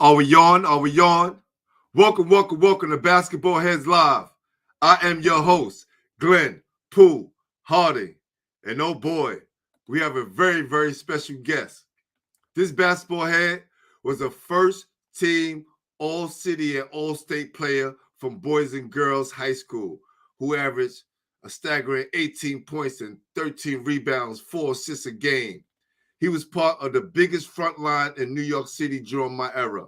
Are we on? Are we on? Welcome to Basketball Heads Live. I am your host, Glenn Pooh Harding. And oh boy, we have a very, very special guest. This basketball head was a first-team All-City and All-State player from Boys and Girls High School who averaged a staggering 18 points and 13 rebounds, 4 assists a game. He was part of the biggest front line in New York City during my era.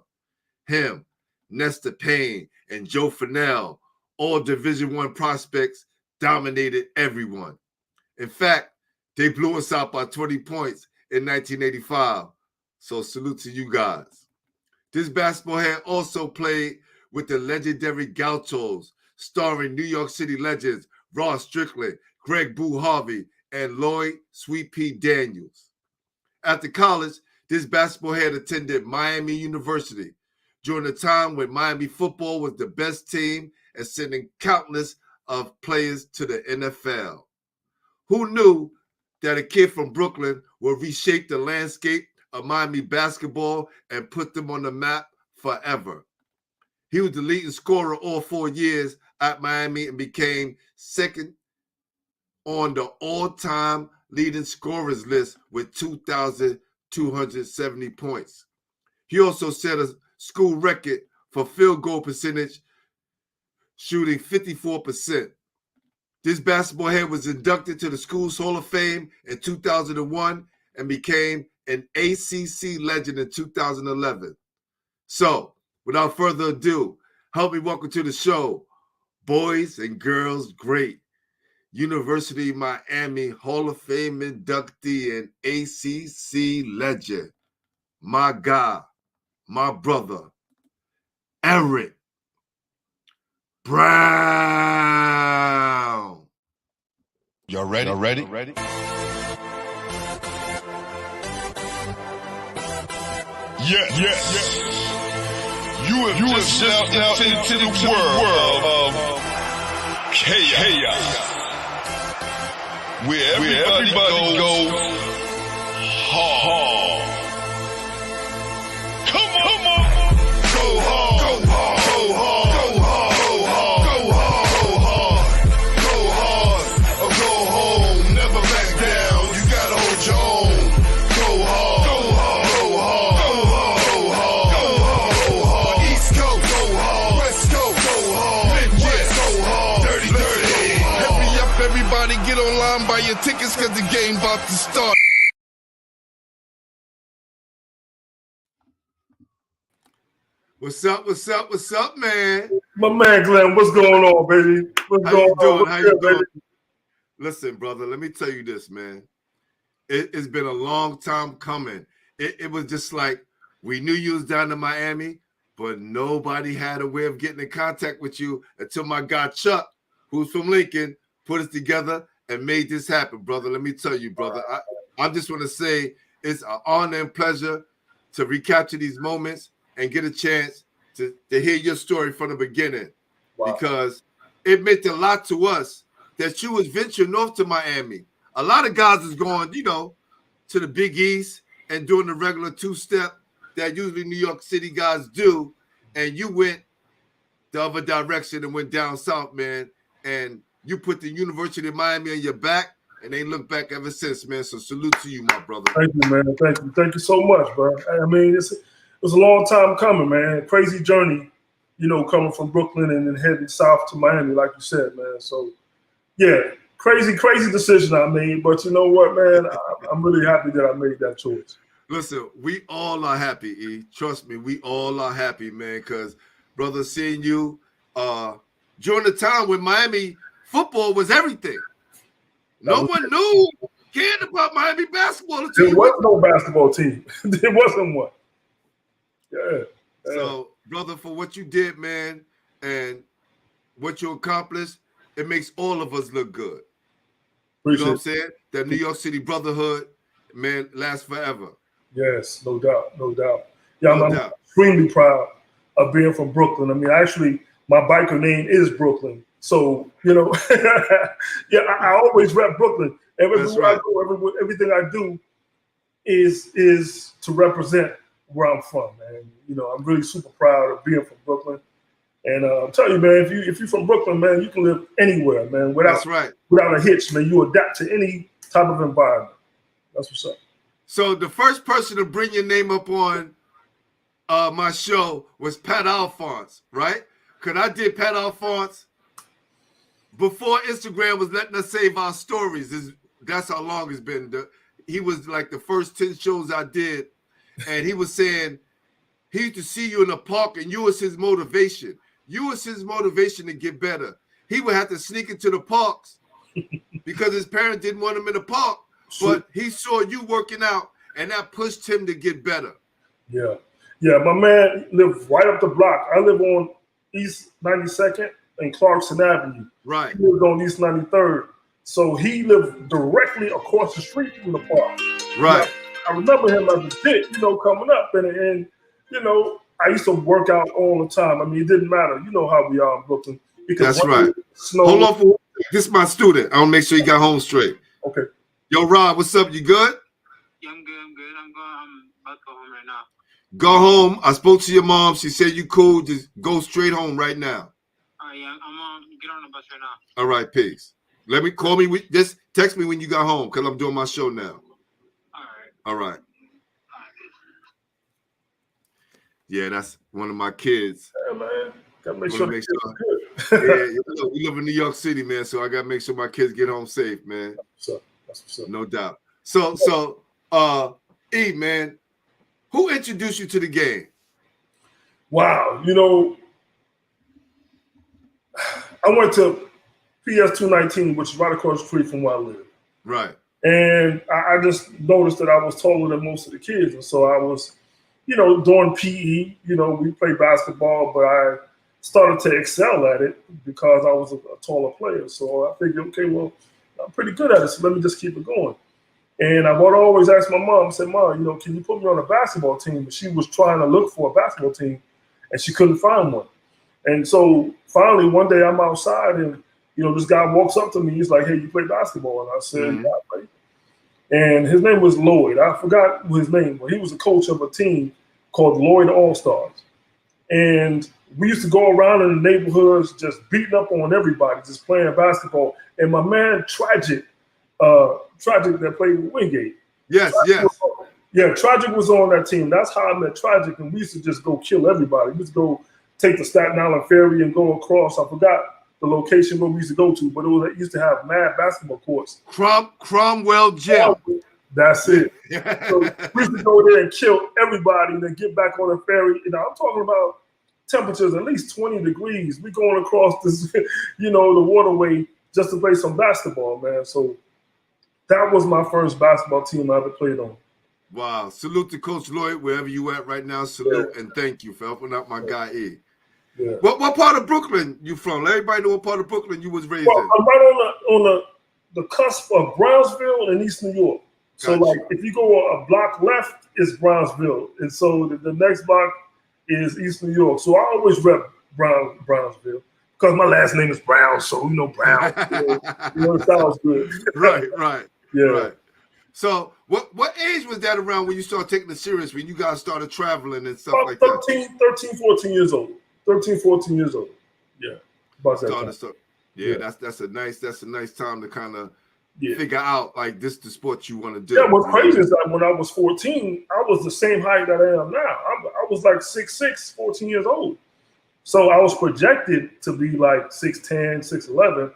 Him, Nestor Payne, and Joe Fennell, all Division I prospects, dominated everyone. In fact, they blew us out by 20 points in 1985. So salute to you guys. This basketball head also played with the legendary Gauchos, starring New York City legends Ross Strickland, Greg Boo Harvey, and Lloyd Sweet Pea Daniels. After college, this basketball head attended Miami University during the time when Miami football was the best team and sending countless of players to the NFL. Who knew that a kid from Brooklyn would reshape the landscape of Miami basketball and put them on the map forever? He was the leading scorer all 4 years at Miami and became second on the all-time leading scorers list with 2,270 points. He also set a school record for field goal percentage, shooting 54%. This basketball head was inducted to the school's Hall of Fame in 2001 and became an ACC Legend in 2011. So, without further ado, help me welcome to the show, Boys and Girls Great, University of Miami Hall of Fame inductee and ACC Legend, my guy, my brother, Eric Brown. Y'all ready? Yes. You have just stepped out into the world of chaos, where everybody goes hard. Come on. Go hard. Go hard. Go hard. Go hard. Go hard. Go hard. Or go home. Never back down. You gotta hold your own. Go hard. Go hard. Go hard. Go hard. Go hard. Go hard. East Coast. Go hard. West Coast. Go hard. Midwest. Go hard. Dirty. Hurry up, everybody. Get online, buy your tickets, cause the game about to start. What's up, man? My man, Glenn, what's going on, baby? How you doing? Listen, brother, let me tell you this, man. It's been a long time coming. It was just like we knew you was down in Miami, but nobody had a way of getting in contact with you until my guy Chuck, who's from Lincoln, put us together and made this happen, brother. Let me tell you, brother. I just want to say it's an honor and pleasure to recapture these moments and get a chance to hear your story from the beginning. Wow. Because it meant a lot to us that you was venturing north to Miami. A lot of guys is going, to the Big East and doing the regular two-step that usually New York City guys do, and you went the other direction and went down south, man, and you put the University of Miami on your back, and they look back ever since, man. So salute to you, my brother. Thank you, man. Thank you so much, bro. I mean, it was a long time coming, man. Crazy journey, coming from Brooklyn and then heading south to Miami, like you said, man. So, yeah, crazy decision I made. But you know what, man? I'm really happy that I made that choice. Listen, we all are happy, E. Trust me, we all are happy, man, because, brother, seeing you during the time when Miami football was everything. No one cared about Miami basketball. There was no basketball team. There wasn't one. Yeah. So, brother, for what you did, man, and what you accomplished, it makes all of us look good. You know what I'm saying? That New York City brotherhood, man, lasts forever. Yes, no doubt. Yeah, I'm extremely proud of being from Brooklyn. I mean, actually, my biker name is Brooklyn. So, yeah, I always rep Brooklyn. Everywhere I go, everything I do is to represent where I'm from, man. You know, I'm really super proud of being from Brooklyn. And I'm telling you, man, if you're from Brooklyn, man, you can live anywhere, man, without a hitch, man. You adapt to any type of environment. That's what's up. So the first person to bring your name up on my show was Pat Alphonse, right? Because I did Pat Alphonse before Instagram was letting us save our stories. That's how long it's been. He was like the first 10 shows I did, and he was saying he used to see you in the park, and you was his motivation. You was his motivation to get better. He would have to sneak into the parks because his parents didn't want him in the park, but he saw you working out, and that pushed him to get better. Yeah. Yeah, my man lived right up the block. I live on East 92nd and Clarkson Avenue. Right. He lived on East 93rd. So he lived directly across the street from the park. Right. I remember him as a kid, you know, coming up. And you know, I used to work out all the time. I mean, it didn't matter. You know how we are in Brooklyn. That's right. Hold on for this is my student. I want to make sure you got home straight. Okay. Yo, Rob, what's up? You good? Yeah, I'm good. I'm about to go home right now. Go home. I spoke to your mom. She said you cool. Just go straight home right now. Yeah, I'm get on the bus right now. All right, peace. Let me call me. Just text me when you got home because I'm doing my show now. All right. Yeah, that's one of my kids. Yeah, man. Gotta make sure. Yeah, we live in New York City, man. So I gotta make sure my kids get home safe, man. That's what's up. No doubt. So, E, man, who introduced you to the game? Wow, you know, I went to PS 219, which is right across the street from where I live. Right. And I just noticed that I was taller than most of the kids. And so I was, you know, doing PE, you know, we played basketball, but I started to excel at it because I was a taller player. So I figured, okay, well, I'm pretty good at it, so let me just keep it going. And I would always ask my mom, I said, Mom, you know, can you put me on a basketball team? But she was trying to look for a basketball team, and she couldn't find one. And so finally, one day I'm outside, and, you know, this guy walks up to me. He's like, hey, you play basketball? And I said, yeah, I play. And his name was Lloyd. I forgot his name, but he was a coach of a team called Lloyd All-Stars. And we used to go around in the neighborhoods just beating up on everybody, just playing basketball. And my man, Tragic that played with Wingate. Yes. Tragic was on that team. That's how I met Tragic, and we used to just go kill everybody. We used to go take the Staten Island ferry and go across. I forgot the location where we used to go to, but it used to have mad basketball courts. Cromwell Gym. That's it. So we used to go there and kill everybody and then get back on the ferry. You know, I'm talking about temperatures at least 20 degrees. We going across this, you know, the waterway just to play some basketball, man. So that was my first basketball team I ever played on. Wow. Salute to Coach Lloyd, wherever you at right now. Salute and thank you for helping out my guy E. Yeah. What part of Brooklyn you from? Let everybody know what part of Brooklyn you was raised in. I'm right on the cusp of Brownsville and East New York. So like if you go a block left, it's Brownsville. And so the next block is East New York. So I always rep Brownsville because my last name is Brown. So, you know, Brown, you know, it sounds good. Right. Yeah. Right. So what age was that around when you started taking it serious, when you guys started traveling and stuff like that? 13, 14 years old. 13, 14 years old. Yeah. About that time. Yeah, that's a nice time to kind of figure out like this the sport you want to do. Yeah, what's crazy is that when I was 14, I was the same height that I am now. I was like 6'6", 14 years old. So I was projected to be like 6'10", 6'11".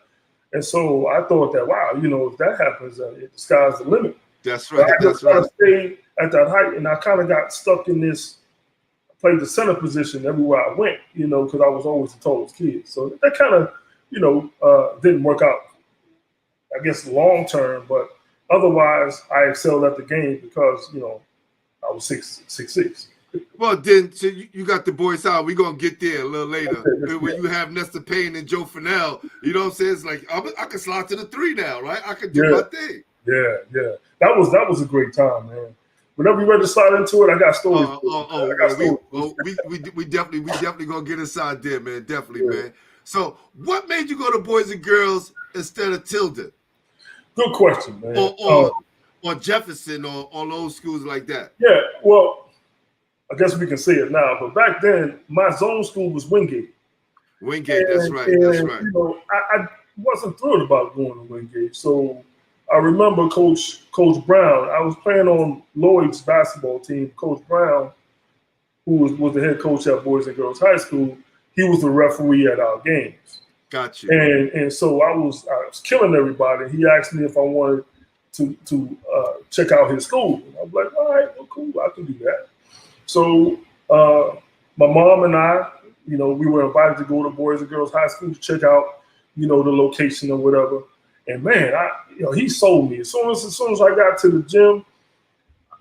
And so I thought that, wow, you know, if that happens, the sky's the limit. That's right. I just kind of stayed at that height, and I kind of got stuck in this, played the center position everywhere I went, you know, because I was always the tallest kid. So that kind of, you know, didn't work out, I guess, long term. But otherwise, I excelled at the game because, you know, I was 6'6". Well, then, so you got the boys out. We're going to get there a little later. When you have Nestor Payne and Joe Fennell, you know what I'm saying? It's like, I can slide to the 3 now, right? I can do my thing. Yeah. That was a great time, man. Whenever you ready to slide into it, I got stories. We definitely gonna get inside there, man. Definitely, man. So, what made you go to Boys and Girls instead of Tilden? Good question, man. Or Jefferson or those schools like that? Yeah, well, I guess we can say it now, but back then, my zone school was Wingate. Wingate, that's right. You know, I wasn't thrilled about going to Wingate. So I remember Coach Brown. I was playing on Lloyd's basketball team. Coach Brown, who was the head coach at Boys and Girls High School, he was the referee at our games. Got you. And so I was killing everybody. He asked me if I wanted to check out his school. And I was like, all right, well, cool, I can do that. So my mom and I, you know, we were invited to go to Boys and Girls High School to check out, you know, the location or whatever. And man, he sold me. As soon as I got to the gym,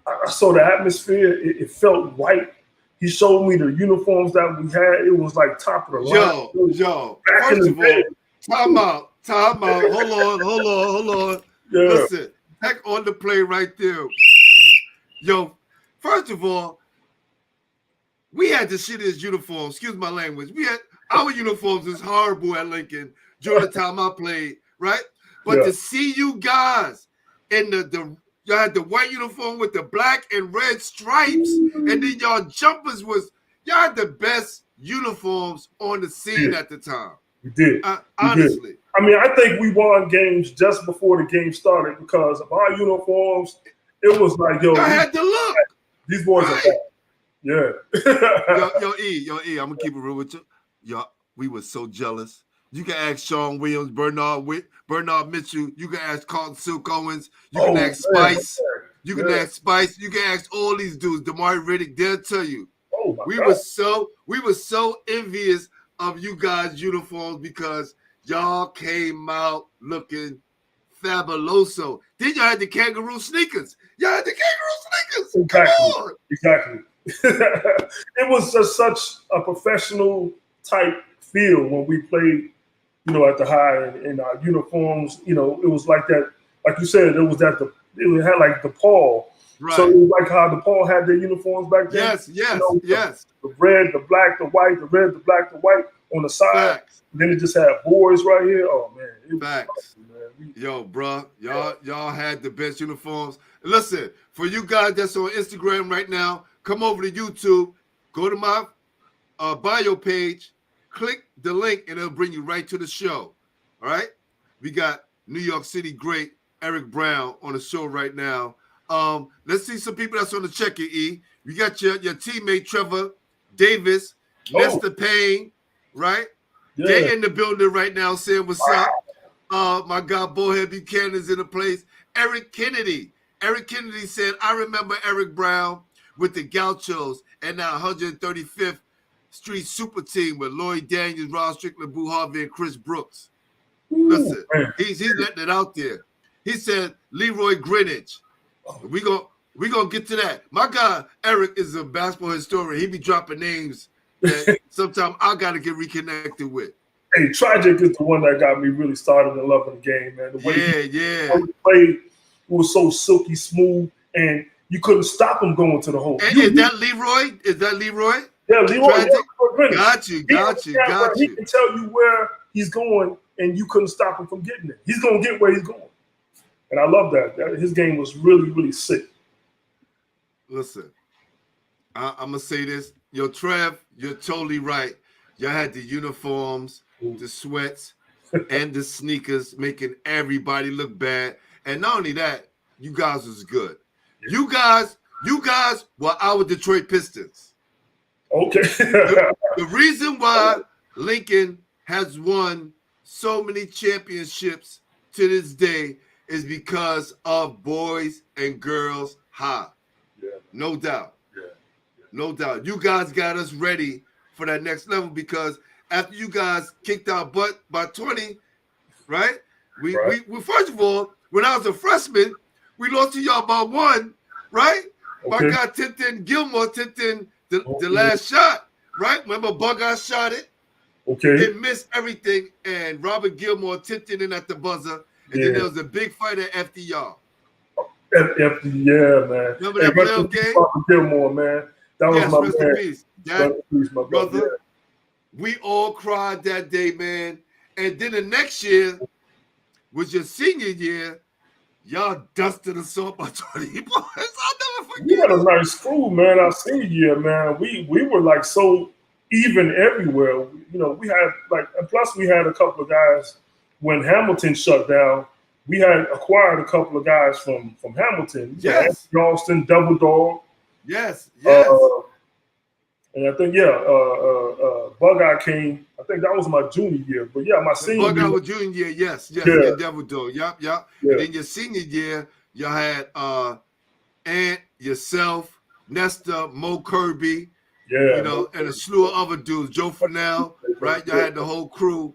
I saw the atmosphere. It felt right. He showed me the uniforms that we had. It was like top of the line. Yo. First of all, time out. Hold on. Yeah. Listen, heck on the play right there. Yo, first of all, we had the shittiest uniforms. Excuse my language. We had our uniforms is horrible at Lincoln during the time I played, right? But to see you guys in y'all had the white uniform with the black and red stripes, and then y'all jumpers y'all had the best uniforms on the scene at the time. We did. Honestly. I mean, I think we won games just before the game started because of our uniforms. It was like, yo, I had to look. These boys are bad. Yeah. yo, E, I'm gonna keep it real with you. Yo, we were so jealous. You can ask Sean Williams, Bernard Mitchell. You can ask Carlton Silk Owens. You can ask Spice. You can ask Spice. You can ask all these dudes. Damari Riddick, they'll tell you. We were so envious of you guys' uniforms because y'all came out looking fabuloso. Then y'all had the kangaroo sneakers. Exactly. It was just such a professional type feel when we played, you know, at the high and our uniforms. You know, it was like that. Like you said, it had like DePaul. Right. So it was like how DePaul had their uniforms back then. Yes. The red, the black, the white, the red, the black, the white on the side. Facts. Then it just had boys right here. Oh man. Facts. Awesome, man. Yo, bro, y'all had the best uniforms. Listen, for you guys that's on Instagram right now, come over to YouTube, go to my bio page, click the link, and it'll bring you right to the show. All right? We got New York City great Eric Brown on the show right now. Let's see some people that's on the check-in, E. You got your teammate Trevor Davis, Nestor Payne, right? Yeah. They're in the building right now saying what's up. My guy Bullhead Buchanan's in the place. Eric Kennedy said, I remember Eric Brown with the Gauchos and now 135th Street Super Team with Lloyd Daniels, Rob Strickland, Boo Harvey, and Chris Brooks. Listen, he's letting it out there. He said Leroy Greenwich. We gonna get to that. My guy Eric is a basketball historian. He be dropping names that sometimes I gotta get reconnected with. Hey, Tragic is the one that got me really started in loving the game, man. The way he played was so silky smooth, and you couldn't stop him going to the hole. And is that Leroy? Yeah, Leroy. Got you. He can tell you where he's going, and you couldn't stop him from getting it. He's gonna get where he's going, and I love that. His game was really, really sick. Listen, I'm gonna say this. Yo, Trev, you're totally right. Y'all had the uniforms, the sweats, and the sneakers, making everybody look bad. And not only that, you guys was good. You guys were our Detroit Pistons. Okay. The reason why Lincoln has won so many championships to this day is because of Boys and Girls High. Yeah. No doubt. No doubt. You guys got us ready for that next level because after you guys kicked our butt by 20, right? We first of all, when I was a freshman, we lost to y'all by 1, right? Okay. My guy Tipton Gilmore tipped in the last shot, right? Remember Bug-Eye shot it? Okay. It missed everything, and Robert Gilmore tipped it in at the buzzer, and then there was a big fight at FDR. Yeah, man. Remember that playoff game? Robert Gilmore, man. That was my rest man. in peace. Rest in peace, my brother. Yeah. We all cried that day, man. And then the next year was your senior year. Y'all dusted us off by 20 points. I'll never we had a nice crew, man. Our senior year, man, we were like so even everywhere. You know, we had like, and plus we had a couple of guys when Hamilton shut down. We had acquired a couple of guys from Hamilton. Yes. Austin, Double Dog. Yes, yes. And I think Bug Eye came. I think that was my junior year. But yeah, my senior Bug Eye year. was junior year, yes. Yeah. And Devil Dog, yep. Yeah. And then your senior year, you had Ant, yourself, Nestor, Mo Kirby, Yeah. you know, and a slew of other dudes, Joe Fennell, right? Y'all had the whole crew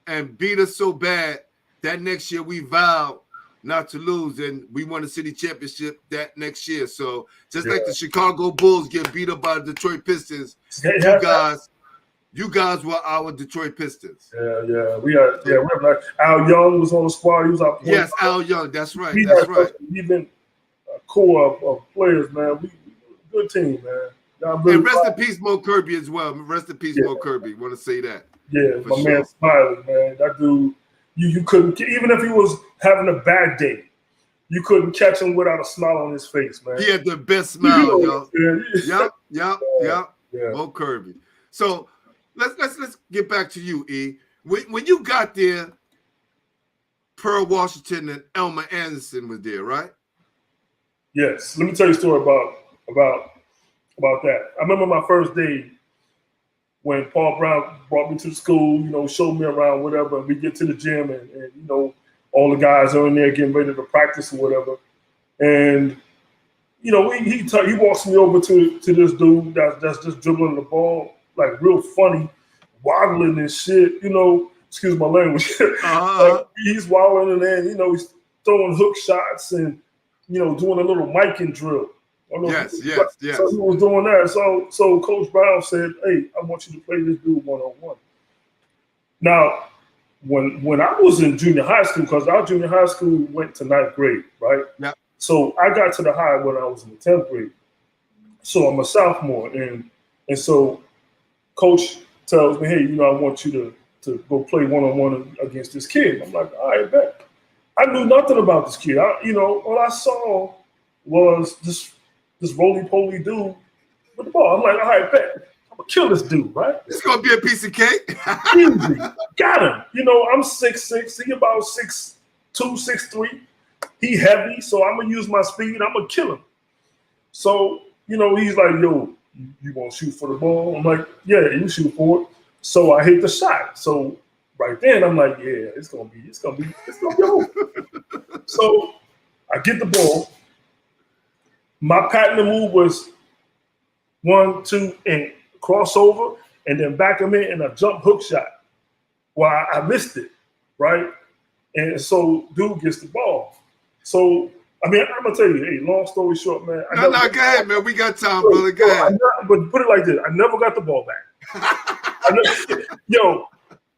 and beat us so bad that next year we vowed not to lose, and we won the city championship that next year. So just like the Chicago Bulls get beat up by the Detroit Pistons, you guys were our Detroit Pistons. Yeah. We had like Al Young was on the squad. He was our point. Yes, Al Young. That's right. We That's had right. Even a core of players, man. We good team, man. Really and rest in peace, Mo Kirby as well. Rest in peace, Mo Kirby. Want to say that? Yeah, my man Smiley, man. That dude, you couldn't, even if he was having a bad day, you couldn't catch him without a smile on his face, man. He had the best smile, yo. Yep. Mo Kirby. So let's get back to you, E. When you got there, Pearl Washington and Elmer Anderson was there, right? Yes. Let me tell you a story about that. I remember my first day when Paul Brown brought me to the school, you know, showed me around, whatever, and we get to the gym and you know, all the guys are in there getting ready to practice or whatever. And, you know, he walks me over to this dude that's just dribbling the ball, like real funny, waddling and shit, you know, excuse my language. Like, he's waddling and then, you know, he's throwing hook shots and, you know, doing a little miking drill. Yes. So he was doing that. So Coach Brown said, "Hey, I want you to play this dude one-on-one." Now, when I was in junior high school, because our junior high school went to 9th grade, right? Yeah. So I got to the high when I was in the 10th grade. So I'm a sophomore, and so Coach tells me, "Hey, you know, I want you to go play one-on-one against this kid." I'm like, "All right, bet." I knew nothing about this kid. You know, all I saw was this roly-poly dude with the ball. I'm like, all right, bet. I'm going to kill this dude, right? It's going to be a piece of cake. Easy. Got him. You know, I'm 6'6". He about 6'2", 6'3". He heavy, so I'm going to use my speed. I'm going to kill him. So, you know, he's like, yo, you want to shoot for the ball? I'm like, yeah, you shoot for it. So I hit the shot. So right then, I'm like, yeah, it's going to be over. So I get the ball. My patented move was 1, 2, and crossover, and then back him in a jump hook shot. Well, I missed it, right? And so dude gets the ball. So, I mean, I'm going to tell you, hey, long story short, man. No, go ahead, man. We got time, brother. Go ahead. But put it like this. I never got the ball back.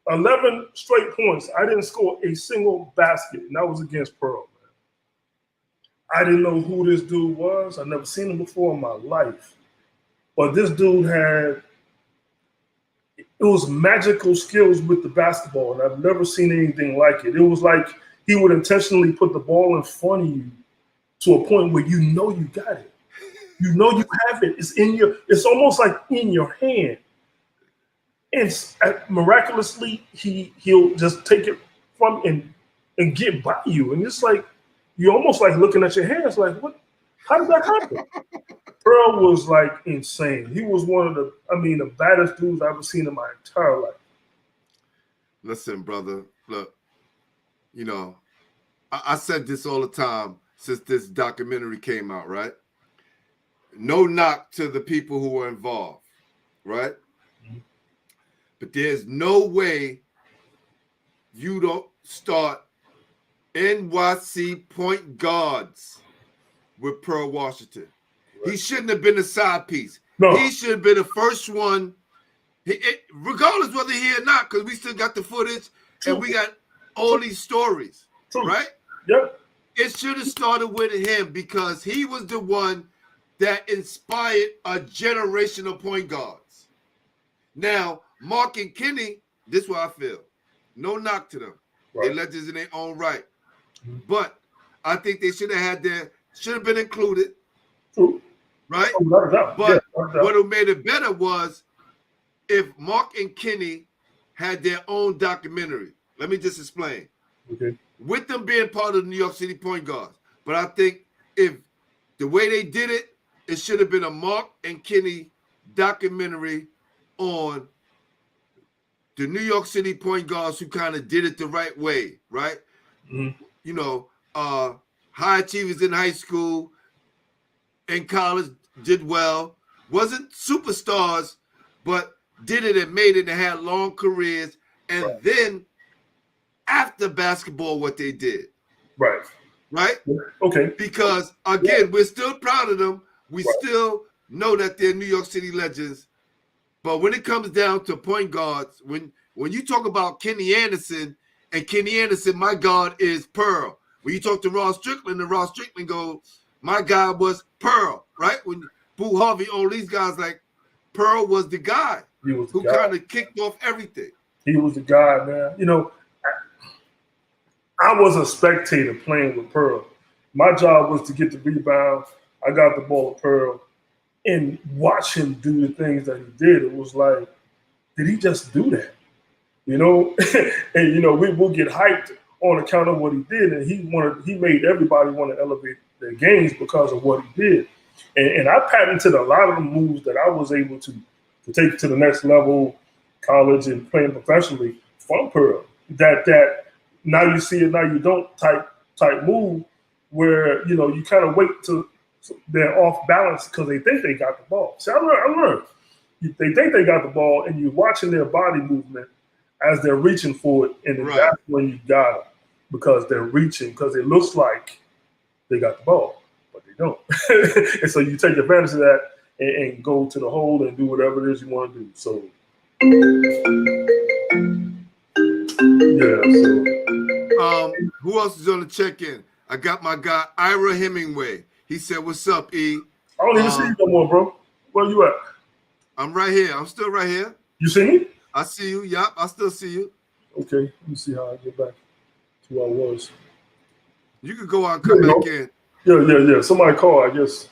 11 straight points. I didn't score a single basket, and that was against Pearl. I didn't know who this dude was. I'd never seen him before in my life. But this dude it was magical skills with the basketball, and I've never seen anything like it. It was like he would intentionally put the ball in front of you to a point where you know you got it. You know you have it. It's almost like in your hand. And miraculously, he'll just take it from and get by you. And it's like, you're almost like looking at your hands like, what? How did that happen? Pearl was like insane. He was one of the baddest dudes I've ever seen in my entire life. Listen, brother, look, you know, I said this all the time since this documentary came out, right? No knock to the people who were involved, right? Mm-hmm. But there's no way you don't start NYC point guards with Pearl Washington. Right. He shouldn't have been a side piece. No. He should have been the first one, regardless whether he or not, because we still got the footage. True. And we got all these stories. True. Right? Yep. It should have started with him because he was the one that inspired a generation of point guards. Now, Mark and Kenny, this is what I feel. No knock to them. Right. They're legends in their own right. But I think they should have been included. True. right? Oh, without a doubt. But Yeah, without a doubt. what made it better was if Mark and Kenny had their own documentary. Let me just explain. Okay. With them being part of the New York City point guards. But I think if the way they did it, it should have been a Mark and Kenny documentary on the New York City point guards who kind of did it the right way, right? Mm-hmm. You know, high achievers in high school, in college, did well, wasn't superstars, but did it and made it and had long careers. And Right. then after basketball, what they did, Right. right? Okay. Because again, we're still proud of them. We Right. still know that they're New York City legends. But when it comes down to point guards, when you talk about Kenny Anderson, and Kenny Anderson, my guard is Pearl. When you talk to Ross Strickland, and Ross Strickland goes, my guy was Pearl, right? When Boo Harvey, all these guys, like Pearl was the guy He was the who guy. kind of kicked off everything. He was the guy, man. You know, I was a spectator playing with Pearl. My job was to get the rebound. I got the ball with Pearl and watch him do the things that he did. It was like, did he just do that? You know, and you know, we will get hyped on account of what he did, and he made everybody want to elevate their games because of what he did. And I patented a lot of the moves that I was able to take to the next level, college and playing professionally from Pearl. That now you see it, now you don't type move where, you know, you kind of wait till they're off balance because they think they got the ball. See, I learned. They think they got the ball, and you're watching their body movement as they're reaching for it, and Right. that's when you got them because they're reaching, because it looks like they got the ball, but they don't. And so you take advantage of that and go to the hole and do whatever it is you want to do. So, yeah. So Who else is on the check-in? I got my guy Ira Hemingway. He said, "What's up, E?" I don't even see you no more, bro. Where you at? I'm right here. I'm still right here. You see me? I see you. Yup, I still see you. Okay, let me see how I get back to where I was. You could go out and come There you back go. in. Yeah. Somebody called, I guess.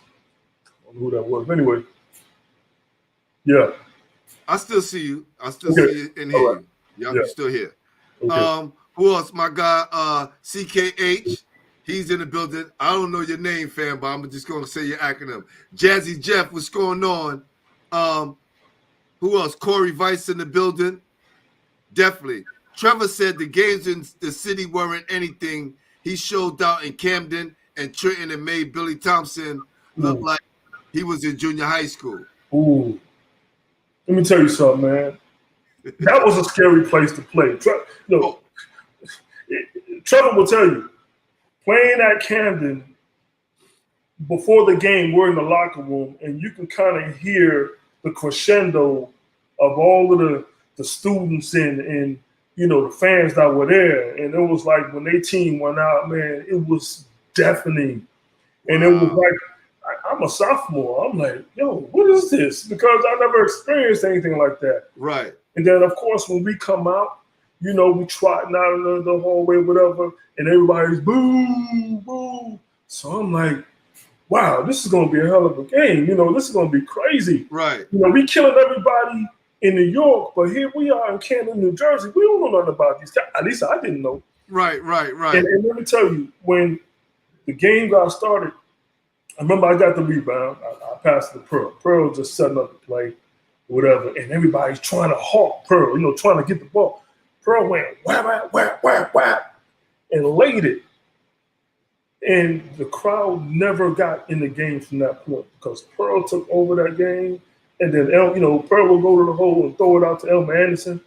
I don't know who that was. Anyway. Yeah. I still see you. I still Okay. see you and hear All right. you. Yup, Yeah. you're still here. Okay. Who else? My guy CKH. He's in the building. I don't know your name, fam, but I'm just gonna say your acronym. Jazzy Jeff, what's going on? Who else? Corey Vice in the building. Definitely. Trevor said the games in the city weren't anything. He showed out in Camden and Trenton and made Billy Thompson look like he was in junior high school. Ooh. Let me tell you something, man. That was a scary place to play. Trevor will tell you, playing at Camden, before the game, we're in the locker room, and you can kind of hear the crescendo of all of the students and you know, the fans that were there. And it was like when their team went out, man, it was deafening. And it was like, I'm a sophomore. I'm like, yo, what is this? Because I never experienced anything like that. Right. And then, of course, when we come out, you know, we trotting out in the hallway, whatever, and everybody's boo, boo. So I'm like, wow, this is going to be a hell of a game. You know, this is going to be crazy. Right. You know, we killing everybody in New York, but here we are in Camden, New Jersey. We don't know nothing about these guys. At least I didn't know. Right. And let me tell you, when the game got started, I remember I got the rebound. I passed to Pearl. Pearl just setting up the play, whatever, and everybody's trying to hawk Pearl, you know, trying to get the ball. Pearl went whap, whap, whap, whap, whap, and laid it. And the crowd never got in the game from that point because Pearl took over that game. And then, you know, Pearl will go to the hole and throw it out to Elmer Anderson.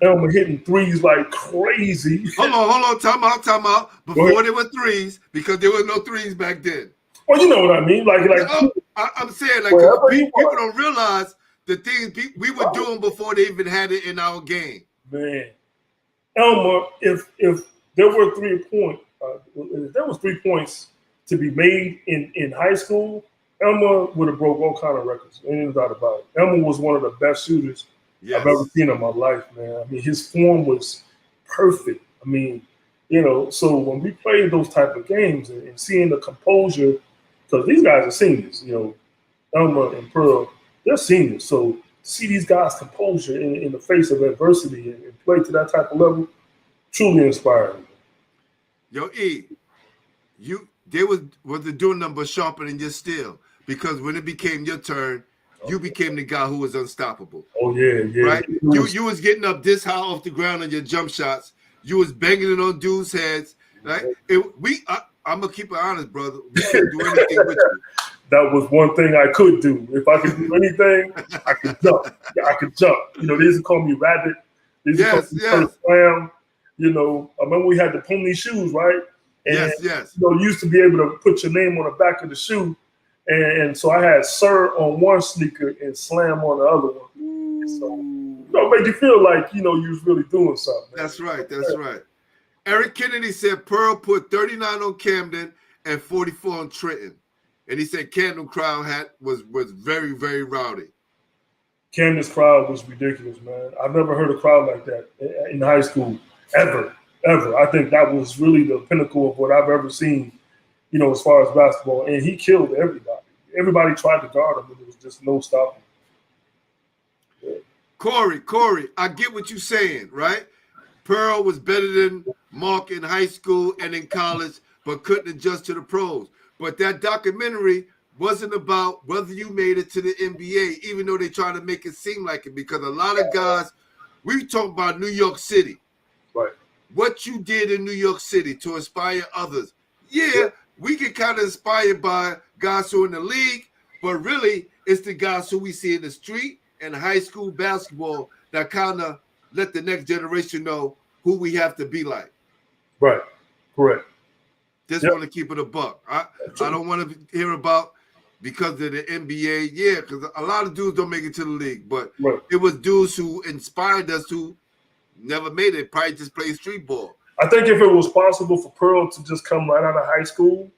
Elmer hitting threes like crazy. Hold on. Time out. Before there were threes, because there were no threes back then. Well, you know what I mean. I'm saying, like, people don't realize the things we were doing before they even had it in our game. Man, Elmer, if there were 3 points, if there was 3 points to be made in high school, Elmer would have broke all kind of records. Ain't no doubt about it. Elmer was one of the best shooters I've ever seen in my life, man. I mean, his form was perfect. I mean, you know, so when we played those type of games and seeing the composure, because these guys are seniors, you know, Elmer and Pearl, they're seniors. So see these guys' composure in the face of adversity and play to that type of level, truly inspiring. Yo, E, was the doing number sharper than your steel, because when it became your turn, you became the guy who was unstoppable. Oh yeah. Right? You was getting up this high off the ground on your jump shots. You was banging it on dudes' heads. Right? I'm gonna keep it honest, brother. We couldn't do anything with you. That was one thing I could do. If I could do anything, I could jump. I could jump. You know, they used to call me Rabbit. They used to call me First Slam. You know, I remember we had the pony shoes, right? And, yes. You know, you used to be able to put your name on the back of the shoe. And so I had Sir on one sneaker and Slam on the other one. So, you know, it made you feel like, you know, you was really doing something. That's right. Eric Kennedy said Pearl put 39 on Camden and 44 on Trenton. And he said Camden crowd was very, very rowdy. Camden's crowd was ridiculous, man. I've never heard a crowd like that in high school, ever. I think that was really the pinnacle of what I've ever seen, you know, as far as basketball. And he killed everybody. Everybody tried to guard him, but there was just no stopping. Yeah. Corey, I get what you're saying, right? Pearl was better than Mark in high school and in college, but couldn't adjust to the pros. But that documentary wasn't about whether you made it to the NBA, even though they try to make it seem like it, because a lot of guys, we talk about New York City. Right. What you did in New York City to inspire others. Yeah, we get kind of inspired by guys who are in the league, but really it's the guys who we see in the street and high school basketball that kind of let the next generation know who we have to be like. Right. Correct. Just want to keep it a buck. I don't want to hear about because of the NBA. Yeah, because a lot of dudes don't make it to the league, but it was dudes who inspired us who never made it, probably just played street ball. I think if it was possible for Pearl to just come right out of high school,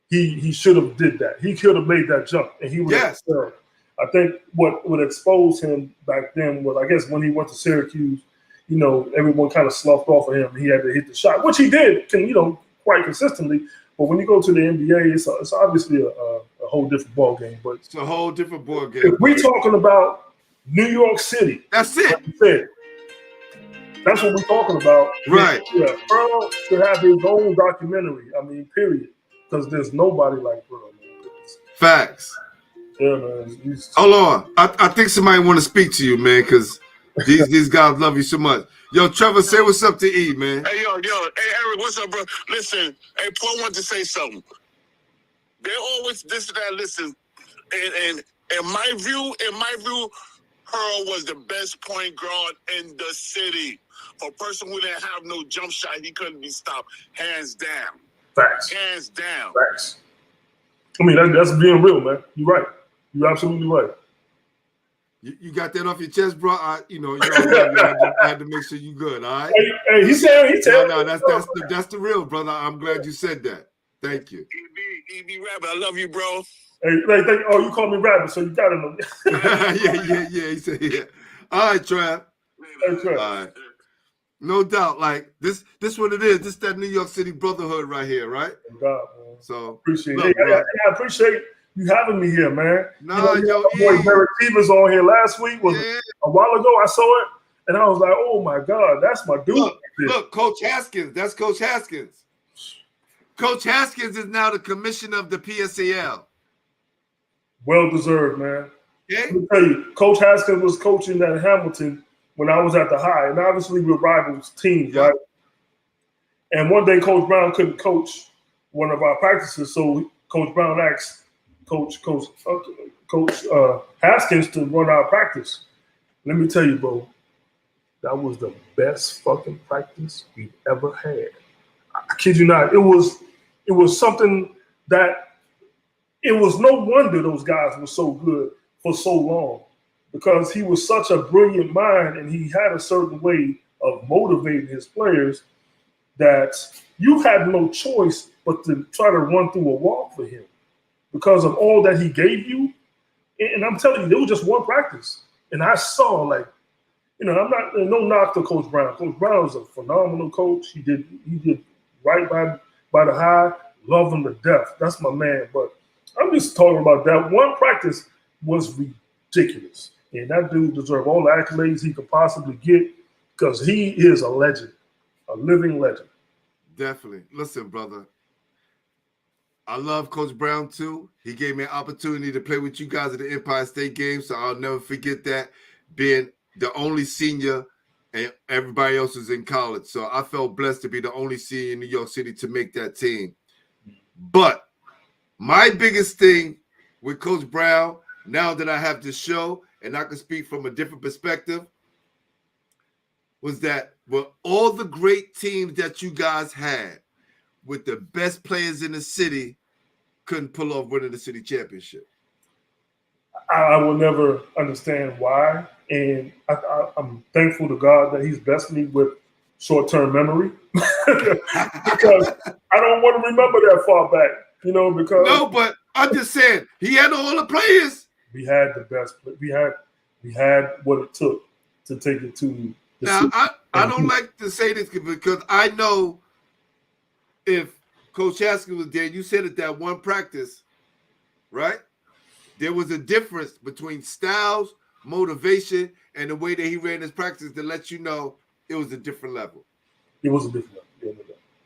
he should have did that. He could have made that jump, and he would have excelled. I think what would expose him back then was, I guess, when he went to Syracuse, you know, everyone kind of sloughed off of him. He had to hit the shot, which he did, you know, quite consistently. But when you go to the NBA, it's obviously a whole different ball game. But it's a whole different ball game. If we're talking about New York City, that's it. That's what we're talking about. Right. Yeah, Pearl should have his own documentary. I mean, period. Because there's nobody like Pearl. Facts. Yeah, man. Hold on. I think somebody want to speak to you, man, because these guys love you so much. Yo, Trevor, say what's up to E, man. Hey, yo. Hey, Eric, what's up, bro? Listen, hey, Paul wanted to say something. They're always this and that. Listen, and in my view, Pearl was the best point guard in the city. For a person who didn't have no jump shot, he couldn't be stopped. Hands down. Facts. Hands down. Facts. I mean, that's being real, man. You're right. You're absolutely right. You got that off your chest, bro. I had to make sure you good. All right. Hey, he said. No, that's the real, brother. I'm glad you said that. Thank you. EB Rabbit, I love you, bro. Hey, you call me Rabbit, so you got to know. yeah. He said, yeah. All right, Trav. Hey, Trav. All right. No doubt. Like this what it is. This that New York City brotherhood right here, right? Thank God, man. So appreciate it. I appreciate you having me here, man. No, my boy Derek Stevens on here last week a while ago. I saw it and I was like, oh my God, that's my dude. Look, Coach Haskins. That's Coach Haskins. Coach Haskins is now the commissioner of the PSAL. Well deserved, man. Okay. Let me tell you, Coach Haskins was coaching at Hamilton when I was at the high, and obviously we're rivals teams, right? And one day Coach Brown couldn't coach one of our practices, so Coach Brown asked Coach Haskins to run our practice. Let me tell you, bro, that was the best fucking practice we've ever had. I kid you not. It was something that it was no wonder those guys were so good for so long. Because he was such a brilliant mind and he had a certain way of motivating his players that you had no choice but to try to run through a wall for him because of all that he gave you. And I'm telling you, there was just one practice. And I saw, like, you know, I'm not no knock to Coach Brown. Coach Brown was a phenomenal coach. He did right by the high, love him to death. That's my man. But I'm just talking about that one practice was ridiculous. And that dude deserved all the accolades he could possibly get because he is a legend, a living legend. Definitely. Listen, brother. I love Coach Brown too. He gave me an opportunity to play with you guys at the Empire State Game, so I'll never forget that, being the only senior and everybody else was in college. So I felt blessed to be the only senior in New York City to make that team. But my biggest thing with Coach Brown, now that I have this show and I can speak from a different perspective, was that with all the great teams that you guys had, with the best players in the city, couldn't pull off winning the city championship. I will never understand why. And I'm thankful to God that he's blessed me with short-term memory because I don't want to remember that far back, because no, but I'm just saying he had all the players. We had the best. We had what it took to take it to the now, I don't like to say this because I know if Coach Haskell was there, you said at that one practice, right? There was a difference between styles, motivation, and the way that he ran his practice to let you know it was a different level. It was a different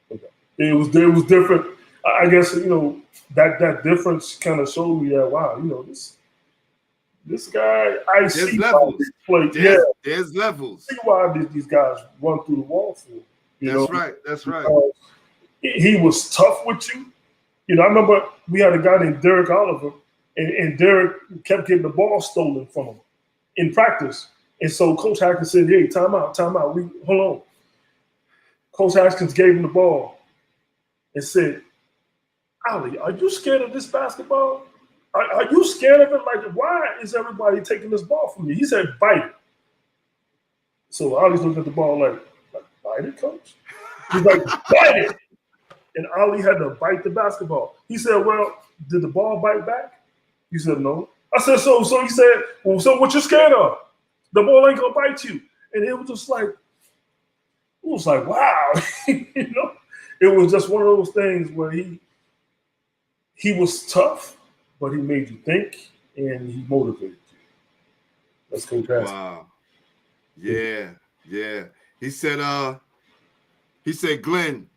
level. It was different. I guess, that difference kind of showed me that, wow, this guy, I There's see levels. There's levels. See why these guys run through the wall for. That's right. He was tough with you. I remember we had a guy named Derek Oliver, and Derek kept getting the ball stolen from him in practice. And so Coach Haskins said, hey, time out. Hold on. Coach Haskins gave him the ball and said, Ali, are you scared of this basketball? Are you scared of it? Like, why is everybody taking this ball from you? He said, bite it. So Ali's looking at the ball like bite it, coach? He's like, bite it. And Ali had to bite the basketball. He said, well, did the ball bite back? He said, no. I said, so he said, well, so what you scared of? The ball ain't gonna bite you. And it was just like, wow. It was just one of those things where he was tough, but he made you think and he motivated you. Let's go past. Wow. Yeah. He said, Glenn,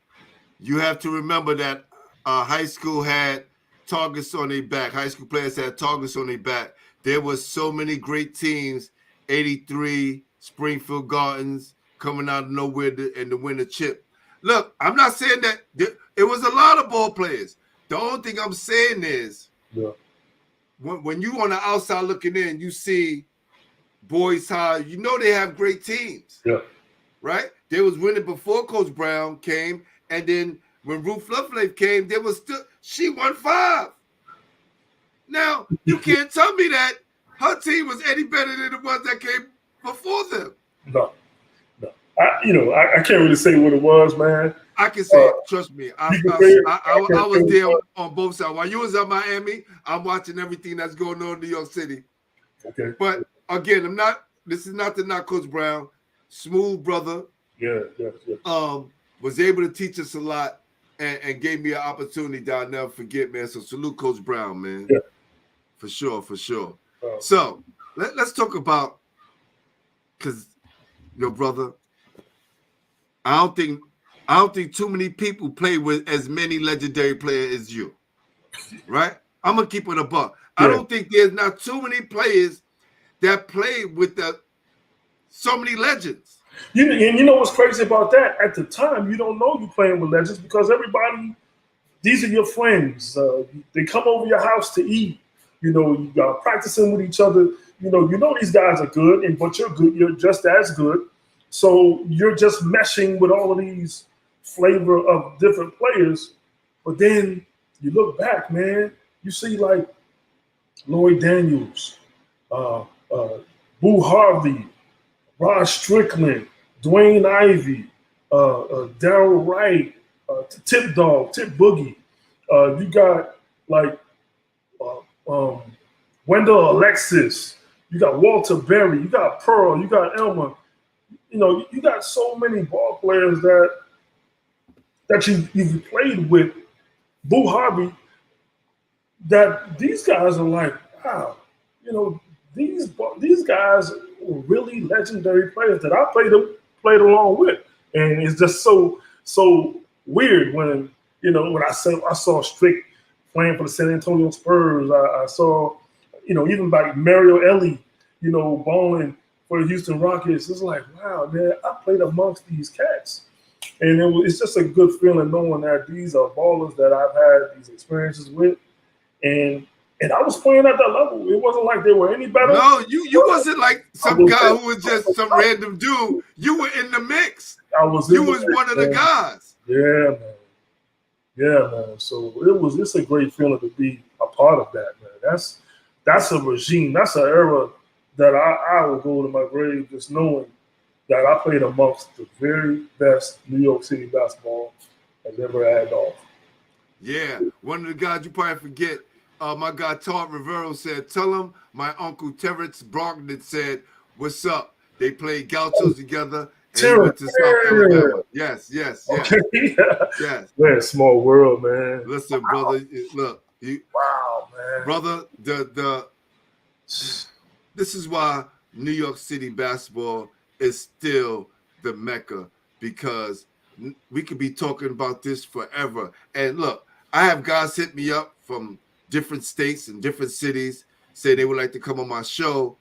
you have to remember that high school had targets on their back. High school players had targets on their back. There was so many great teams, 83, Springfield Gardens, coming out of nowhere to win a chip. Look, I'm not saying that it was a lot of ball players. The only thing I'm saying is when you on the outside looking in, you see Boys High, they have great teams. Yeah. Right? They was winning before Coach Brown came, and then when Ruth Lovelake came, she won 5. Now, you can't tell me that her team was any better than the ones that came before them. No. I can't really say what it was, man. I can say it. Trust me. I was there on both sides. While you was at Miami, I'm watching everything that's going on in New York City. Okay. But again, this is not to knock Coach Brown. Smooth brother. Yeah. Was able to teach us a lot and gave me an opportunity that I'll never forget, man. So salute Coach Brown, man. Yeah. For sure. So let's talk about, because brother, I don't think too many people play with as many legendary players as you. Right? I'm gonna keep it a buck. Yeah. I don't think there's not too many players that play with so many legends. And you know what's crazy about that? At the time, you don't know you're playing with legends because everybody, these are your friends. They come over your house to eat. You got practicing with each other. These guys are good, but you're good. You're just as good. So you're just meshing with all of these flavor of different players. But then you look back, man, you see like Lloyd Daniels, Boo Harvey, Rod Strickland, Dwayne Ivey, Darryl Wright, Tip Boogie. You got like Wendell Alexis. You got Walter Berry. You got Pearl. You got Elmer. You got so many ball players that you've played with. Boo Harvey, that these guys are like, wow, you know, these guys were really legendary players that I played along with, and it's just so weird when when I saw Strick playing for the San Antonio Spurs. I saw even by Mario Ellie, balling for the Houston Rockets. It's like, wow, man, I played amongst these cats. And it's just a good feeling knowing that these are ballers that I've had these experiences with. And I was playing at that level. It wasn't like they were any better. No, you wasn't like some guy who was just some random dude. You were in the mix. You was one of the guys. Yeah, man. Yeah, man. So it's a great feeling to be a part of that, man. That's a regime. That's an era that I will go to my grave just knowing that I played amongst the very best New York City basketball has ever had off. Yeah, one of the guys you probably forget, my guy Todd Rivero said, tell him my uncle Terrence Brogdon said, what's up? They played Gauchos together and he went to South Alabama. Yes. Okay. Yes. Man, small world, man. Listen, brother, look. Wow, man. Brother, this is why New York City basketball is still the Mecca, because we could be talking about this forever. And look, I have guys hit me up from different states and different cities, say they would like to come on my show,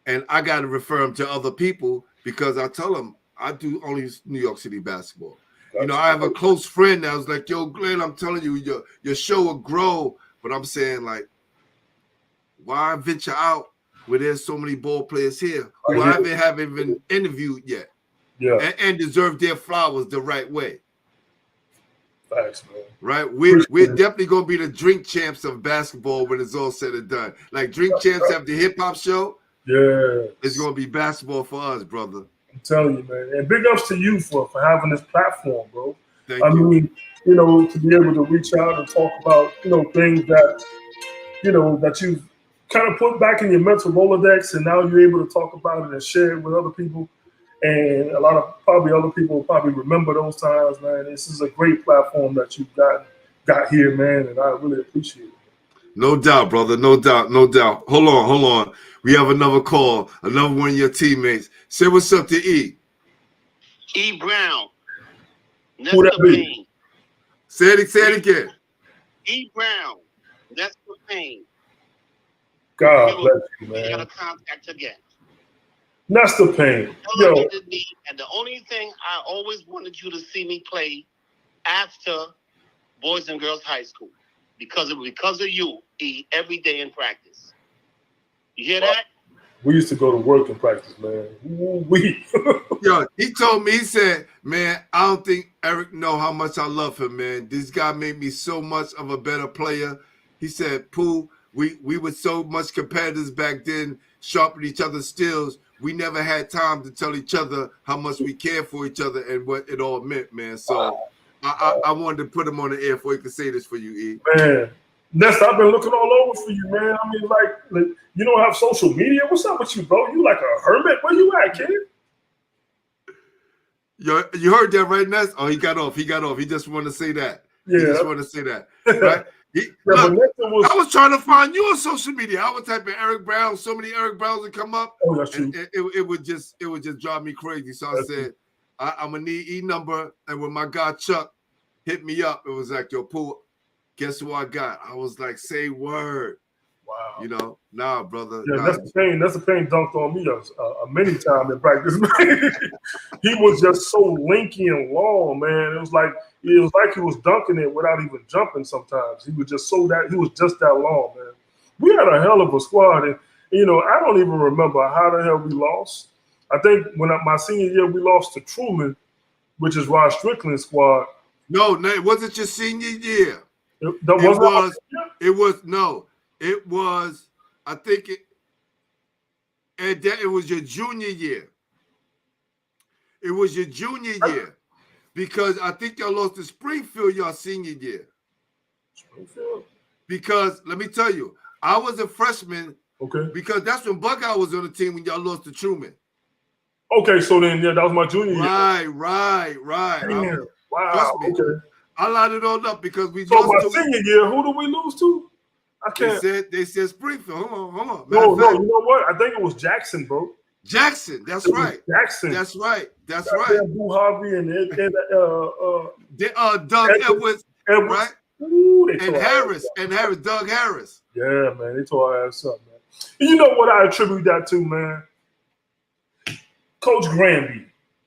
and I got to refer them to other people because I tell them I do only New York City basketball. Gotcha. I have a close friend that was like, yo, Glenn, I'm telling you, your show will grow. But I'm saying, like, why venture out where there's so many ball players here who I haven't even interviewed yet, and deserve their flowers the right way. Thanks, man. Right? We're definitely going to be the drink champs of basketball when it's all said and done. Like drink champs have the hip-hop show. Yeah. It's going to be basketball for us, brother. I'm telling you, man. And big ups to you for having this platform, bro. Thank you. mean, to be able to reach out and talk about, things that, that you've kind of put back in your mental Rolodex, and now you're able to talk about it and share it with other people. And a lot of other people will probably remember those times, man. This is a great platform that you've got here, man, and I really appreciate it. No doubt, brother. No doubt. Hold on. We have another call, another one of your teammates. Say what's up to E. E. Brown. Who that be? Say it again. E. Brown. That's the pain. God bless you, man. We got to contact again. That's the pain. Yo. And the only thing I always wanted you to see me play after Boys and Girls High School, because of you, E, every day in practice. You hear that? We used to go to work and practice, man. Yo, he told me, he said, man, I don't think Eric know how much I love him, man. This guy made me so much of a better player. He said, Pooh, we were so much competitors back then, sharpening each other's skills. We never had time to tell each other how much we care for each other and what it all meant, man. So I wanted to put him on the air before he could say this for you, E. Man, Nesta, I've been looking all over for you, man. I mean, like you don't have social media? What's up with you, bro? You like a hermit? Where you at, kid? You heard that, right, Ness? Oh, he got off. He just wanted to say that. Yeah. He just wanted to say that, right? Look, I was trying to find you on social media. I was typing Eric Brown. So many Eric Browns would come up. Oh, that's true. It would just drive me crazy. So I said, I'm gonna need E number. And when my guy Chuck hit me up, it was like, yo, Pooh, guess who I got? I was like, say word. Wow. Nah, brother. Yeah, that's the pain. That's the pain dunked on me many times in practice. He was just so lanky and long, man. It was like he was dunking it without even jumping. Sometimes he was just he was just that long, man. We had a hell of a squad, and I don't even remember how the hell we lost. I think when my senior year we lost to Truman, which is Rod Strickland's squad. No, it wasn't your senior year. It was, I think it was your junior year. It was your junior year because I think y'all lost to Springfield your senior year. Springfield? Because let me tell you, I was a freshman. Okay. Because that's when Buckeye was on the team when y'all lost to Truman. Okay, so then that was my junior year. Right. Damn. Wow. Okay. I lined it all up because we lost. So my senior year, who do we lose to? I can't. They said Springfield. Hold on. No, you know what? I think it was Jackson, bro. Jackson. That's It was right. Jackson. That's right. Boo Harvey and Doug Edwards, right? Ooh, And Harris, Doug Harris. Yeah, man, they tore our ass up, man. And you know what I attribute that to, man? Coach Granby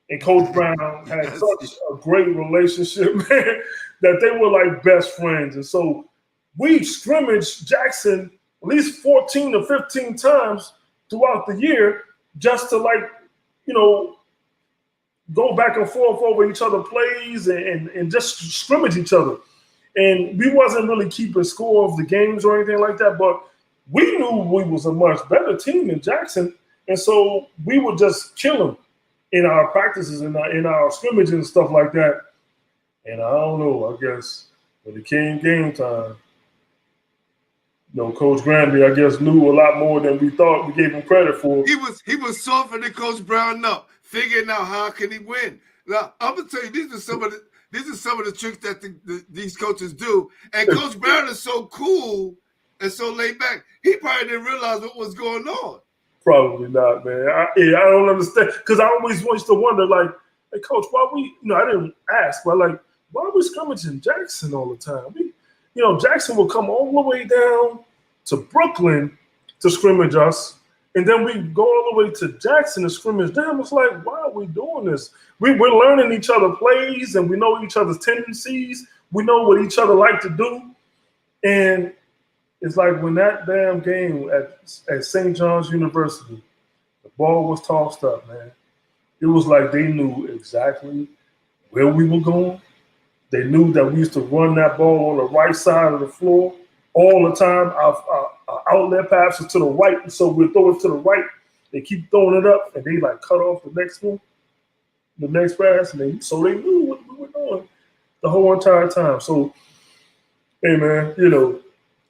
and Coach Brown had such a great relationship, man, that they were like best friends. And so we scrimmaged Jackson at least 14 or 15 times throughout the year just to, like, you know, go back and forth over each other plays and just scrimmage each other. And we wasn't really keeping score of the games or anything like that, but we knew we was a much better team than Jackson. And so we would just kill them in our practices and in our scrimmages and stuff like that. And I don't know, I guess when it came game time, you know, Coach Granby, I guess, knew a lot more than we thought we gave him credit for. He was softening Coach Brown up, figuring out how can he win. Now, I'm gonna tell you, these are some of the tricks that these coaches do. And Coach Brown is so cool and so laid back. He probably didn't realize what was going on. Probably not, man. I don't understand, because I always used to wonder, like, hey, Coach, why we? You know, I didn't ask, but like, why are we scrimmaging Jackson all the time? Jackson will come all the way down to Brooklyn to scrimmage us, and then we go all the way to Jackson to scrimmage them. It's like, why are we doing this? We're learning each other plays, and we know each other's tendencies. We know what each other like to do, and it's like when that damn game at St. John's University, the ball was tossed up, man. It was like they knew exactly where we were going. They knew that we used to run that ball on the right side of the floor all the time. Our outlet passes to the right, and so we throw it to the right. They keep throwing it up, and they like cut off the next one, the next pass, and so they knew what we were doing the whole entire time. So, hey, man,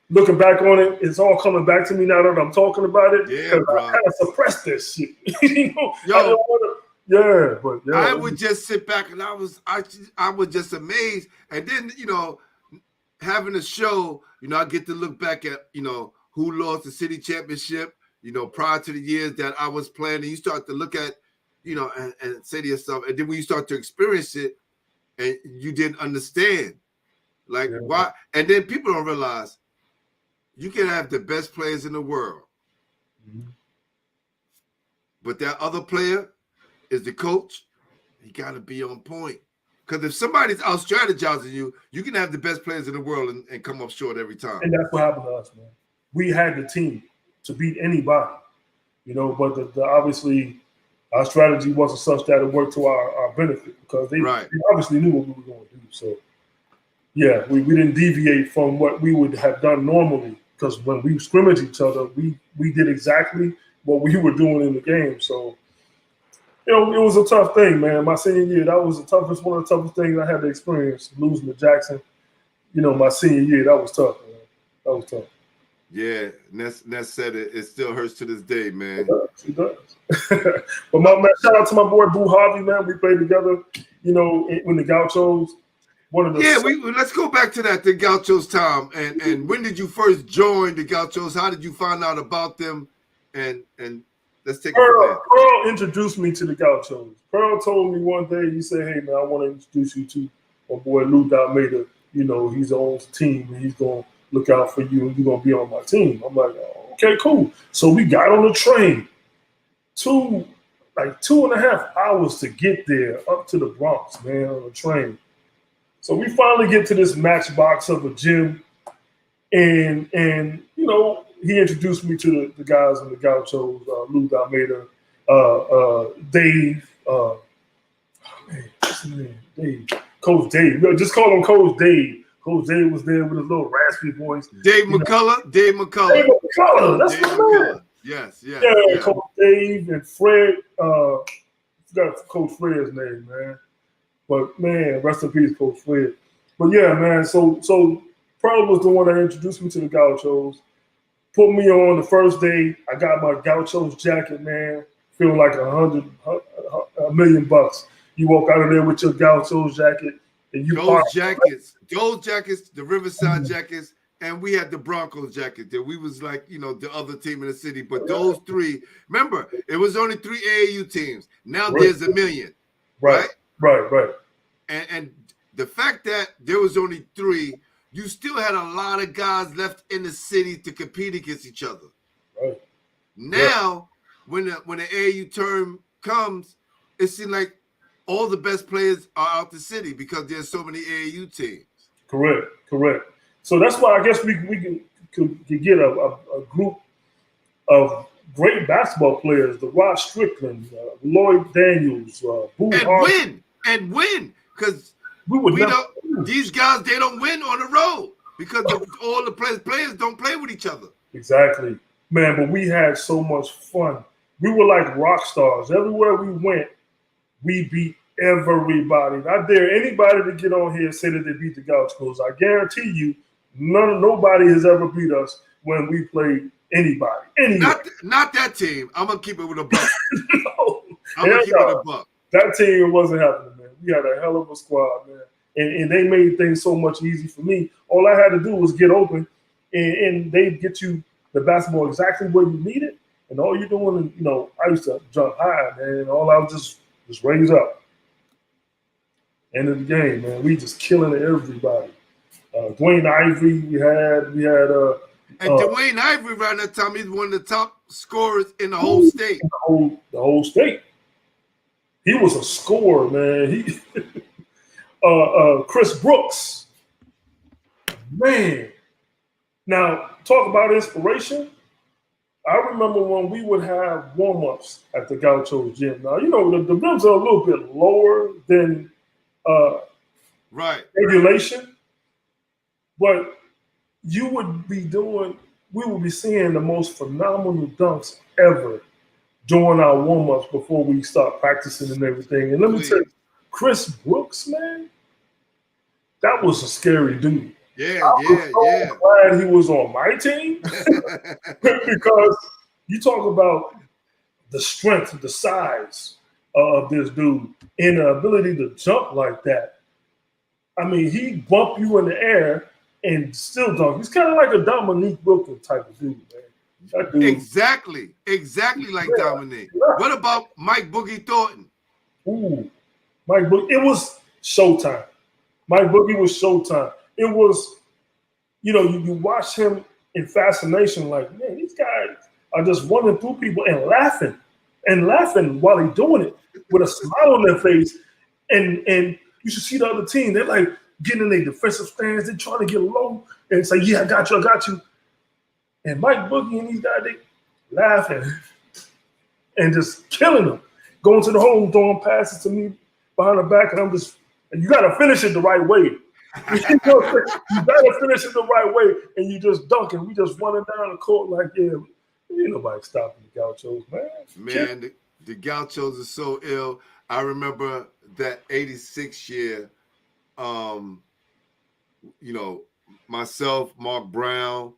looking back on it, it's all coming back to me now that I'm talking about it. Yeah, bro. I kind of suppressed this shit. I would just sit back and I was just amazed. And then, having a show, I get to look back at, who lost the city championship, prior to the years that I was playing. And you start to look at, and say to yourself, and then when you start to experience it and you didn't understand, like why, and then people don't realize you can have the best players in the world, but that other player is the coach. He got to be on point. Because if somebody's out strategizing you, you can have the best players in the world and come up short every time. And that's what happened to us, man. We had the team to beat anybody, but the obviously our strategy wasn't such that it worked to our benefit, because they obviously knew what we were going to do. So, yeah, we didn't deviate from what we would have done normally, because when we scrimmage each other, we did exactly what we were doing in the game. So, it was a tough thing, man. My senior year, that was one of the toughest things I had to experience, losing to Jackson. My senior year, that was tough, man. That was tough. Yeah, Ness said it still hurts to this day, man. It does. But man, shout out to my boy Boo Harvey, man. We played together, when the Gauchos. Let's go back to that, the Gauchos time. And when did you first join the Gauchos? How did you find out about them? And let's take it from there. Pearl introduced me to the Gauchos. Pearl told me one day, he said, hey, man, I want to introduce you to my boy Lou Dalmeda. He's on his team, and he's going to look out for you, and you're going to be on my team. I'm like, oh, okay, cool. So we got on the train, 2.5 hours to get there, up to the Bronx, man, on the train. So we finally get to this matchbox of a gym, and he introduced me to the guys in the Gauchos, Lou Dalmeda, Dave, what's his name? Dave. Coach Dave. Just call him Coach Dave. Coach Dave was there with his little raspy voice. Dave McCullough. Dave McCullough. That's my man. Yes. Yeah, Coach Dave and Fred. Forgot Coach Fred's name, man. But man, rest in peace, Coach Fred. But yeah, man. So Pearl was the one that introduced me to the Gauchos. Put me on the first day. I got my Gauchos jacket, man. Feeling like $1 million. You walk out of there with your Gauchos jacket, and you those jackets, the Riverside jackets, and we had the Broncos jacket there. We was like, you know, the other team in the city. But those three, remember, it was only 3 AAU teams. Now there's a million, right? Right. And the fact that there was only 3, you still had a lot of guys left in the city to compete against each other. Right. Now, when the AAU term comes, it seems like all the best players are out the city because there's so many AAU teams. Correct. So that's why I guess we could get a group of great basketball players, the Rod Strickland, Lloyd Daniels, Boo Hart. And win, because we these guys, they don't win on the road because all the players don't play with each other. Exactly, man. But we had so much fun. We were like rock stars. Everywhere we went, we beat everybody. I dare anybody to get on here and say that they beat the Gauchos. I guarantee you, nobody has ever beat us when we played anybody. Not that team. I'm gonna keep it with a buck. No, I'm gonna keep it a buck. That team wasn't happening, man. We had a hell of a squad, man. And they made things so much easy for me. All I had to do was get open, and they'd get you the basketball exactly where you need it. And all you're doing, you know, I used to jump high, man. And all I was just raise up. End of the game, man. We just killing everybody. Dwayne Ivory, we had and Dwayne Ivory around that time, he's one of the top scorers in the whole state. The whole state. He was a scorer, man. He Chris Brooks. Man. Now, talk about inspiration. I remember when we would have warm-ups at the Gauchos gym. Now, you know, the rims are a little bit lower than regulation, but we would be seeing the most phenomenal dunks ever during our warm-ups before we start practicing and everything. And let me tell you, Chris Brooks, man, that was a scary dude. Yeah. Glad he was on my team because you talk about the strength, the size of this dude, and the ability to jump like that. I mean, he bump you in the air and still dunk. He's kind of like a Dominique Brooklyn type of dude, man. That dude, exactly like Dominique. Yeah. What about Mike Boogie Thornton? Ooh, Mike Boogie. It was showtime. Mike Boogie was showtime. It was, you know, you watch him in fascination, like, man, these guys are just running through people and laughing while they're doing it with a smile on their face. And you should see the other team. They're like getting in their defensive stance. They're trying to get low and say, yeah, I got you. And Mike Boogie and these guys, they laughing and just killing them. Going to the hole, throwing passes to me behind the back, and you got to finish it the right way. You got to finish it the right way, and you just dunk, and we just running down the court like, yeah, ain't nobody stopping the Gauchos, man. Man, the Gauchos are so ill. I remember that 86 year, you know, myself, Mark Brown,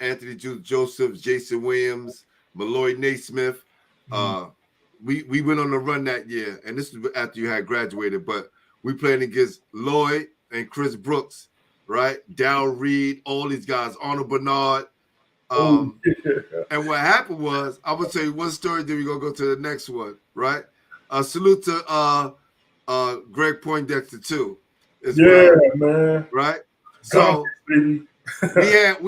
Anthony Joseph, Jason Williams, Malloy Naismith. We went on a run that year, and this is after you had graduated, but we played against Lloyd and Chris Brooks, right? Darryl Reed, all these guys, Arnold Bernard. And what happened was, I would tell you one story, then we're going to go to the next one, right? Salute to Greg Poindexter, too. Well, man. Right? So we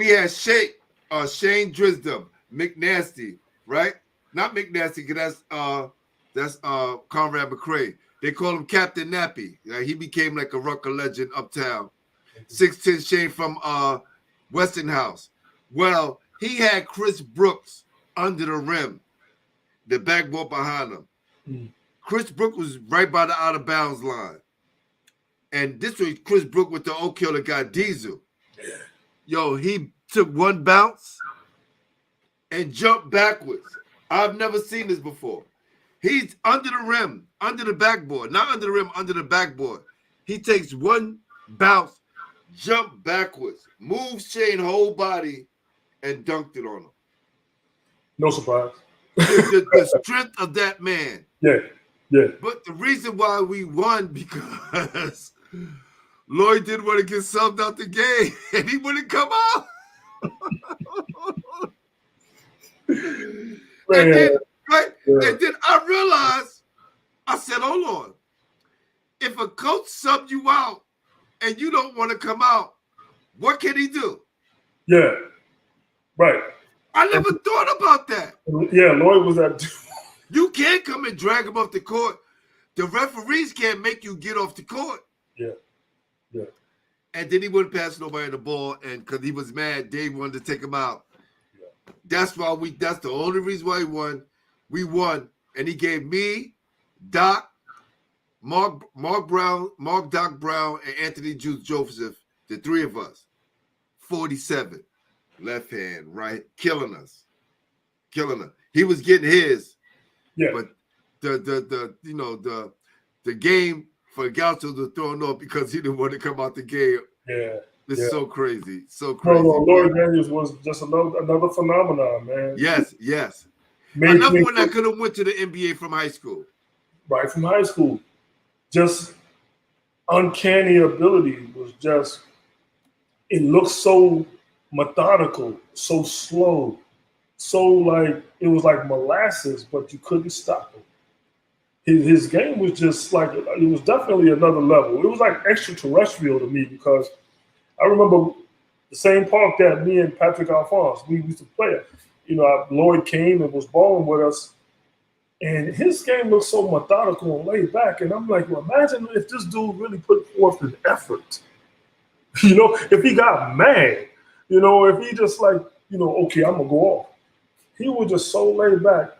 had Shane Drisdom, McNasty, right? Not McNasty, because that's Conrad McCray. They call him Captain Nappy. He became like a Rucker legend uptown. 6'10" Shane from Westinghouse. Well, he had Chris Brooks under the rim, the backboard behind him. Chris Brooks was right by the out of bounds line. And this was Chris Brooks with the Oak Killer guy, Diesel. Yo, he took one bounce and jumped backwards. I've never seen this before. He's under the rim, under the backboard, not under the rim, under the backboard. He takes one bounce, jump backwards, moves Shane's whole body, and dunked it on him. No surprise. The strength of that man. Yeah. But the reason why we won because Lloyd didn't want to get subbed out the game, and he wouldn't come out. And then, right? Yeah. And then I realized, I said, hold on. If a coach subbed you out and you don't want to come out, what can he do? Yeah. Right. I never thought about that. Yeah, Lloyd was that dude. You can't come and drag him off the court. The referees can't make you get off the court. Yeah. Yeah. And then he wouldn't pass nobody the ball, and because he was mad, Dave wanted to take him out. Yeah. That's the only reason why he won. We won, and he gave me, Doc, Mark Doc Brown, and Anthony Joseph, the three of us, 47, left hand, right, killing us. He was getting his, Yeah. but the game for Gauchos was thrown off because he didn't want to come out the game. Yeah. This is so crazy, so No, crazy. Lloyd Daniels was just another phenomenon, man. Yes. Made Another things one that could have went to the NBA from high school. right from high school. Just uncanny ability was just, it looked so methodical, so slow, so like, it was like molasses, but you couldn't stop him. His game was just like, it was definitely another level. It was like extraterrestrial to me because I remember the same park that me and Patrick Alphonse, we used to play at. Lloyd came and was balling with us, and his game looked so methodical and laid back. And I'm like, well, imagine if this dude really put forth an effort. If he got mad, if he just like, okay, I'm gonna go off. He was just so laid back.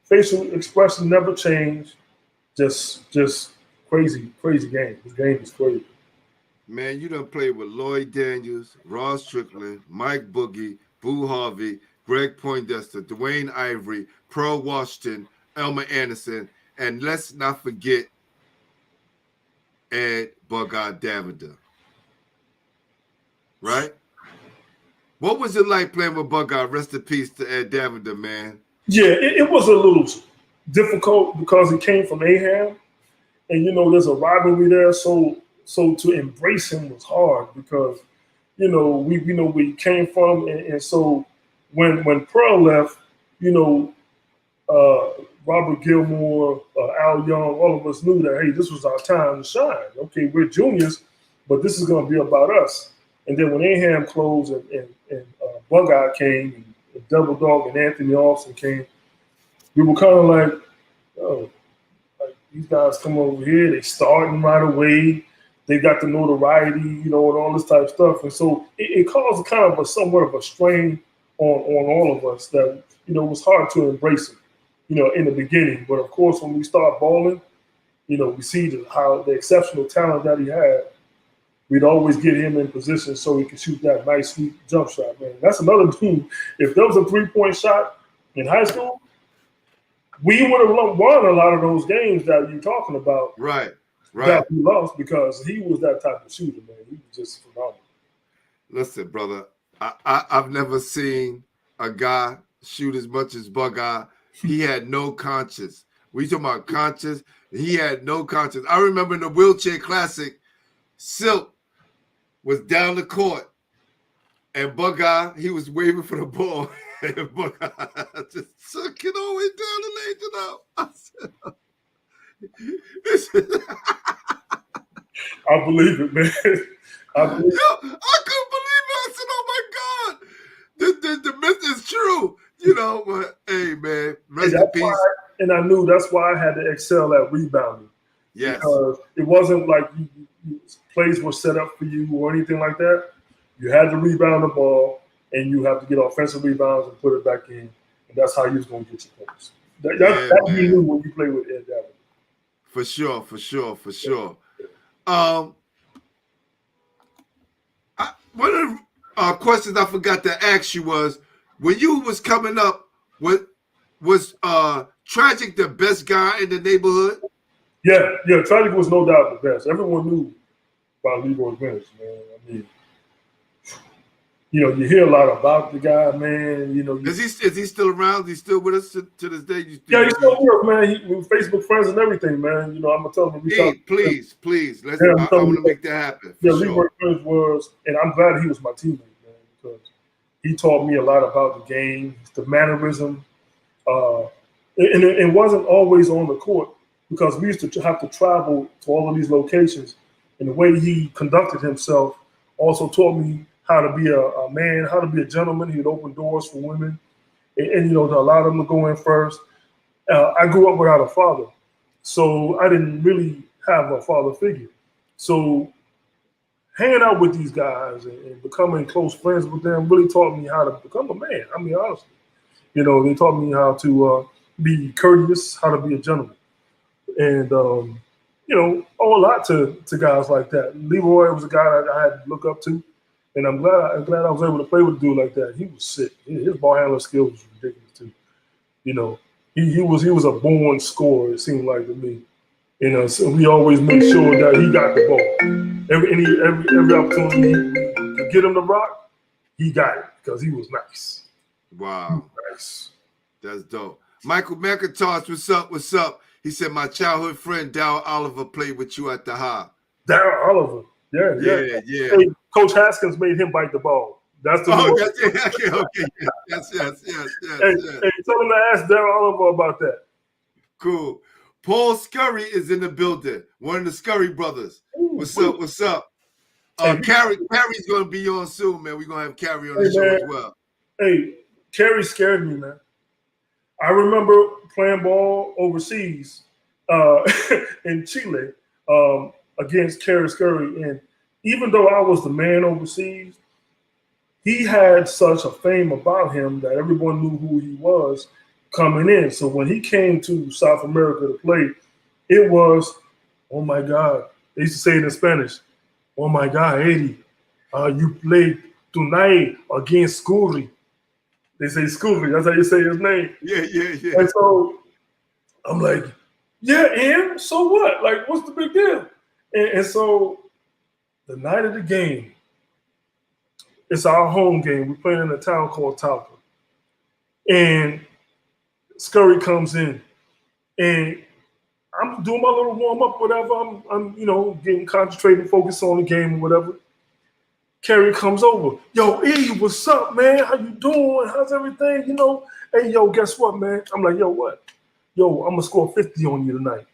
Facial expression never changed. Just crazy game. His game is crazy. Man, you done played with Lloyd Daniels, Ross Strickland, Mike Boogie, Boo Harvey, Greg Poindexter, Dwayne Ivory, Pearl Washington, Elmer Anderson, and let's not forget Ed Bug-Eyed Davida. Right? What was it like playing with Bug-Eyed? Rest in peace to Ed Davida, man. Yeah, it was a little difficult because he came from Aham, and there's a rivalry there. So to embrace him was hard because we came from, and so when Pearl left, Robert Gilmore, Al Young, all of us knew that, hey, this was our time to shine. Okay, we're juniors, but this is going to be about us. And then when Aham closed and Bug-Eye came, and Double Dog and Anthony Austin came, we were kind of like, oh, like these guys come over here, they starting right away. They got the notoriety, and all this type of stuff. And so it caused kind of somewhat of a strain on all of us that, it was hard to embrace it, in the beginning. But of course, when we start balling, we see how the exceptional talent that he had. We'd always get him in position so he could shoot that nice, sweet jump shot, man. That's another dude. If there was a 3-point shot in high school, we would have won a lot of those games that you're talking about. Right. That we lost because he was that type of shooter, man. He was just phenomenal. Listen, brother, I've never seen a guy shoot as much as Bug-Eye. He had no conscience. We talking about conscience. He had no conscience. I remember in the Wheelchair Classic, Silk was down the court, and Bug-Eye, he was waving for the ball, and Bug-Eye just took it all the way down and laid it out. I said, I believe it, man. I couldn't believe it. I said, "Oh my God, the myth is true." But hey, man, rest in peace. And I knew that's why I had to excel at rebounding. Yes, because it wasn't like plays were set up for you or anything like that. You had to rebound the ball, and you have to get offensive rebounds and put it back in, and that's how you was going to get your points. That you knew when you played with Ed Davida. For sure. One of the questions I forgot to ask you was, when you was coming up, was Tragic the best guy in the neighborhood? Yeah, Tragic was no doubt the best. Everyone knew about Leroy Greenwich, man. I mean, you hear a lot about the guy, man. Is he still around? Is he still with us to this day? Yeah, he's still with us, man. We're Facebook friends and everything, man. I'm gonna tell him. Please. I want to make that happen. Yeah, sure. we were friends, and I'm glad he was my teammate, man, because he taught me a lot about the game, the mannerism, and it wasn't always on the court because we used to have to travel to all of these locations, and the way he conducted himself also taught me how to be a man, how to be a gentleman. He'd open doors for women, and to allow them to go in first. I grew up without a father, so I didn't really have a father figure. So hanging out with these guys and becoming close friends with them really taught me how to become a man. I mean, honestly, they taught me how to be courteous, how to be a gentleman, and owe a lot to guys like that. Leroy was a guy I had to look up to. And I'm glad I was able to play with a dude like that. He was sick. His ball handling skills was ridiculous too. He was a born scorer. It seemed like to me. So we always make sure that he got the ball. Every opportunity to get him the rock, he got it because he was nice. Wow, nice. That's dope. Michael McIntosh, what's up? He said my childhood friend Darryl Oliver played with you at the High. Darryl Oliver. Yeah. Hey, Coach Haskins made him bite the ball. That's the okay. Yes. Hey, tell him to ask Darryl Oliver about that. Cool. Paul Scurry is in the building. One of the Scurry brothers. What's up? Carrie's gonna be on soon, man. We're gonna have Carrie on the show as well. Hey, Carrie scared me, man. I remember playing ball overseas in Chile. Against Kerry Scurry, and even though I was the man overseas, he had such a fame about him that everyone knew who he was coming in. So when he came to South America to play, it was, oh my God. They used to say it in Spanish, oh my God, Eddie, you played tonight against Scurry. They say Scurry, that's how you say his name. Yeah. And so I'm like, yeah, and so what? Like, what's the big deal? And so the night of the game, it's our home game. We're playing in a town called Talca. And Scurry comes in. And I'm doing my little warm-up, whatever. I'm getting concentrated, focused on the game or whatever. Kerry comes over. Yo, E, what's up, man? How you doing? How's everything? Hey, yo, guess what, man? I'm like, yo, what? Yo, I'm going to score 50 on you tonight.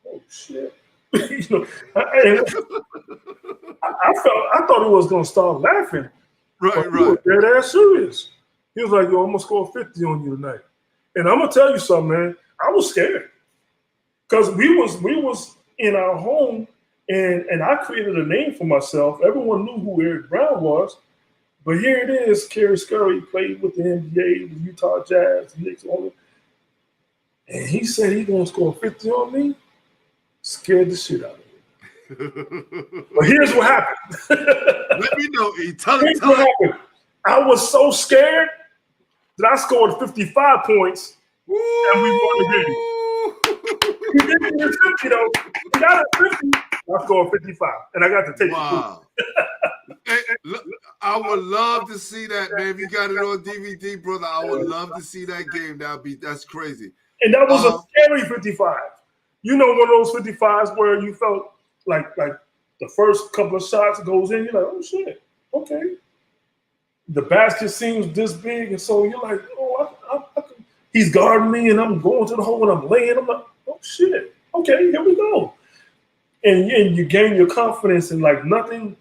Oh shit! I thought he was gonna start laughing. Right. He was dead ass serious. He was like, "Yo, I'm gonna score 50 on you tonight." And I'm gonna tell you something, man. I was scared because we was in our home, and I created a name for myself. Everyone knew who Eric Brown was, but here it is. Kerry Scurry played with the NBA, the Utah Jazz, the Knicks, all of it. And he said he's gonna score 50 on me. Scared the shit out of me. But here's what happened. Let me know. Tell Here's what happened. I was so scared that I scored 55 points and we won the game. He didn't get 50 though. He got a 50. I scored 55, and I got to take it. I would love to see that, man. If you got it on DVD, brother, I would love to see that game. That's crazy. And that was a scary 55. One of those 55s where you felt like the first couple of shots goes in, you're like, oh shit, okay. The basket seems this big, and so you're like, oh, he's guarding me, and I'm going to the hole, and I'm laying. I'm like, oh shit, okay, here we go. And you gain your confidence, and like nothing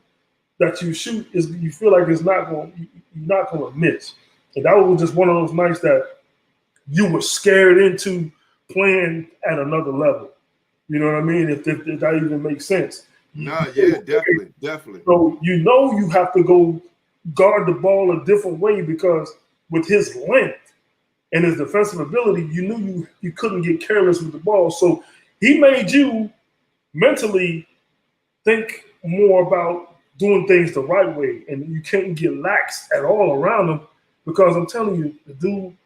that you shoot is you feel like you're not going to miss. And that was just one of those nights that you were scared into playing at another level. You know what I mean? If that even makes sense. No, yeah, definitely. So you have to go guard the ball a different way because with his length and his defensive ability, you knew you couldn't get careless with the ball. So he made you mentally think more about doing things the right way, and you can't get lax at all around him because I'm telling you, the dude,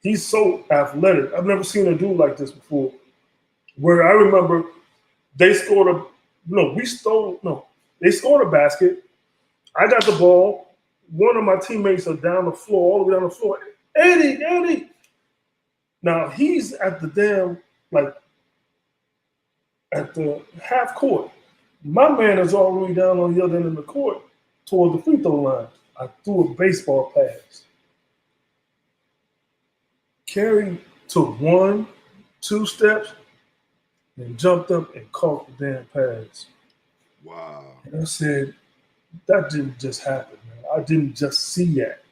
he's so athletic. I've never seen a dude like this before. Where I remember they scored a basket, I got the ball. One of my teammates are down the floor, all the way down the floor. Eddie. Now he's at the at the half court. My man is all the way down on the other end of the court toward the free throw line. I threw a baseball pass. Kerry took 1-2 steps and jumped up and caught the damn pass. Wow. And I said, that didn't just happen, man. I didn't just see that.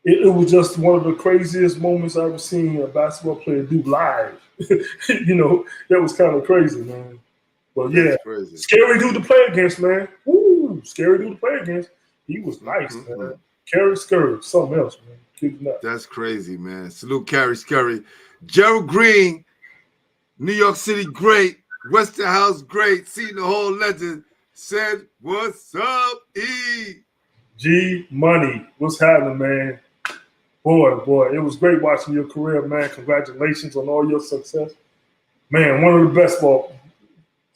It was just one of the craziest moments I've ever seen a basketball player do live. That was kind of crazy, man. But yeah, crazy. Scary dude to play against, man. Woo, scary dude to play against. He was nice, man. Kerry Scurry, something else, man. That's crazy, man. Salute Kerry Scurry. Gerald Green, New York City great, Western House great, Seton Hall legend, said, "What's up, E?" G Money, what's happening, man? Boy, it was great watching your career, man. Congratulations on all your success. Man, one of the best ball.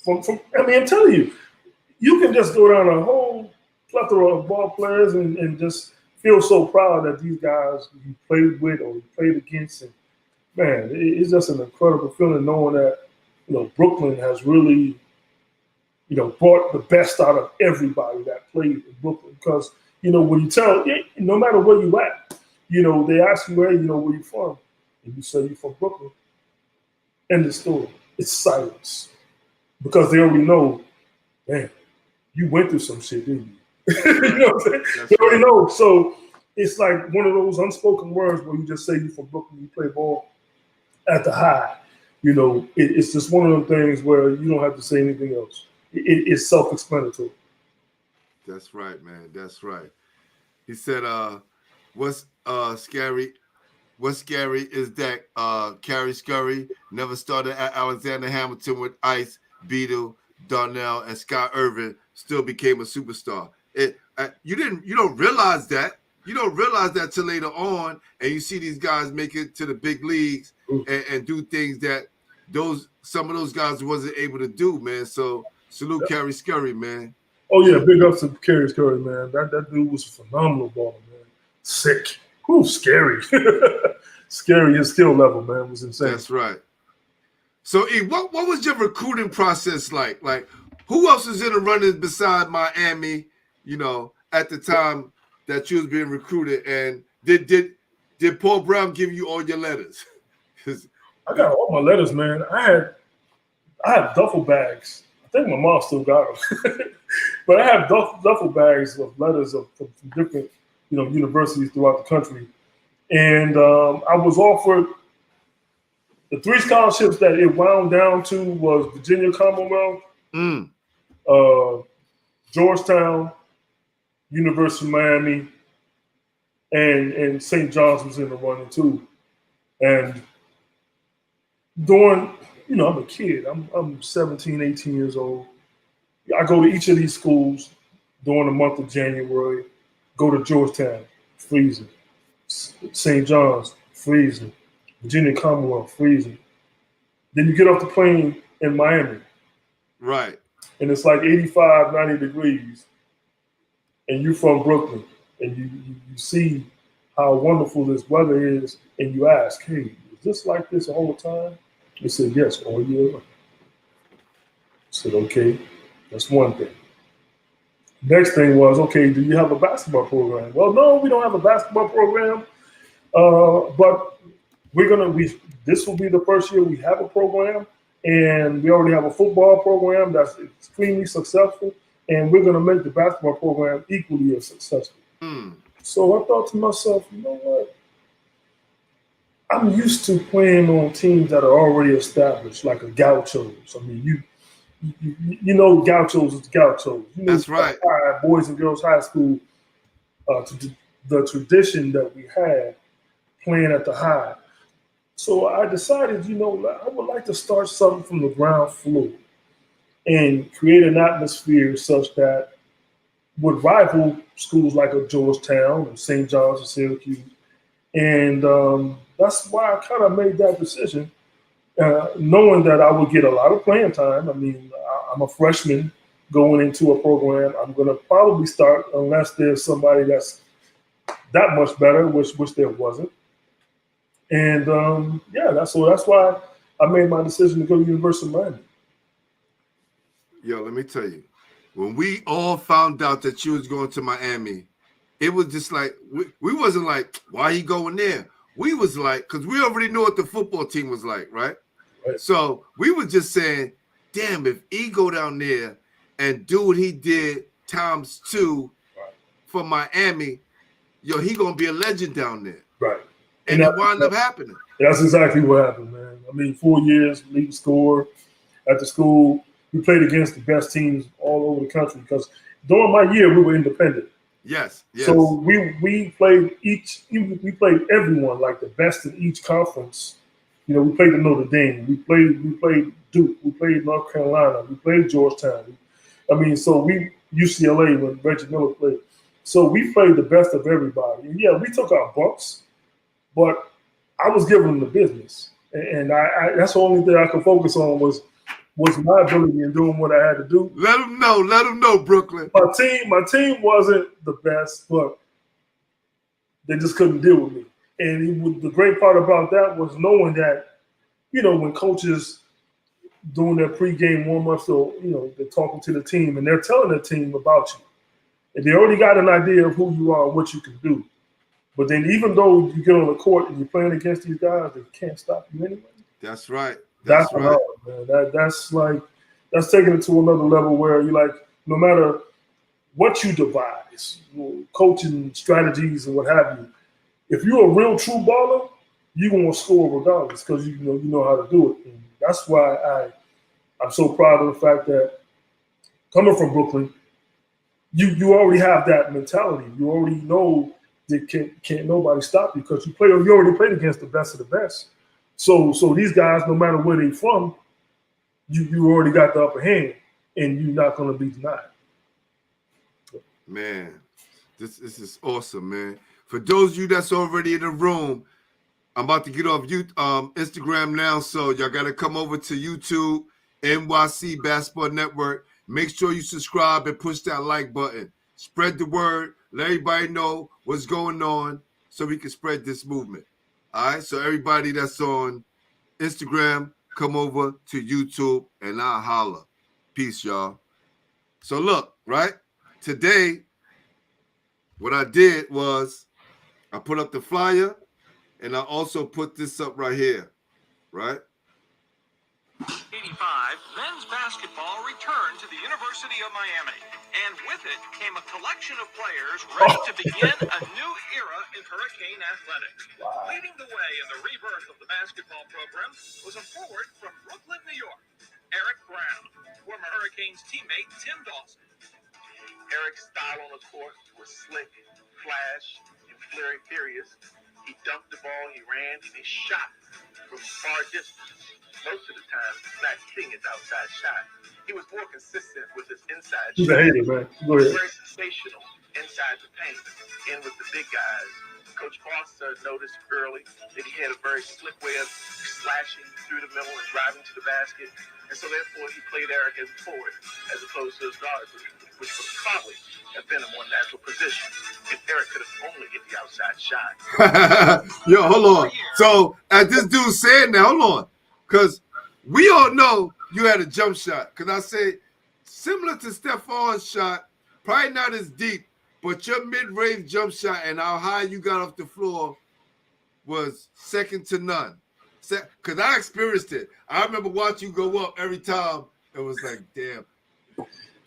I'm telling you, you can just go down a whole plethora of ball players and just feel so proud that these guys you played with or you played against. And man, it's just an incredible feeling knowing that, Brooklyn has really, brought the best out of everybody that played in Brooklyn. Because, when you tell, no matter where you at, they ask you, where you from? And you say you're from Brooklyn. End of story. It's silence. Because they already know, man, you went through some shit, didn't you? You know what I'm saying? They already know. So it's like one of those unspoken words where you just say you're from Brooklyn, you play ball at the high. It's just one of them things where you don't have to say anything else. It's self-explanatory. That's right, man. That's right. He said, what's scary is that Kerry Scurry never started at Alexander Hamilton with Ice, Beadle, Darnell, and Scott Irvin, still became a superstar. You don't realize that. You don't realize that till later on, and you see these guys make it to the big leagues and do things that some of those guys wasn't able to do, man. So salute Kerry Scurry, man. Oh yeah, big ups to Kerry Scurry, man. That dude was a phenomenal baller, man. Sick. Whew, scary. Scary. His skill level, man, was insane. That's right. So, E, what was your recruiting process like? Like, who else was in the running beside Miami, at the time that you was being recruited? And did Paul Brown give you all your letters? I got all my letters, man. I had duffel bags. I think my mom still got them. But I have duffel bags of letters from different, universities throughout the country. And I was offered the 3 scholarships that it wound down to was Virginia Commonwealth, Georgetown, University of Miami, and St. John's was in the running too. And during, I'm a kid. I'm 17, 18 years old. I go to each of these schools during the month of January. Go to Georgetown, freezing. St. John's, freezing. Virginia Commonwealth, freezing. Then you get off the plane in Miami. Right. And it's like 85, 90 degrees. And you're from Brooklyn. And you see how wonderful this weather is. And you ask, hey, is this like this all the time? They said, yes, all year long. I said, okay, that's one thing. Next thing was, okay, do you have a basketball program? Well, no, we don't have a basketball program. But this will be the first year we have a program. And we already have a football program that's extremely successful. And we're going to make the basketball program equally as successful. So I thought to myself, you know what? I'm used to playing on teams that are already established, like a Gauchos. I mean, you know Gauchos is Gauchos. That's right. Boys and Girls High School, the tradition that we had playing at the high. So I decided, I would like to start something from the ground floor and create an atmosphere such that would rival schools like a Georgetown or St. John's or Syracuse. And that's why I kind of made that decision, knowing that I would get a lot of playing time. I mean, I'm a freshman going into a program. I'm going to probably start unless there's somebody that's that much better, which there wasn't. And that's why I made my decision to go to the University of Miami. Yo, let me tell you, when we all found out that you was going to Miami, it was just like we wasn't like, why he going there? We was like, because we already knew what the football team was like, right? So we were just saying, damn, if he go down there and do what he did ×2 for Miami, yo, he gonna be a legend down there. Right. And it wound up happening. That's exactly what happened, man. I mean, 4 years, leading scorer at the school. We played against the best teams all over the country because during my year, we were independent. Yes. So we played everyone, like the best in each conference. You know, we played the Notre Dame. We played Duke. We played North Carolina. We played Georgetown. So UCLA when Reggie Miller played. So we played the best of everybody. And yeah, we took our bumps, but I was giving them the business. And I that's the only thing I could focus on was my ability in doing what I had to do. Let them know, Brooklyn. My team wasn't the best, but they just couldn't deal with me. And the great part about that was knowing that, you know, when coaches doing their pregame warm-ups, or, you know, they're talking to the team and they're telling the team about you. And they already got an idea of who you are and what you can do. But then even though you get on the court and you're playing against these guys, they can't stop you anyway. That's right. That's right. Man. That's taking it to another level where you're like, no matter what you devise, coaching strategies and what have you, if you're a real true baller, you're gonna score regardless because you know how to do it. And that's why I'm so proud of the fact that coming from Brooklyn, you already have that mentality. You already know that can't nobody stop you because you already played against the best of the best. So these guys, no matter where they're from, you already got the upper hand, and you're not going to be denied. Man, this is awesome, man. For those of you that's already in the room, I'm about to get off Instagram now, so y'all got to come over to YouTube, NYC Basketball Network. Make sure you subscribe and push that like button. Spread the word. Let everybody know what's going on so we can spread this movement. All right, so everybody that's on Instagram, come over to YouTube and I'll holla. Peace, y'all. So look, right? Today, what I did was I put up the flyer and I also put this up right here, right? 85, men's basketball returned to the University of Miami. And with it came a collection of players ready to begin a new era in Hurricane athletics. Leading the way in the rebirth of the basketball program was a forward from Brooklyn, New York, Eric Brown, former Hurricanes teammate Tim Dawson. Eric's style on the court was slick, flash, and furious. He dunked the ball, he ran, and he shot from far distance. Most of the time, not hitting his outside shot. He was more consistent with his inside shot. He's a hater, man. Go ahead. Very sensational inside the paint and with the big guys. Coach Foster noticed early that he had a very slick way of slashing through the middle and driving to the basket. And so therefore, he played Eric as a forward as opposed to his guard, which would probably have been a more natural position if Eric could have only hit the outside shot. Yo, hold on. So as this dude said now, hold on. Because we all know you had a jump shot. Because I say, similar to Stefan's shot, probably not as deep, but your mid-range jump shot and how high you got off the floor was second to none. Because I experienced it. I remember watching you go up every time. It was like, damn.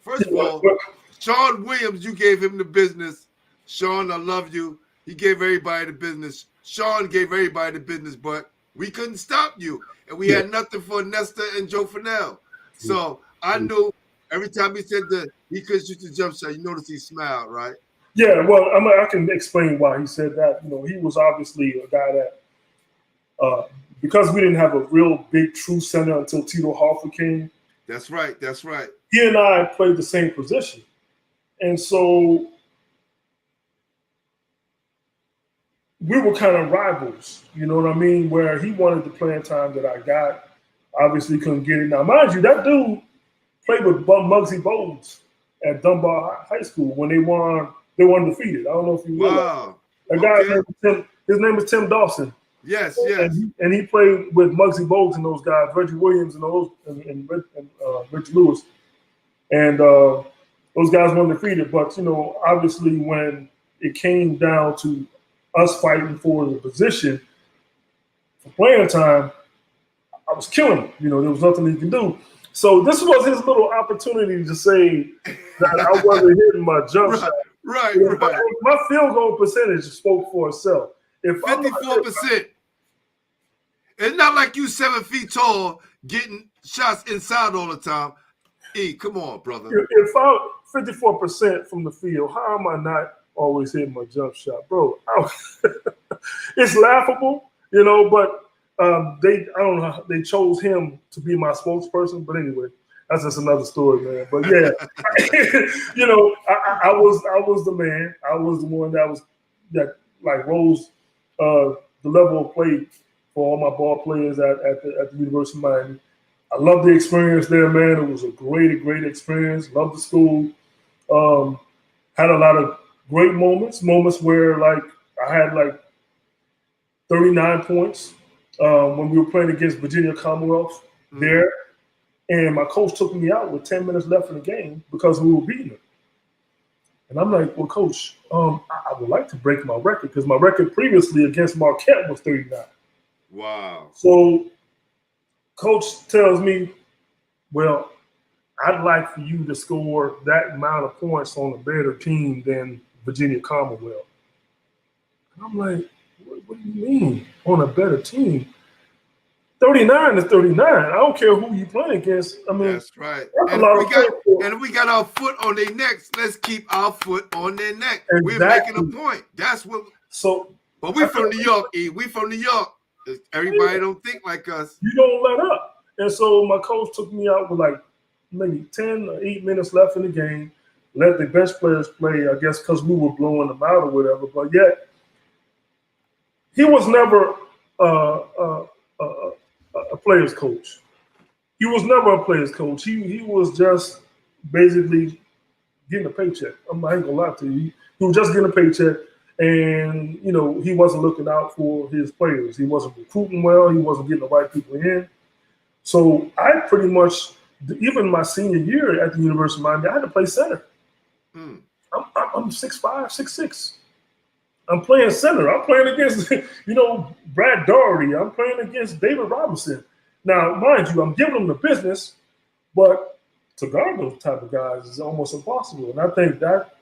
First of all, Sean Williams, you gave him the business. Sean, I love you. He gave everybody the business. Sean gave everybody the business, but we couldn't stop you. And we had nothing for Nesta and Joe Fennell. So I knew every time he said that he could shoot the jump shot, you notice he smiled, right? Yeah, well, I can explain why he said that. You know, he was obviously a guy that, because we didn't have a real big true center until Tito Hoffa came. That's right. That's right. He and I played the same position. And so we were kind of rivals, you know what I mean? Where he wanted the playing time that I got, obviously couldn't get it. Now, mind you, that dude played with Muggsy Bogues at Dunbar High School when they were undefeated. I don't know if you realize. Wow. That guy's name is Tim. His name is Tim Dawson. Yes, yes. And he played with Muggsy Bogues and those guys, Reggie Williams and those, and Rich Lewis, and those guys were undefeated. But obviously, when it came down to us fighting for the position for playing time, I was killing him. There was nothing he could do. So this was his little opportunity to say that I wasn't hitting my jump shot. Right. My field goal percentage spoke for itself. If 54%. It's not like you 7 feet tall getting shots inside all the time. E, come on, brother. If I'm 54% from the field, how am I not always hitting my jump shot, bro? It's laughable, but I don't know how they chose him to be my spokesperson. But anyway, that's just another story, man. But yeah, I was the man. I was the one that rose the level of play for all my ball players at the University of Miami. I love the experience there, man. It was a great experience. Loved the school. Had a lot of great moments where I had 39 points when we were playing against Virginia Commonwealth there. And my coach took me out with 10 minutes left in the game because we were beating them. And I'm like, well, coach, I would like to break my record because my record previously against Marquette was 39. Wow. So coach tells me, well, I'd like for you to score that amount of points on a better team than Virginia Commonwealth. And I'm like, what do you mean on a better team? 39 is 39. I don't care who you play against. I mean, that's right. That's and we got our foot on their necks. Let's keep our foot on their neck. Exactly. We're making a point. That's what. So, but we from New York, E. We from New York. Everybody don't think like us. You don't let up. And so my coach took me out with maybe 10 or 8 minutes left in the game. Let the bench players play, I guess, because we were blowing them out or whatever. But yet, he was never a player's coach. He was never a player's coach. He was just basically getting a paycheck. I ain't gonna lie to you. He was just getting a paycheck, and he wasn't looking out for his players. He wasn't recruiting well. He wasn't getting the right people in. So I pretty much, even my senior year at the University of Miami, I had to play center. I'm 6'5", 6'6". I'm playing center. I'm playing against, Brad Daugherty. I'm playing against David Robinson. Now, mind you, I'm giving them the business, but to guard those type of guys is almost impossible. And I think that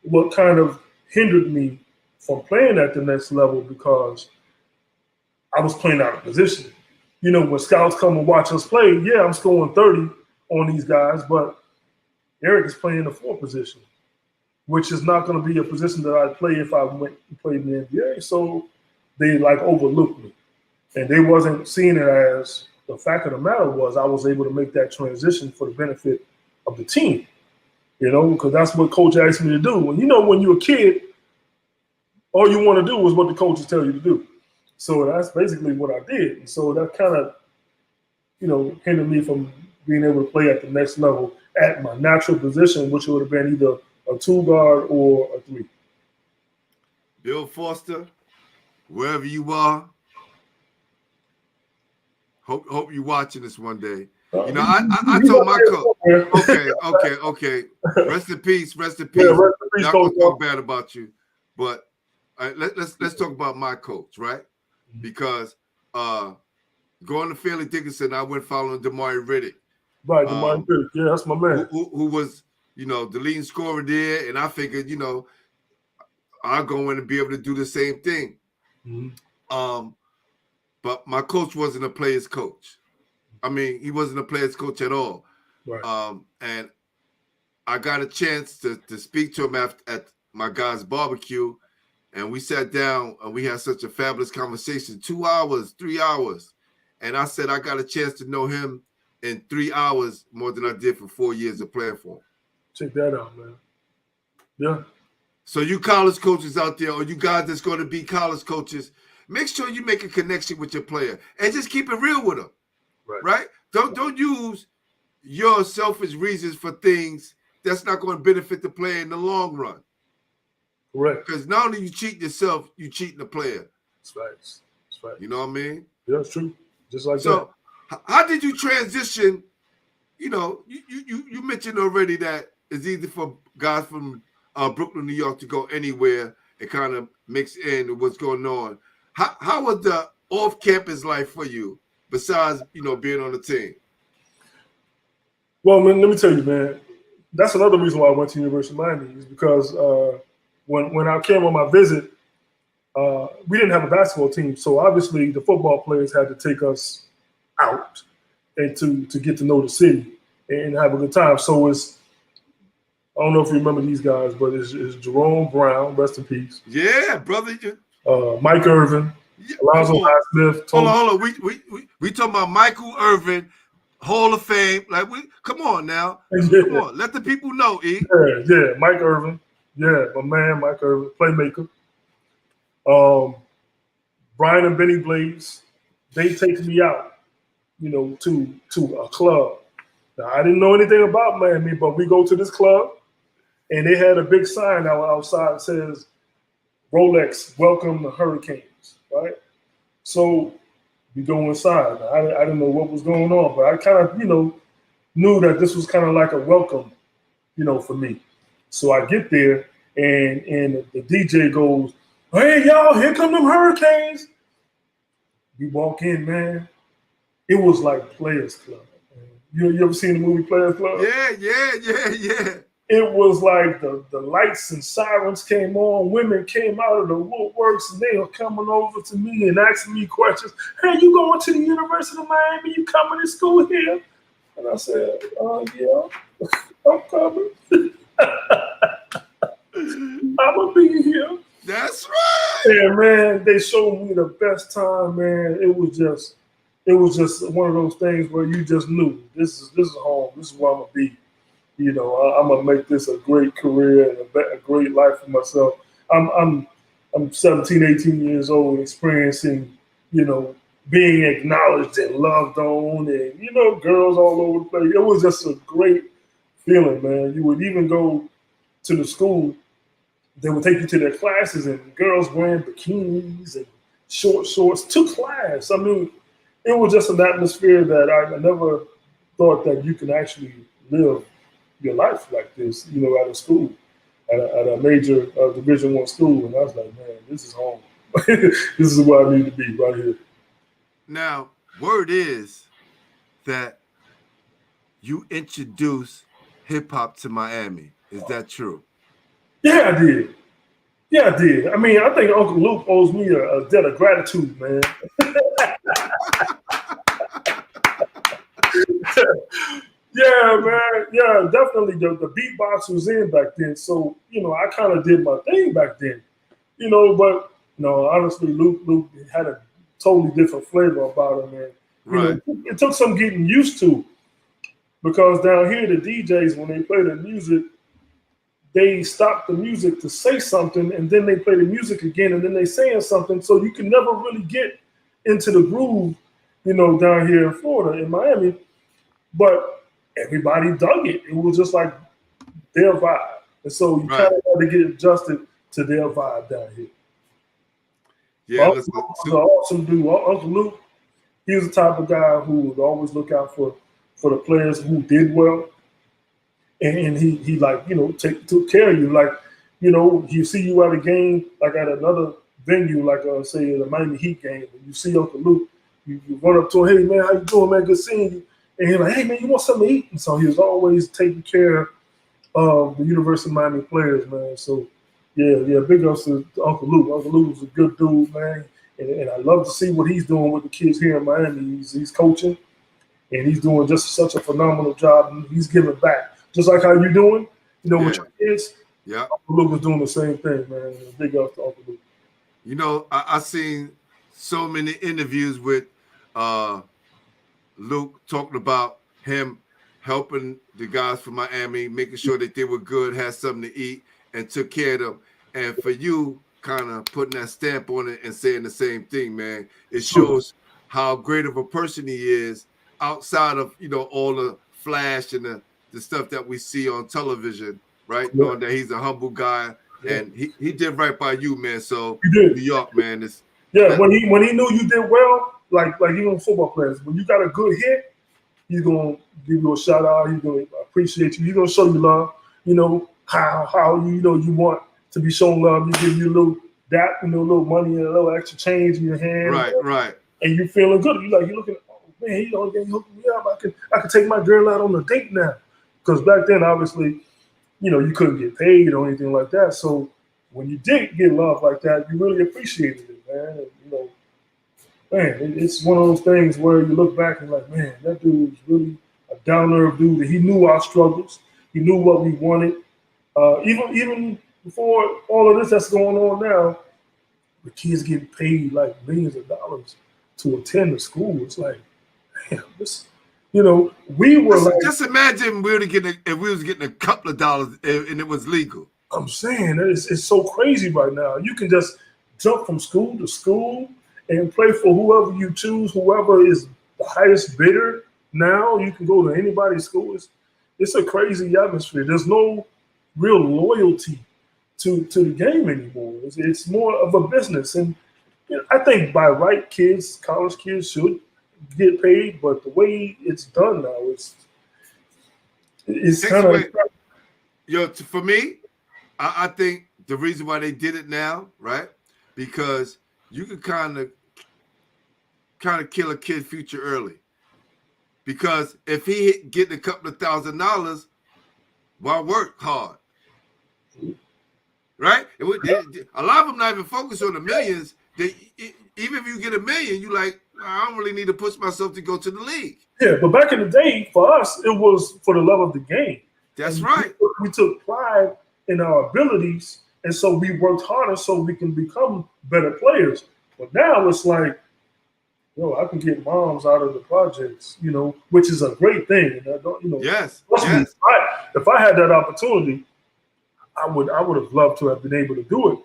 what kind of hindered me from playing at the next level because I was playing out of position. When scouts come and watch us play, yeah, I'm scoring 30 on these guys, but Eric is playing the 4 position, which is not going to be a position that I'd play if I went and played in the NBA. So they overlooked me. And they wasn't seeing it as the fact of the matter was I was able to make that transition for the benefit of the team, because that's what coach asked me to do. And when you're a kid, all you want to do is what the coaches tell you to do. So that's basically what I did. And so that kind of, hindered me from being able to play at the next level at my natural position, which would have been either a 2 guard or a 3. Bill Foster, wherever you are, hope you're watching this one day. I told my coach. Okay. Rest in peace. Yeah, rest in peace, Not gonna talk bad about you, but let's talk about my coach, right? Because going to Fairleigh Dickinson, I went following Damari Riddick. Right, Damari Riddick. Yeah, that's my man. Who was the leading scorer there, and I figured I'll go in and be able to do the same thing. Mm-hmm. But my coach wasn't a player's coach. I mean, he wasn't a player's coach at all. Right. And I got a chance to speak to him at my guy's barbecue, and we sat down and we had such a fabulous conversation, 2 hours, 3 hours. And I said I got a chance to know him in 3 hours more than I did for 4 years of playing for him. Check that out, man. Yeah. So you college coaches out there, or you guys that's going to be college coaches, make sure you make a connection with your player and just keep it real with them. Right? Don't use your selfish reasons for things that's not going to benefit the player in the long run. Correct. Because not only you cheat yourself, you cheating the player. That's right. That's right. You know what I mean? Yeah, it's true. Just like that. So how did you transition? You know, you mentioned already that it's easy for guys from Brooklyn, New York to go anywhere and kind of mix in with what's going on. How was the off-campus life for you besides, you know, being on the team? Well, man, let me tell you, man, that's another reason why I went to University of Miami is because when I came on my visit, we didn't have a basketball team. So obviously the football players had to take us out and to get to know the city and have a good time. So it's, I don't know if you remember these guys, but it's Jerome Brown, rest in peace. Yeah, brother. Mike Irvin, Yeah, Alonzo Highsmith. Hold on. We talking about Michael Irvin, Hall of Fame. Like, come on now. Yeah. Come on. Let the people know, E. Yeah, Mike Irvin. Yeah, my man, Mike Irvin, playmaker. Brian and Benny Blaze, they take me out, you know, to a club. Now, I didn't know anything about Miami, but we go to this club, and they had a big sign outside that says, Rolex, welcome the Hurricanes, right? So we go inside. I didn't know what was going on, but I kind of, you know, knew that this was kind of like a welcome, you know, for me. So I get there, and the DJ goes, hey, y'all, here come them Hurricanes. We walk in, man. It was like Players Club. You ever seen the movie Players Club? Yeah. It was like the lights and sirens came on. Women came out of the woodworks, and they were coming over to me and asking me questions. Hey, you going to the University of Miami? You coming to school here? And I said, yeah, I'm coming. I'm going to be here. That's right. Yeah, man, they showed me the best time, man. It was just one of those things where you just knew this is home. This is where I'm gonna be. You know, I'm gonna make this a great career and a great life for myself. I'm 17, 18 years old, experiencing, you know, being acknowledged and loved on, and you know, girls all over the place. It was just a great feeling, man. You would even go to the school. They would take you to their classes, and girls wearing bikinis and short shorts to class. I mean, it was just an atmosphere that I never thought that you can actually live your life like this, you know, at a school, at a major Division I school. And I was like, man, this is home. This is where I need to be, right here. Now, word is that you introduced hip hop to Miami. Is that true? Yeah, I did. Yeah, I did. I mean, I think Uncle Luke owes me a debt of gratitude, man. Yeah, man. Yeah, definitely. The beatbox was in back then. So, you know, I kind of did my thing back then. You know, but, no, honestly, Luke had a totally different flavor about him, man. Right. You know, it took some getting used to. Because down here, the DJs, when they play the music, they stop the music to say something, and then they play the music again, and then they saying something. So you can never really get into the groove, you know, down here in Florida, in Miami. But everybody dug it. It was just like their vibe. And so you kind of had to get adjusted to their vibe down here. Yeah, Uncle Luke was an awesome dude. Uncle Luke, he was the type of guy who would always look out for the players who did well. And he like, you know, took care of you. Like, you know, you see you at a game, like at another venue, like say the Miami Heat game, and you see Uncle Luke, you run up to him, hey man, how you doing, man? Good seeing you. And he's like, hey man, you want something to eat? And so he was always taking care of the University of Miami players, man. So yeah, big ups to Uncle Luke. Uncle Luke was a good dude, man. And I love to see what he's doing with the kids here in Miami. He's coaching, and he's doing just such a phenomenal job. And he's giving back. Just like how you doing, you know, with your kids. Yeah. Uncle Luke was doing the same thing, man. Big ups to Uncle Luke. You know, I seen so many interviews with Luke talking about him helping the guys from Miami, making sure that they were good, had something to eat, and took care of them. And for you, kind of putting that stamp on it and saying the same thing, man, it shows how great of a person he is outside of, you know, all the flash and the stuff that we see on television, right? Yeah. Knowing that he's a humble guy, and he did right by you, man. So He did. New York, man, is when he knew you did well, like even football players, when you got a good hit, he's gonna give you a shout out. He's gonna appreciate you. He's gonna show you love. You know how you want to be shown love. He give you a little little money and a little extra change in your hand. Right. And you feeling good. You're looking, oh man, he hooked me up. I could take my girl out on a date now. Because back then, obviously, you couldn't get paid or anything like that. So when you did get love like that, you really appreciated it, man. And, man, it's one of those things where you look back and like, man, that dude was really a down-to-earth dude. He knew our struggles. He knew what we wanted. Even before all of this that's going on now, the kids getting paid like millions of dollars to attend the school. It's like, damn, this, we were just imagine if we was getting a couple of dollars and it was legal. I'm saying it's so crazy right now. You can just jump from school to school and play for whoever you choose, whoever is the highest bidder. Now you can go to anybody's school. It's a crazy atmosphere. There's no real loyalty to the game anymore. It's more of a business. And I think by right, college kids should get paid, but the way it's done now, it's kind of. For me, I think the reason why they did it now, right? Because you can kind of kill a kid's future early. Because if he getting a couple of $1,000, why work hard? Right? A lot of them not even focused on the millions. Even if you get $1 million, you like, I don't really need to push myself to go to the league. Yeah, but back in the day, for us, it was for the love of the game. That's right. We took pride in our abilities, and so we worked harder so we can become better players. But now it's like, I can get moms out of the projects, which is a great thing. And I don't, Yes. If I had that opportunity, I would have loved to have been able to do it.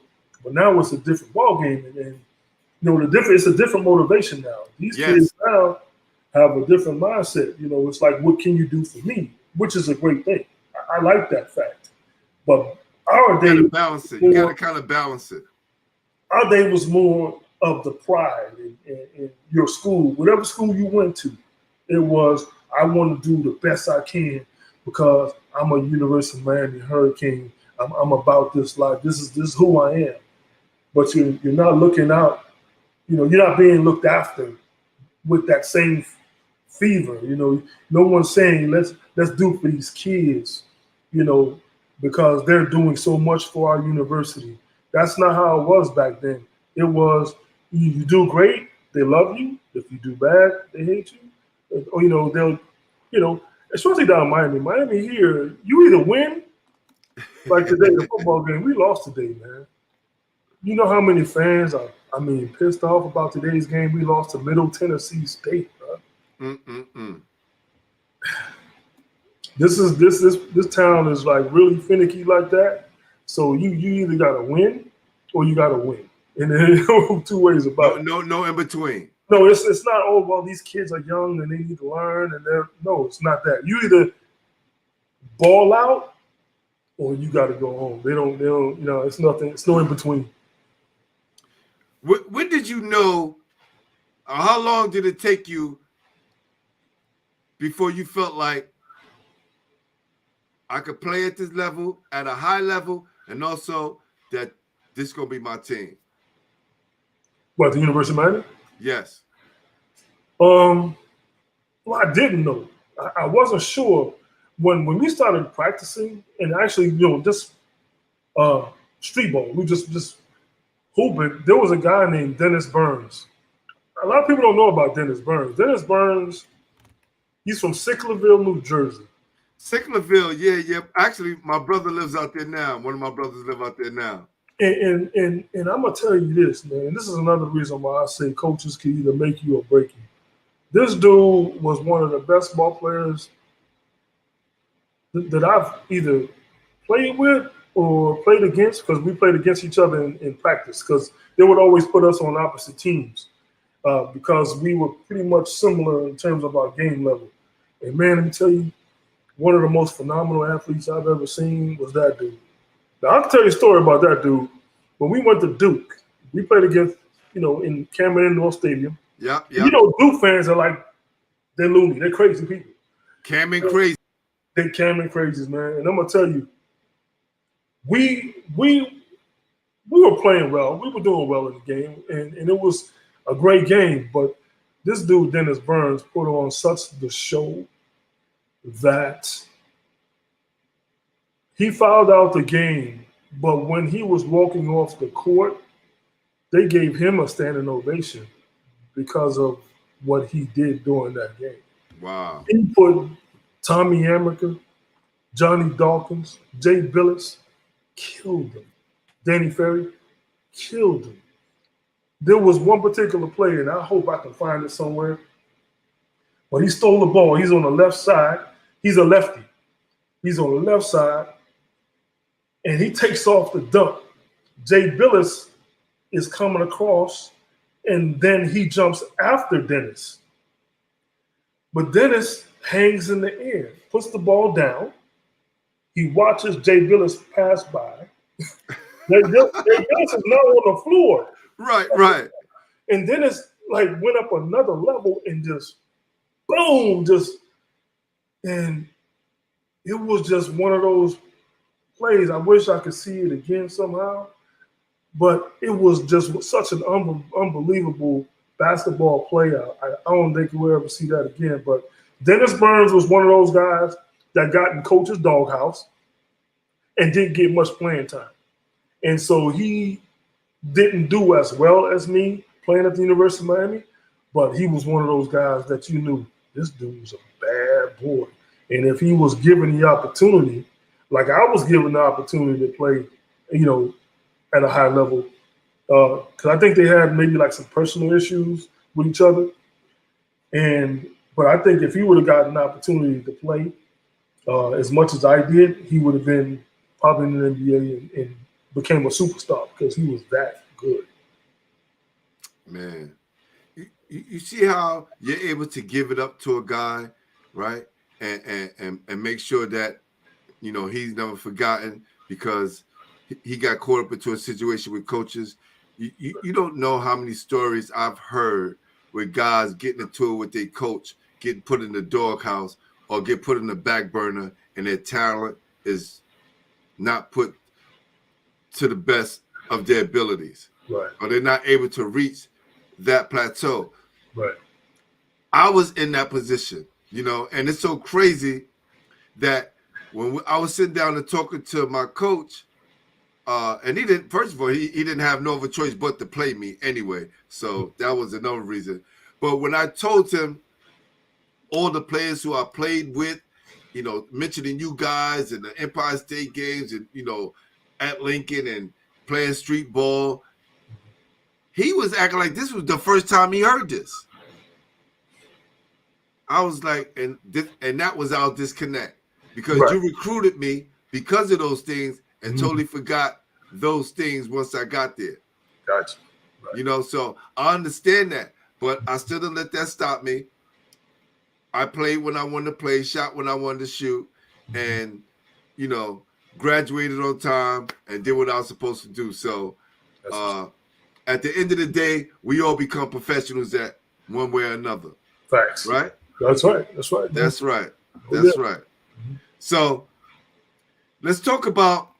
But now it's a different ball game, and it's a different motivation now. These kids now have a different mindset. It's like, what can you do for me? Which is a great thing. I like that fact. But our day, you gotta kind of balance it. Our day was more of the pride in your school, whatever school you went to. It was, I want to do the best I can because I'm a University of Miami Hurricane. I'm about this life. This is who I am. But you're not looking out. You're not being looked after with that same fever. No one's saying let's do for these kids. Because they're doing so much for our university. That's not how it was back then. It was, you do great, they love you. If you do bad, they hate you. Or they'll, especially down in Miami. Miami here, you either win. Like today, the football game, we lost today, man. You know how many fans are, pissed off about today's game? We lost to Middle Tennessee State, bro. This town is like really finicky like that. So you either gotta win or you gotta win, and there's no two ways about it. No in between. No, it's not. Oh well, these kids are young and they need to learn, it's not that. You either ball out or you got to go home. They don't. It's nothing. It's no in between. When did you know? How long did it take you before you felt like I could play at this level, at a high level, and also that this is gonna be my team? What, the University of Miami? Yes. Well, I didn't know. I wasn't sure. When we started practicing and actually, just street ball, we just hooping, there was a guy named Dennis Burns. A lot of people don't know about Dennis Burns. Dennis Burns, he's from Sicklerville, New Jersey. Sicklerville, yeah. Actually, my brother lives out there now. One of my brothers live out there now. And I'm gonna tell you this, man. This is another reason why I say coaches can either make you or break you. This dude was one of the best ball players that I've either played with or played against, because we played against each other in practice, because they would always put us on opposite teams because we were pretty much similar in terms of our game level. And man, let me tell you, one of the most phenomenal athletes I've ever seen was that dude. Now, I'll tell you a story about that dude. When we went to Duke, we played against, in Cameron Indoor Stadium. Yep. Duke fans are like, they're loony. They're crazy people. Cameron crazy. They're Cameron crazies, man. And I'm going to tell you, we were playing well. We were doing well in the game, and it was a great game. But this dude, Dennis Burns, put on such the show that he fouled out the game. But when he was walking off the court, they gave him a standing ovation because of what he did during that game. Wow. He put Tommy Amaker, Johnny Dawkins, Jay Billis, killed him. Danny Ferry, killed him. There was one particular player, and I hope I can find it somewhere, but he stole the ball. He's on the left side. He's a lefty. He's on the left side, and he takes off the dunk. Jay Billis is coming across, and then he jumps after Dennis. But Dennis hangs in the air, puts the ball down. He watches Jay Billis pass by. Jay Billis is now on the floor. Right. And Dennis went up another level and just boom, and it was just one of those plays. I wish I could see it again somehow, but it was just such an unbelievable basketball play. I don't think we'll ever see that again. But Dennis Burns was one of those guys that got in coach's doghouse and didn't get much playing time. And so he didn't do as well as me playing at the University of Miami, but he was one of those guys that you knew, this dude's a bad boy. And if he was given the opportunity, like I was given the opportunity to play, at a high level, because I think they had maybe some personal issues with each other. But I think if he would have gotten an opportunity to play as much as I did, he would have been probably in the NBA and became a superstar because he was that good. Man, you see how you're able to give it up to a guy, right? And make sure that, he's never forgotten because he got caught up into a situation with coaches. You don't know how many stories I've heard with guys getting into it with their coach, getting put in the doghouse or get put in the back burner, and their talent is not put to the best of their abilities. Right. Or they're not able to reach that plateau. Right. I was in that position, and it's so crazy that when I was sitting down and talking to my coach, and he didn't, first of all, he didn't have no other choice but to play me anyway. So that was another reason. But when I told him all the players who I played with, mentioning you guys and the Empire State games and, at Lincoln and playing street ball, he was acting like this was the first time he heard this. I was like, and that was our disconnect because you recruited me because of those things and totally forgot those things once I got there. Gotcha. Right. So I understand that, but I still didn't let that stop me. I played when I wanted to play, shot when I wanted to shoot, and, graduated on time and did what I was supposed to do. So at the end of the day, we all become professionals at one way or another. Facts. Right? That's right. That's right. That's right. That's right. So let's talk about,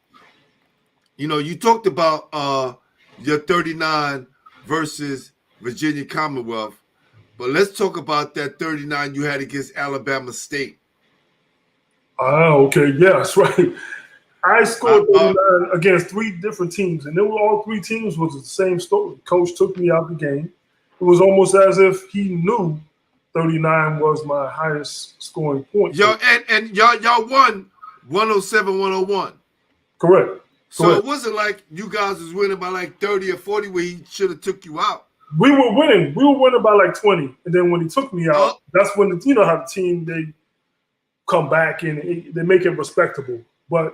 you talked about your 39 versus Virginia Commonwealth, but let's talk about that 39 you had against Alabama State. Okay. Yeah, that's right. I scored 39 against three different teams, and all three teams was the same story. Coach took me out the game. It was almost as if he knew 39 was my highest scoring point. Y'all won 107-101. Correct. So it wasn't like you guys was winning by 30 or 40 where he should have took you out. We were winning. We were winning by 20. And then when he took me out, that's when how the team, they come back and they make it respectable. But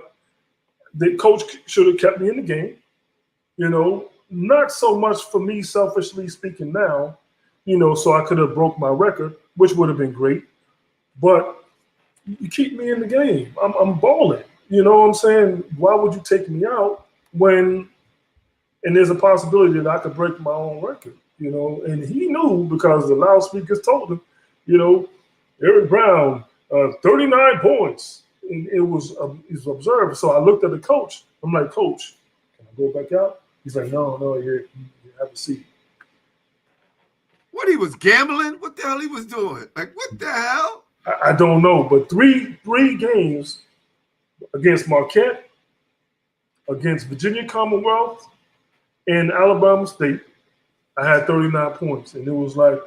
the coach should have kept me in the game. Not so much for me selfishly speaking now, so I could have broke my record, which would have been great. But, you keep me in the game. I'm balling. You know what I'm saying? Why would you take me out when, and there's a possibility that I could break my own record, you know? And he knew because the loudspeakers told him, you know, Eric Brown, 39 points. And it was observed. So I looked at the coach. I'm like, Coach, can I go back out? He's like, no, you have a seat. What, he was gambling? What the hell he was doing? Like, what the hell? I don't know, but three games against Marquette, against Virginia Commonwealth, and Alabama State, I had 39 points. And it was like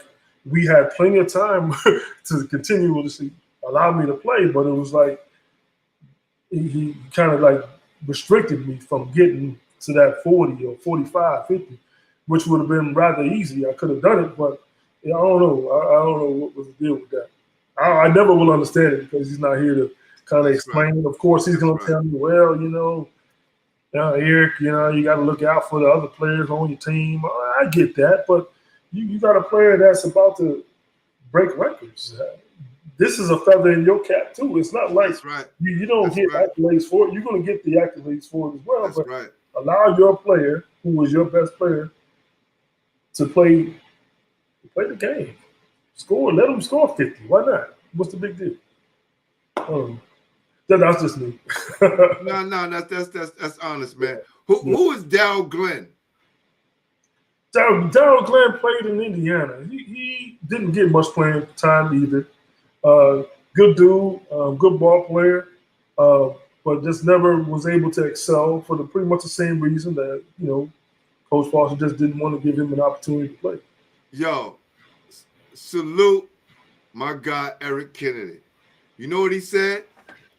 we had plenty of time to continue to allow me to play, but it was like he kind of like restricted me from getting to that 40 or 45, 50, which would have been rather easy. I could have done it, but I don't know. I don't know what was the deal with that. I never will understand it because he's not here to kind of explain. Right. Of course, he's going to tell me, well, you know, Eric, you know, you got to look out for the other players on your team. I get that, but you got a player that's about to break records. This is a feather in your cap, too. It's not like you don't get accolades for it. You're going to get the accolades for it as well. But allow your player, who is your best player, to play the game. Score. Let him score 50. Why not? What's the big deal? That's just me. No, that's honest, man. Who is Darryl Glenn? Darryl Glenn played in Indiana. He didn't get much playing time either. Good dude, good ball player, but just never was able to excel for pretty much the same reason that, you know, Coach Foster just didn't want to give him an opportunity to play. Yo, salute my guy Eric Kennedy. You know what he said?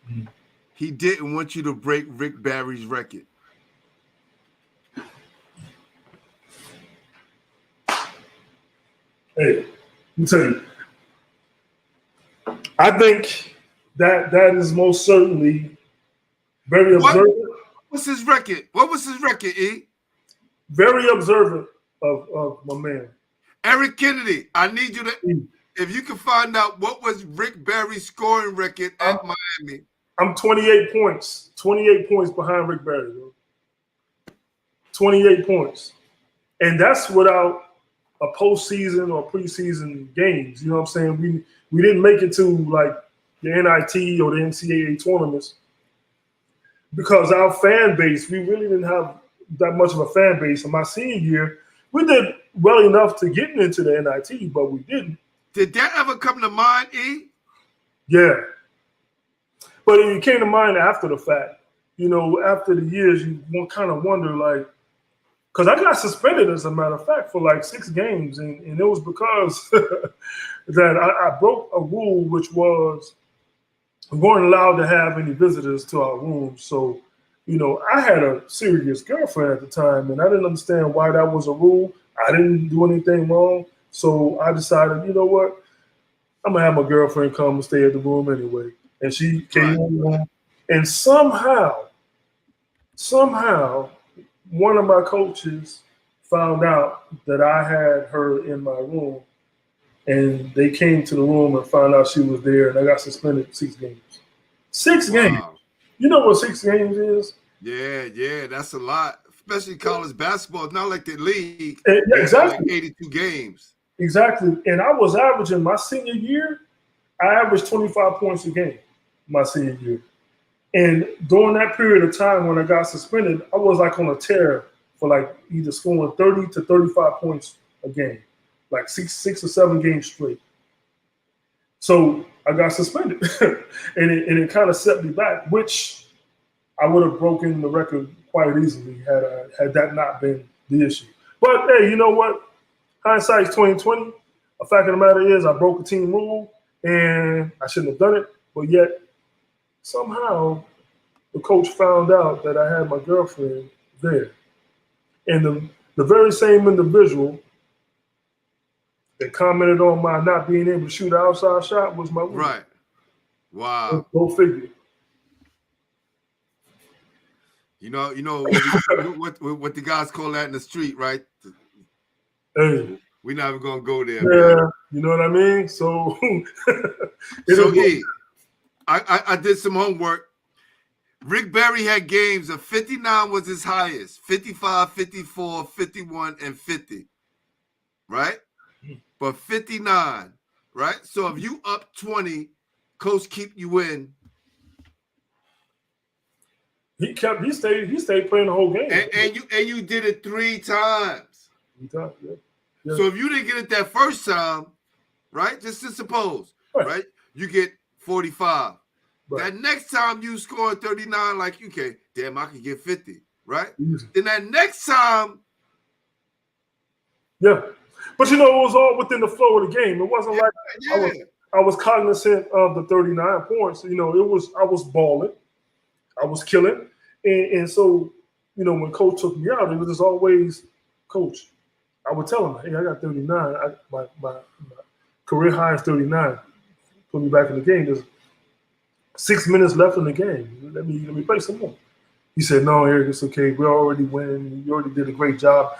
Mm-hmm. He didn't want you to break Rick Barry's record. Hey, let me tell you. I think that is most certainly very observant. What's his record? What was his record, E? Very observant of my man. Eric Kennedy, I need you to, if you can find out what was Rick Barry's scoring record at Miami. I'm 28 points. 28 points behind Rick Barry. Bro. 28 points. And that's without a postseason or preseason games. You know what I'm saying? We didn't make it to like the NIT or the NCAA tournaments because our fan base, we really didn't have that much of a fan base. In my senior year, we did well enough to get into the NIT, but we didn't. Did that ever come to mind, E? Yeah. But it came to mind after the fact. You know, after the years, you kind of wonder, like, because I got suspended, as a matter of fact, for like 6 games. And it was because that I broke a rule, which was we weren't allowed to have any visitors to our rooms. So, you know, I had a serious girlfriend at the time, and I didn't understand why that was a rule. I didn't do anything wrong. So I decided, you know what? I'm going to have my girlfriend come and stay at the room anyway. And she came in, and somehow, one of my coaches found out that I had her in my room, and they came to the room and found out she was there, and I got suspended 6 games. 6 games. You know what 6 games is? Yeah, that's a lot, especially college basketball. It's not like the league. Yeah, exactly. Like 82 games. Exactly. And I was averaging my senior year, I averaged 25 points a game my senior year. And during that period of time when I got suspended, I was like on a tear for like either scoring 30 to 35 points a game, like six or 7 games straight. So I got suspended, and it kind of set me back, which I would have broken the record quite easily had that not been the issue. But hey, you know what? Hindsight's 20/20. The fact of the matter is, I broke a team rule, and I shouldn't have done it. But yet, somehow, the coach found out that I had my girlfriend there. And the very same individual that commented on my not being able to shoot an outside shot was my woman. Right. Wow. Go figure. You know what the guys call that in the street, right? Hey. We're not even gonna go there. Yeah, man. you know what I mean? So so E, I did some homework. Rick Barry had games of 59 was his highest, 55, 54, 51, and 50, right? But 59, right? So if you up 20, coach keep you in. He stayed playing the whole game. And you did it 3 times. 3 times, yeah. So if you didn't get it that first time, right? Just to suppose, right? You get 45. Right. That next time you score 39, like, okay, damn, I can get 50, right? Easy. Then that next time. Yeah. But, it was all within the flow of the game. It wasn't I was cognizant of the 39 points. I was balling. I was killing. And so, when coach took me out, it was just always, coach, I would tell him, hey, I got 39. My career high is 39. Put me back in the game. There's 6 minutes left in the game. Let me play some more. He said, no, Eric, it's okay. We're already winning. You already did a great job.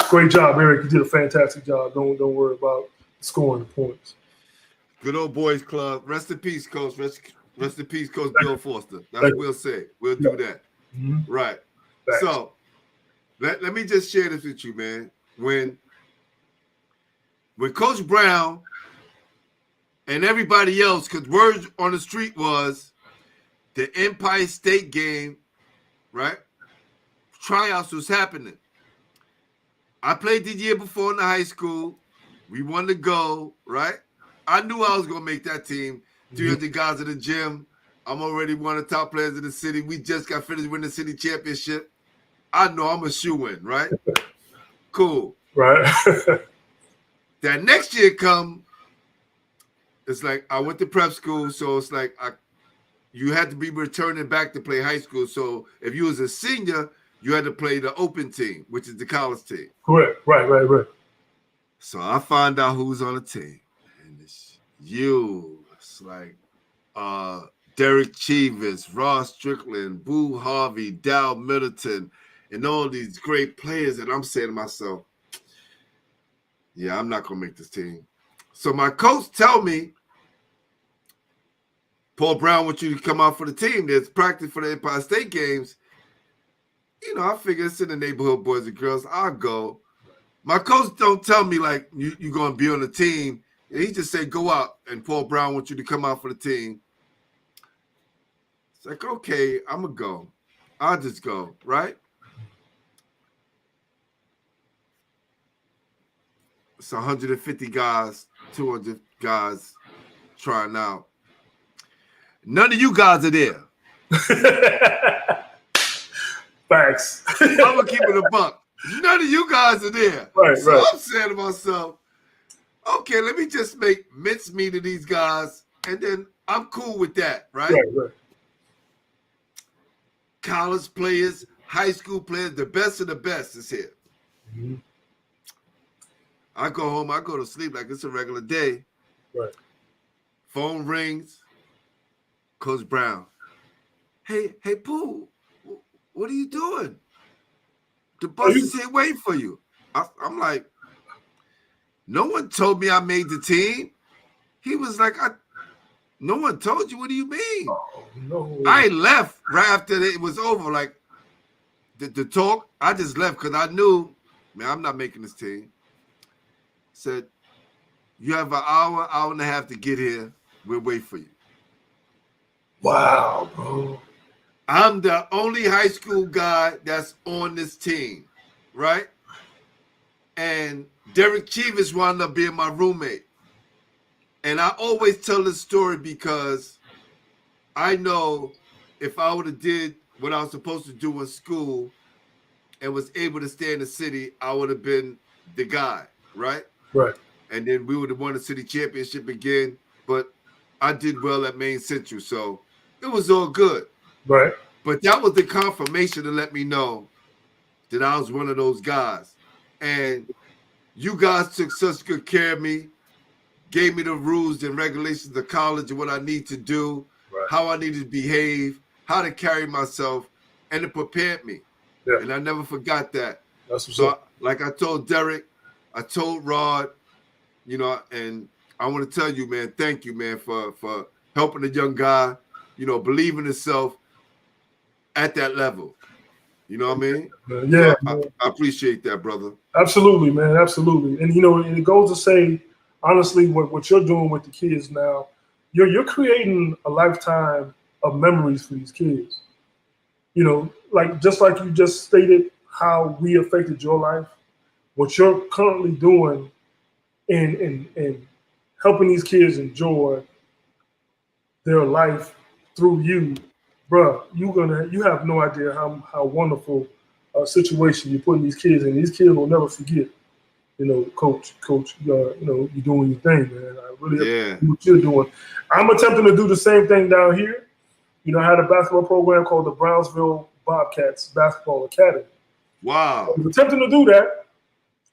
Great job, Eric. You did a fantastic job. Don't worry about scoring the points. Good old boys club. Rest in peace, coach. Rest in peace, Coach Bill Foster. That's what we'll say. We'll do that. Mm-hmm. Right. Thanks. So let me just share this with you, man. When Coach Brown and everybody else, because words on the street was the Empire State game, right? Tryouts was happening. I played the year before in the high school. We wanted to go, right? I knew I was going to make that team. 300 guys in the gym. I'm already one of the top players in the city. We just got finished winning the city championship. I know I'm a shoe-in, right? Cool. Right. That next year come, it's like I went to prep school, so it's like you had to be returning back to play high school. So if you was a senior, you had to play the open team, which is the college team. Correct. Right. So I find out who's on the team. And it's you. It's like Derek Chivas, Ross Strickland, Boo Harvey, Dow Middleton, and all these great players. And I'm saying to myself, yeah, I'm not going to make this team. So my coach tell me, Paul Brown wants you to come out for the team. There's practice for the Empire State games. I figure it's in the neighborhood, boys and girls. I'll go. My coach don't tell me, like, you're going to be on the team. He just said, go out, and Paul Brown wants you to come out for the team. It's like, okay, I'm going to go. I'll just go, right? It's 150 guys, 200 guys trying out. None of you guys are there. Facts. I'm going to keep it a buck. None of you guys are there. Right. I'm saying to myself, okay, let me just make mincemeat of these guys, and then I'm cool with that, right? Right. College players, high school players, the best of the best is here. Mm-hmm. I go home, I go to sleep like it's a regular day. Right. Phone rings. Coach Brown. Hey, Pooh, what are you doing? The bus is here waiting for you. I'm like, no one told me I made the team. He was like, no one told you. What do you mean? Oh, no. I left right after it was over. Like, the talk, I just left because I knew, man, I'm not making this team. Said, you have an hour and a half to get here. We'll wait for you. Wow, bro. I'm the only high school guy that's on this team, right? And Derek Chivas wound up being my roommate. And I always tell this story because I know if I would have did what I was supposed to do in school and was able to stay in the city, I would have been the guy, right? Right. And then we would have won the city championship again. But I did well at Maine Central, so it was all good. Right. But that was the confirmation to let me know that I was one of those guys. And you guys took such good care of me, gave me the rules and regulations of college and what I need to do, right, how I need to behave, how to carry myself, and it prepared me. Yeah. And I never forgot that. That's what's so up. Like I told Derek, I told Rod, and I want to tell you, man, thank you, man, for helping a young guy, believe in himself at that level. You know what I mean? Yeah, so I appreciate that, brother. Absolutely, man. Absolutely. And, and it goes to say, honestly, what you're doing with the kids now, you're creating a lifetime of memories for these kids. Just like you just stated how we affected your life, what you're currently doing in helping these kids enjoy their life through you, bruh, you have no idea how wonderful a situation you're putting these kids in. These kids will never forget, coach, you're doing your thing, man. I really appreciate what you're doing. I'm attempting to do the same thing down here. I had a basketball program called the Brownsville Bobcats Basketball Academy. Wow. I was attempting to do that,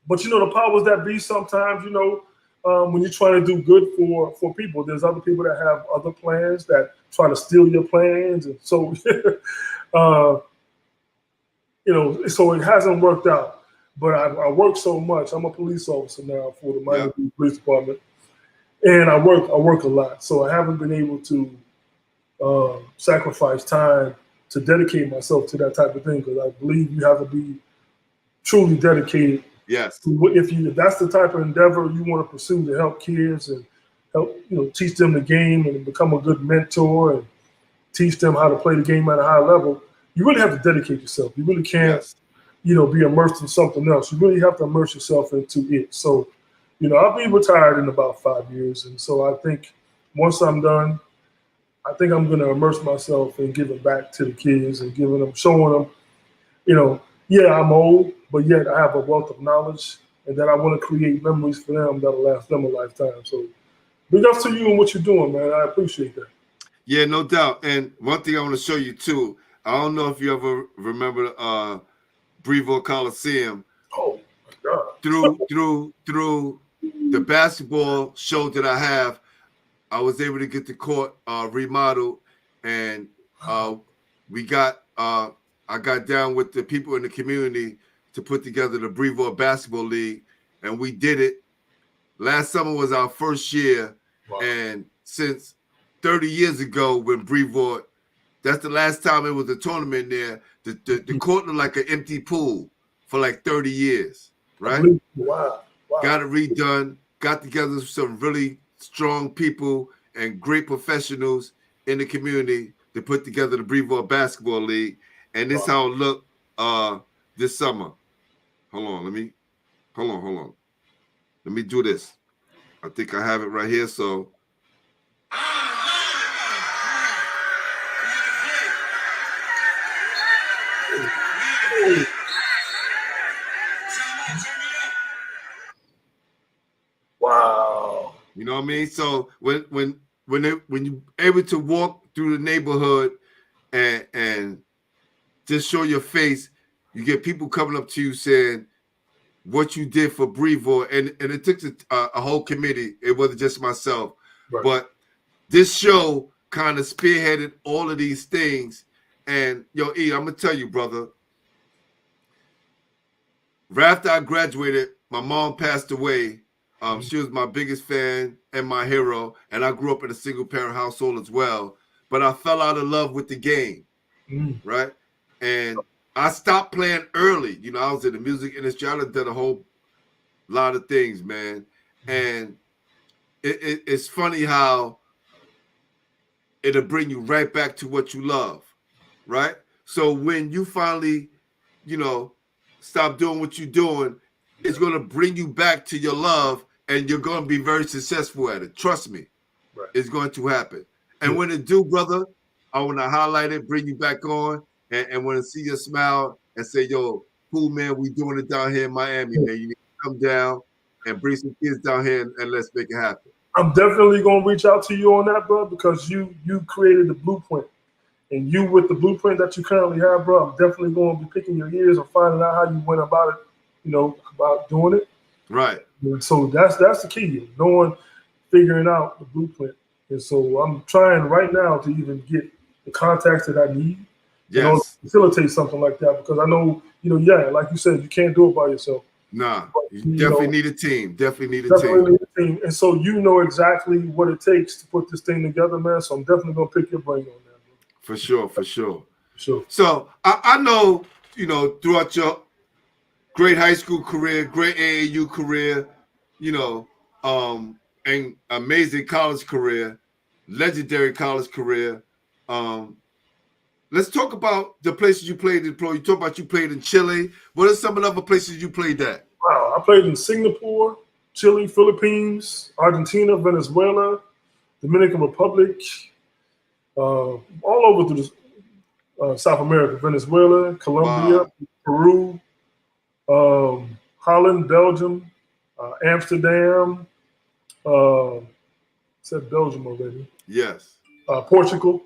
but the powers that be sometimes, when you're trying to do good for people, there's other people that have other plans that try to steal your plans, and so so it hasn't worked out. But I work so much. I'm a police officer now for the Miami Beach Police Department, and I work a lot. So I haven't been able to sacrifice time to dedicate myself to that type of thing, because I believe you have to be truly dedicated. Yes. If that's the type of endeavor you want to pursue to help kids and help teach them the game and become a good mentor and teach them how to play the game at a high level, you really have to dedicate yourself. You really can't, be immersed in something else. You really have to immerse yourself into it. So, I'll be retired in about 5 years, and so I think once I'm done, I think I'm going to immerse myself in giving back to the kids and showing them, I'm old, but yet I have a wealth of knowledge, and that I want to create memories for them that'll last them a lifetime. So big ups to you and what you're doing, man. I appreciate that. Yeah, no doubt. And one thing I want to show you too, I don't know if you ever remember Breville Coliseum. Oh my God. Through the basketball show that I have, I was able to get the court remodeled, and I got down with the people in the community to put together the Breville Basketball League, and we did it. Last summer was our first year, and since 30 years ago when Breville, that's the last time it was a tournament there, the court looked like an empty pool for like 30 years, right? Wow. Got it redone, got together some really strong people and great professionals in the community to put together the Breville Basketball League. And this how it looked this summer. Hold on. Let me do this. I think I have it right here. So wow. You know what I mean? So when you're able to walk through the neighborhood and just show your face, you get people coming up to you saying what you did for Breville, and it took a whole committee. It wasn't just myself, but this show kind of spearheaded all of these things. And yo, E, I'm gonna tell you, brother. Right after I graduated, my mom passed away. She was my biggest fan and my hero, and I grew up in a single-parent household as well. But I fell out of love with the game, right? And I stopped playing early. I was in the music industry. I done a whole lot of things, man. And it's funny how it'll bring you right back to what you love, right? So when you finally, stop doing what you're doing, it's going to bring you back to your love, and you're going to be very successful at it. Trust me. It's going to happen. And when it do, brother, I want to highlight it, bring you back on, and want to see your smile and say, yo, cool, man, we doing it down here in Miami, man. You need to come down and bring some kids down here and let's make it happen. I'm definitely going to reach out to you on that, bro, because you created the blueprint. And you, with the blueprint that you currently have, bro, I'm definitely going to be picking your ears and finding out how you went about it, about doing it. Right. And so that's the key, figuring out the blueprint. And so I'm trying right now to even get the contacts that I need in order to facilitate something like that, because I know, like you said, you can't do it by yourself. Nah, you definitely need a team. Definitely need a team, and so you know exactly what it takes to put this thing together, man. So I'm definitely gonna pick your brain on that, bro. For sure, for sure. Sure. So I know, throughout your great high school career, great AAU career, and amazing college career, legendary college career. Let's talk about the places you played in pro. You talk about you played in Chile. What are some of the other places you played at? Wow, I played in Singapore, Chile, Philippines, Argentina, Venezuela, Dominican Republic, all over through South America, Venezuela, Colombia, Wow. Peru, Holland, Belgium, Amsterdam. Said Belgium already. Yes. Portugal.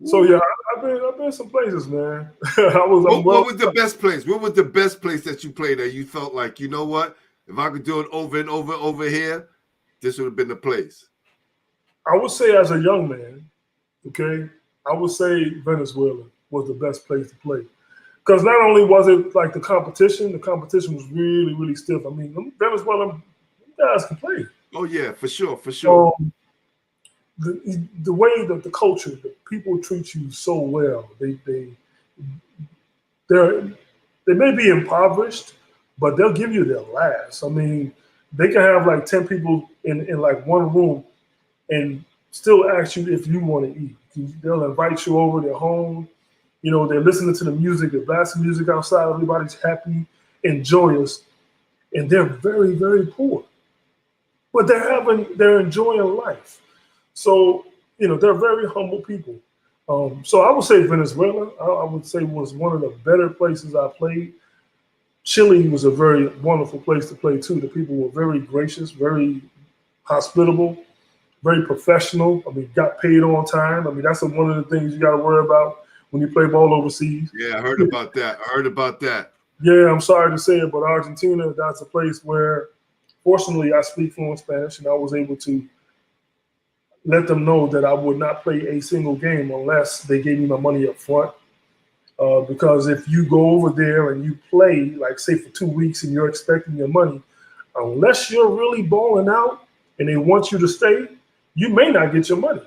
So yeah, I've been some places, man. What was the best place? What was the best place that you played that you felt like, you know what? If I could do it over and over here, this would have been the place. I would say as a young man, okay, I would say Venezuela was the best place to play. Because not only was it like the competition was really, really stiff. I mean, Venezuelan guys can play. Oh yeah, for sure, for sure. The way that the culture, the people treat you so well. They may be impoverished, but they'll give you their last. I mean, they can have like 10 people in like one room and still ask you if you want to eat. They'll invite you over their home. They're listening to the music, they're blasting music outside. Everybody's happy and joyous, and they're very, very poor, but they're enjoying life. So, they're very humble people. So I would say Venezuela, I would say was one of the better places I played. Chile was a very wonderful place to play too. The people were very gracious, very hospitable, very professional. I mean, got paid on time. I mean, that's one of the things you got to worry about when you play ball overseas. Yeah, I heard about that. Yeah, I'm sorry to say it, but Argentina, that's a place where, fortunately, I speak fluent Spanish, and I was able to let them know that I would not play a single game unless they gave me my money up front. Because if you go over there and you play, like say for 2 weeks and you're expecting your money, unless you're really balling out and they want you to stay, you may not get your money.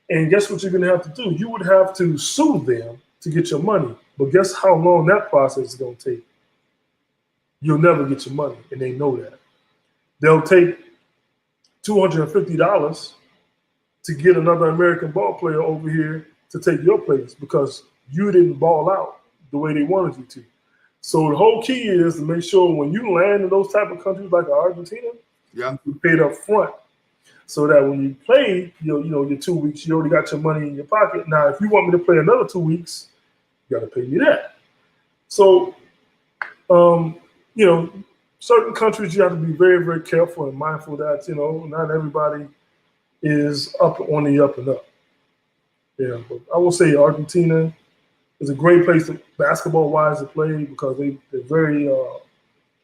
And guess what you're going to have to do? You would have to sue them to get your money. But guess how long that process is going to take? You'll never get your money, and they know that. They'll take $250 to get another American ball player over here to take your place because you didn't ball out the way they wanted you to. So the whole key is to make sure when you land in those type of countries like Argentina, you paid up front so that when you play your 2 weeks, you already got your money in your pocket. Now, if you want me to play another 2 weeks, you got to pay me that. So, certain countries you have to be very, very careful and mindful that, not everybody is up on the up and up. Yeah, but I will say Argentina is a great place basketball-wise to play because they're very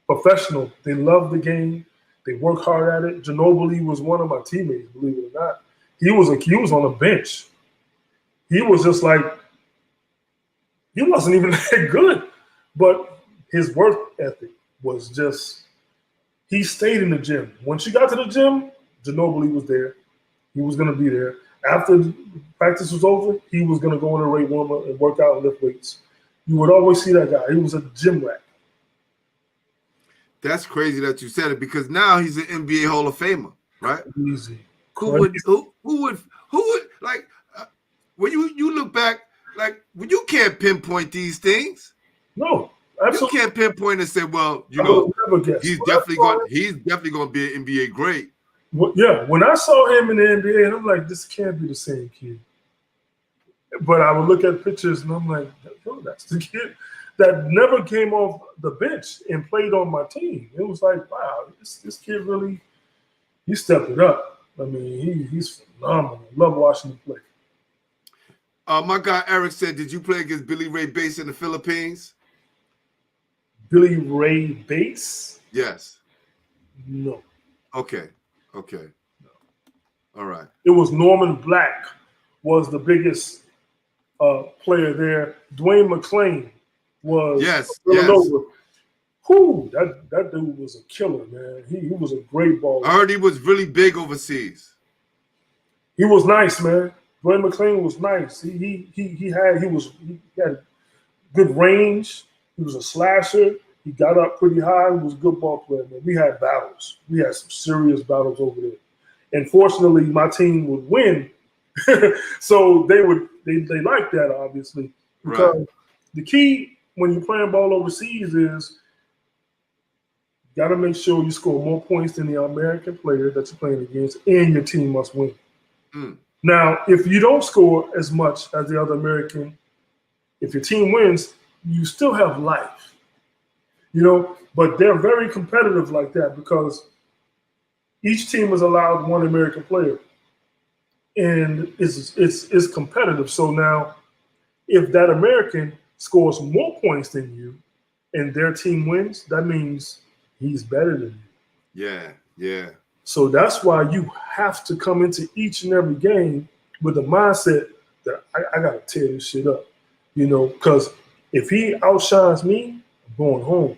professional. They love the game. They work hard at it. Ginobili was one of my teammates, believe it or not. He was on the bench. He was just like, he wasn't even that good, but his work ethic was just, he stayed in the gym. Once you got to the gym, Ginobili was there. He was going to be there. After practice was over, he was going to go in the weight room and work out and lift weights. You would always see that guy. He was a gym rat. That's crazy that you said it because now he's an NBA Hall of Famer, right? Easy. Who would like when you look back, like when you can't pinpoint these things. No, absolutely. You can't pinpoint and say, well, he's definitely going to be an NBA great. Yeah, when I saw him in the NBA, and I'm like, this can't be the same kid. But I would look at pictures and I'm like, no, that's the kid that never came off the bench and played on my team. It was like, wow, this kid really, he stepped it up. I mean, he's phenomenal. I love watching him play. My guy Eric said, did you play against Billy Ray Bates in the Philippines? Billy Ray Bates? Yes. No. Okay. No. All right. It was Norman Black was the biggest player there. Dwayne McClain was yes. Whew, that dude was a killer, man. He was a great baller. I heard he was really big overseas. He was nice, man. Dwayne McClain was nice. He had good range. He was a slasher. He got up pretty high. He was a good ball player, man. We had battles. We had some serious battles over there. And fortunately, my team would win. So they liked that, obviously. Because the key when you're playing ball overseas is you got to make sure you score more points than the American player that you're playing against, and your team must win. Now, if you don't score as much as the other American, if your team wins, you still have life, but they're very competitive like that because each team is allowed one American player, and it's competitive. So now, if that American scores more points than you, and their team wins, that means he's better than you. Yeah. So that's why you have to come into each and every game with the mindset that I got to tear this shit up, because if he outshines me, I'm going home.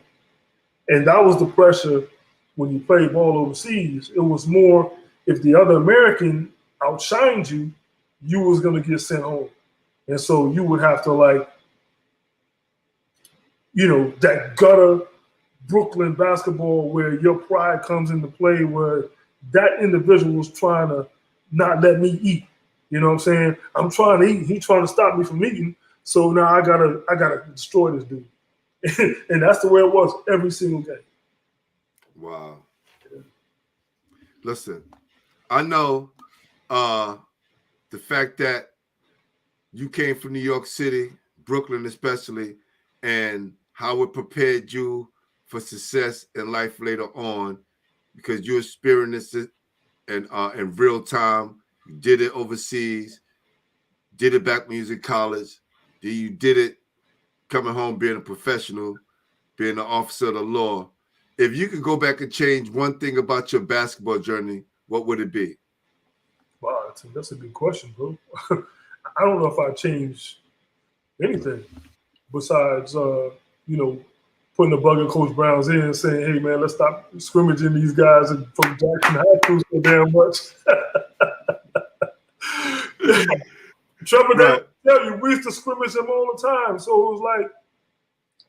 And that was the pressure when you play ball overseas. It was more if the other American outshined you, you was going to get sent home. And so you would have to that gutter Brooklyn basketball where your pride comes into play, where that individual was trying to not let me eat. You know what I'm saying? I'm trying to eat. He's trying to stop me from eating. So now I gotta destroy this dude. And that's the way it was every single game. Wow. Listen, I know the fact that you came from New York City, Brooklyn especially, and how it prepared you for success in life later on, because you experienced it in real time. You did it overseas, did it back when you was in college. You did it coming home being a professional, being an officer of the law. If you could go back and change one thing about your basketball journey, what would it be? Wow, that's a good question, bro. I don't know if I'd change anything besides, putting the bug in Coach Brown's ear and saying, hey, man, let's stop scrimmaging these guys from Jackson High School so damn much. Trevor, tell you, we used to scrimmage them all the time. So it was like,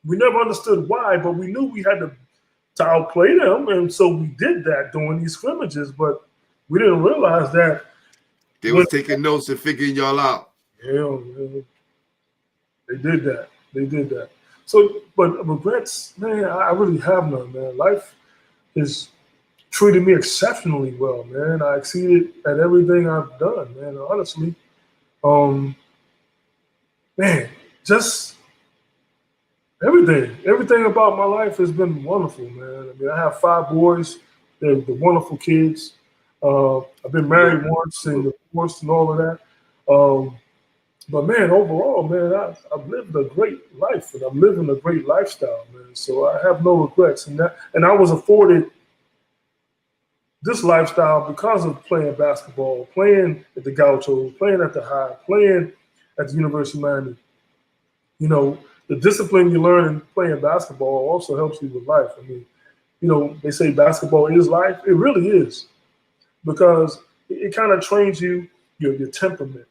we never understood why, but we knew we had to outplay them. And so we did that during these scrimmages, but we didn't realize that. They was taking notes and figuring y'all out. Yeah, man. They did that. So, but regrets, man, I really have none, man. Life has treated me exceptionally well, man. I exceeded at everything I've done, man, honestly. Man, just everything about my life has been wonderful, man. I mean, I have 5 boys. They're wonderful kids. I've been married once and divorced and all of that. But man, overall, man, I've lived a great life and I'm living a great lifestyle, man. So I have no regrets. And I was afforded this lifestyle because of playing basketball, playing at the Gauchos, playing at the High, playing at the University of Miami. The discipline you learn in playing basketball also helps you with life. I mean, they say basketball is life. It really is, because it kind of trains you, your temperament.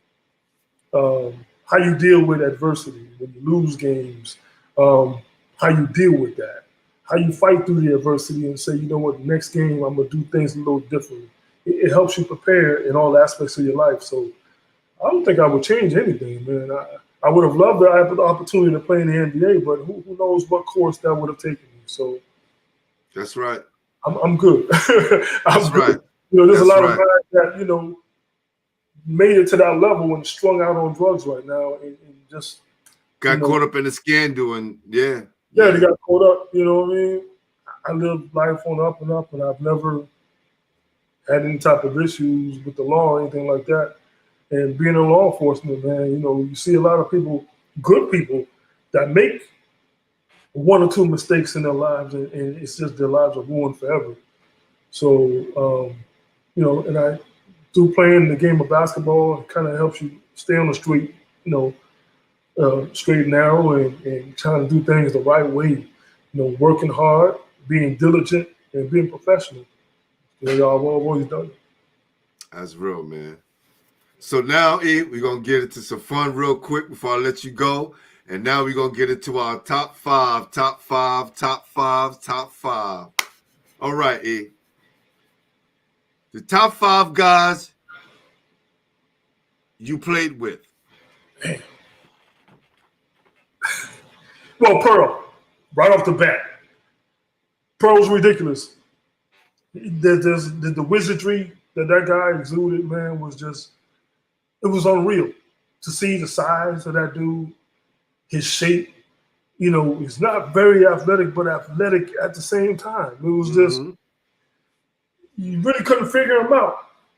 How you deal with adversity when you lose games, how you deal with that, how you fight through the adversity and say, you know what, next game I'm going to do things a little differently. It helps you prepare in all aspects of your life. So I don't think I would change anything, man. I would have loved the opportunity to play in the NBA, but who knows what course that would have taken me. So that's right. I'm good. That's right. There's a lot of guys that, made it to that level and strung out on drugs right now and just got caught up in the scandal and they got caught up. You know what I mean? I lived life on up and up, and I've never had any type of issues with the law or anything like that. And being in law enforcement, man, you see a lot of people, good people, that make 1 or 2 mistakes in their lives, and it's just their lives are ruined forever. So, and through playing the game of basketball, it kind of helps you stay on the straight, straight and narrow and trying to do things the right way. working hard, being diligent, and being professional. Y'all have always done it. That's real, man. So now, E, we're going to get into some fun real quick before I let you go. And now we're going to get into our top five. All right, E. The top 5 guys you played with. Man. Well, Pearl, right off the bat. Pearl's ridiculous. The wizardry that guy exuded, man, was just, it was unreal. To see the size of that dude, his shape, he's not very athletic, but athletic at the same time. It was just, you really couldn't figure him out.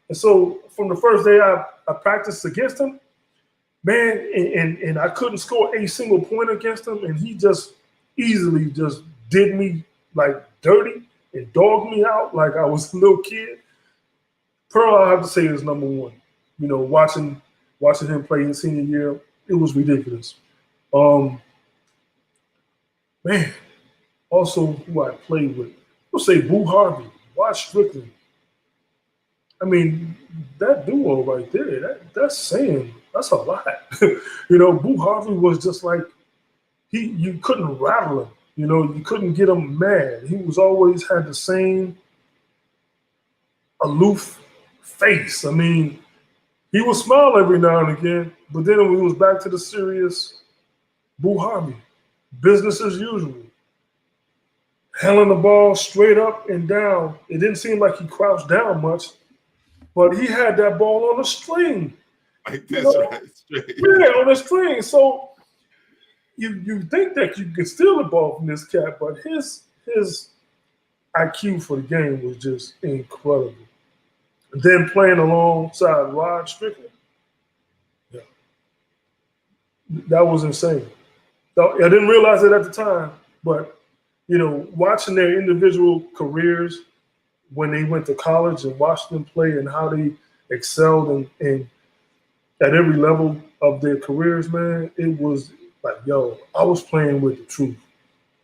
And so from the first day I practiced against him, man, and I couldn't score a single point against him, and he just easily just did me like dirty and dogged me out like I was a little kid. Pearl, I have to say, is number one. Watching him play in senior year, it was ridiculous. Man, also who I played with, we'll say Boo Harvey, Watch Strickland. I mean, that duo right there, that's a lot. Boo Harvey was just like, you couldn't rattle him. You couldn't get him mad. He was always had the same aloof face. I mean, he would smile every now and again, but then when he was back to the serious Boo Harvey, business as usual. Handling the ball straight up and down. It didn't seem like he crouched down much, but he had that ball on a string. Like this, right? Straight. Yeah, on a string. So you think that you can steal the ball from this cat, but his IQ for the game was just incredible. And then playing alongside Rod Strickland, yeah, that was insane. I didn't realize it at the time, but watching their individual careers when they went to college and watching them play and how they excelled and at every level of their careers, man, it was like, I was playing with the truth.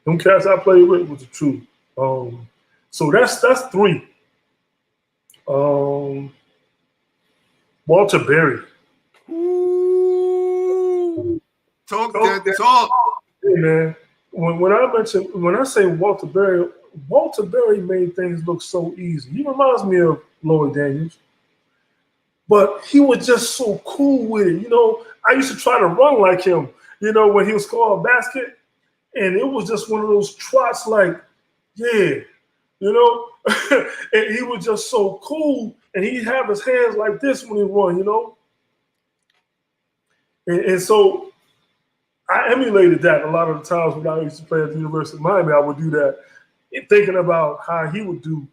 Them cats I played with was the truth. So that's 3. Walter Berry. Ooh. Talk that talk. Hey, man. When I say Walter Berry made things look so easy. He reminds me of Lloyd Daniels, but he was just so cool with it. I used to try to run like him, when he was scoring a basket, and it was just one of those trots like, yeah, and he was just so cool, and he'd have his hands like this when he run, and so I emulated that a lot of the times when I used to play at the University of Miami. I would do that, thinking about how he would do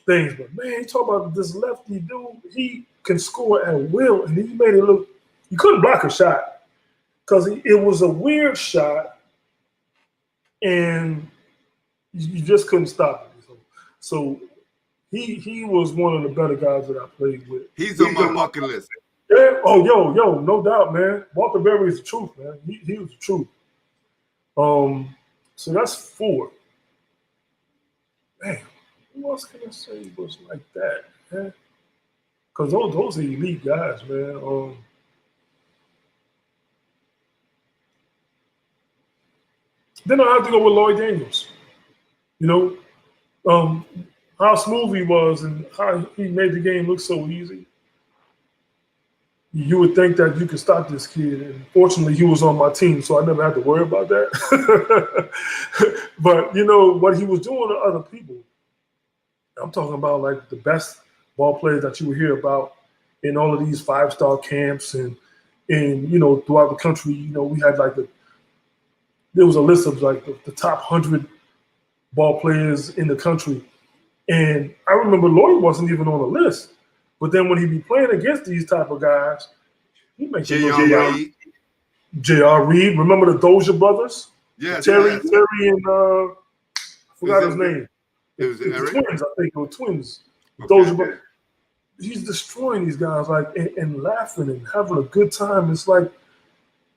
things. But man, you talk about this lefty dude, he can score at will, and he made it look, you couldn't block a shot because it was a weird shot, and you just couldn't stop it. So he was one of the better guys that I played with. He's on my bucket list. Yeah. Oh, yo, no doubt, man. Walter Berry is the truth, man. He was the truth. So that's 4. Man, who else can I say was like that, man? Because those are elite guys, man. Then I have to go with Lloyd Daniels. How smooth he was and how he made the game look so easy. You would think that you could stop this kid. And fortunately, he was on my team, so I never had to worry about that. But, what he was doing to other people, I'm talking about like the best ball players that you would hear about in all of these 5-star camps and throughout the country. We had like there was a list of like the top 100 ball players in the country. And I remember Lloyd wasn't even on the list. But then when he be playing against these type of guys, he makes it look like J.R. Reed. Remember the Dozier brothers? Yeah. Terry and I forgot his name. It was It was Eric? twins, I think. It was twins. Okay. Dozier brothers. He's destroying these guys and laughing and having a good time. It's like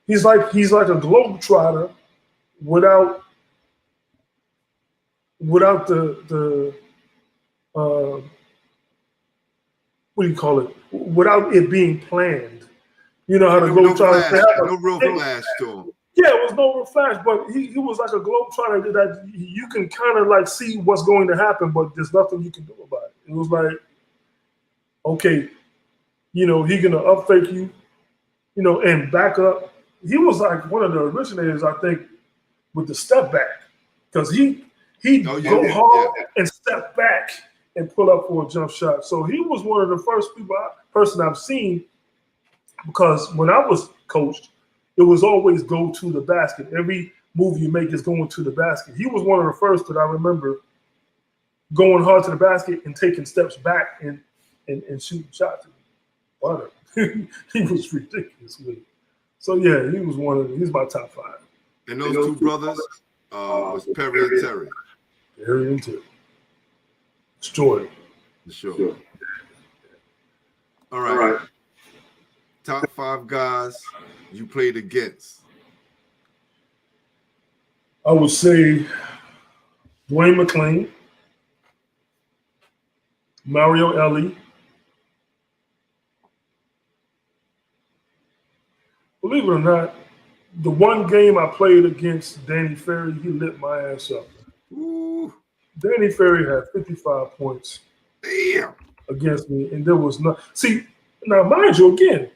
he's like a globetrotter without without the what do you call it? Without it being planned. You know how the Globetrotters have no real flash to him. Yeah, it was no real flash, but he was like a Globetrotter that you can kind of like see what's going to happen, but there's nothing you can do about it. It was like, okay, you know, he gonna up fake you, you know, and back up. He was like one of the originators, I think, with the step back, because he go hard and step back and pull up for a jump shot. So he was one of the first person I've seen, because when I was coached, it was always go to the basket. Every move you make is going to the basket. He was one of the first that I remember going hard to the basket and taking steps back and shooting shots. Butter. He was ridiculous with it. So yeah, he's my top 5. And those two brothers was Perry and Terry. Perry and Terry. It's Jordan. Sure. All right. Top 5 guys you played against. I would say Dwayne McClain, Mario Ellie. Believe it or not, the one game I played against Danny Ferry, he lit my ass up. Ooh. Danny Ferry had 55 points against me, and there was no. See, now mind you, again,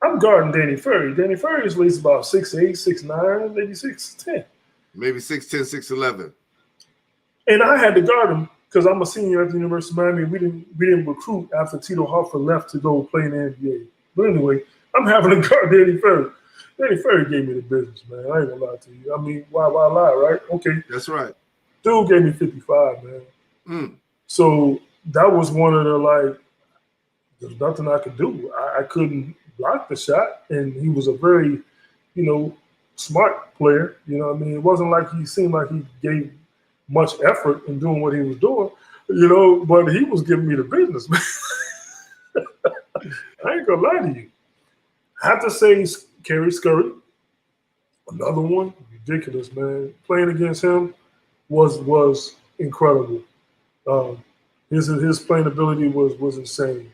I'm guarding Danny Ferry. Danny Ferry is at least about 6'8", 6'9", maybe 6'10". Maybe 6'10", 6'11". And I had to guard him because I'm a senior at the University of Miami. We didn't recruit after Tito Hoffa left to go play in the NBA. But anyway, I'm having to guard Danny Ferry. Danny Ferry gave me the business, man. I ain't gonna lie to you. I mean, why lie, right? Okay. That's right. Dude gave me 55, man. So that was one of the, like, there's nothing I could do. I couldn't block the shot, and he was a very, you know, smart player. You know what I mean? It wasn't like he seemed like he gave much effort in doing what he was doing, you know, but he was giving me the business, man. I ain't gonna lie to you. I have to say Kerry Scurry, another one, ridiculous, man. Playing against him was incredible. His playing ability was insane.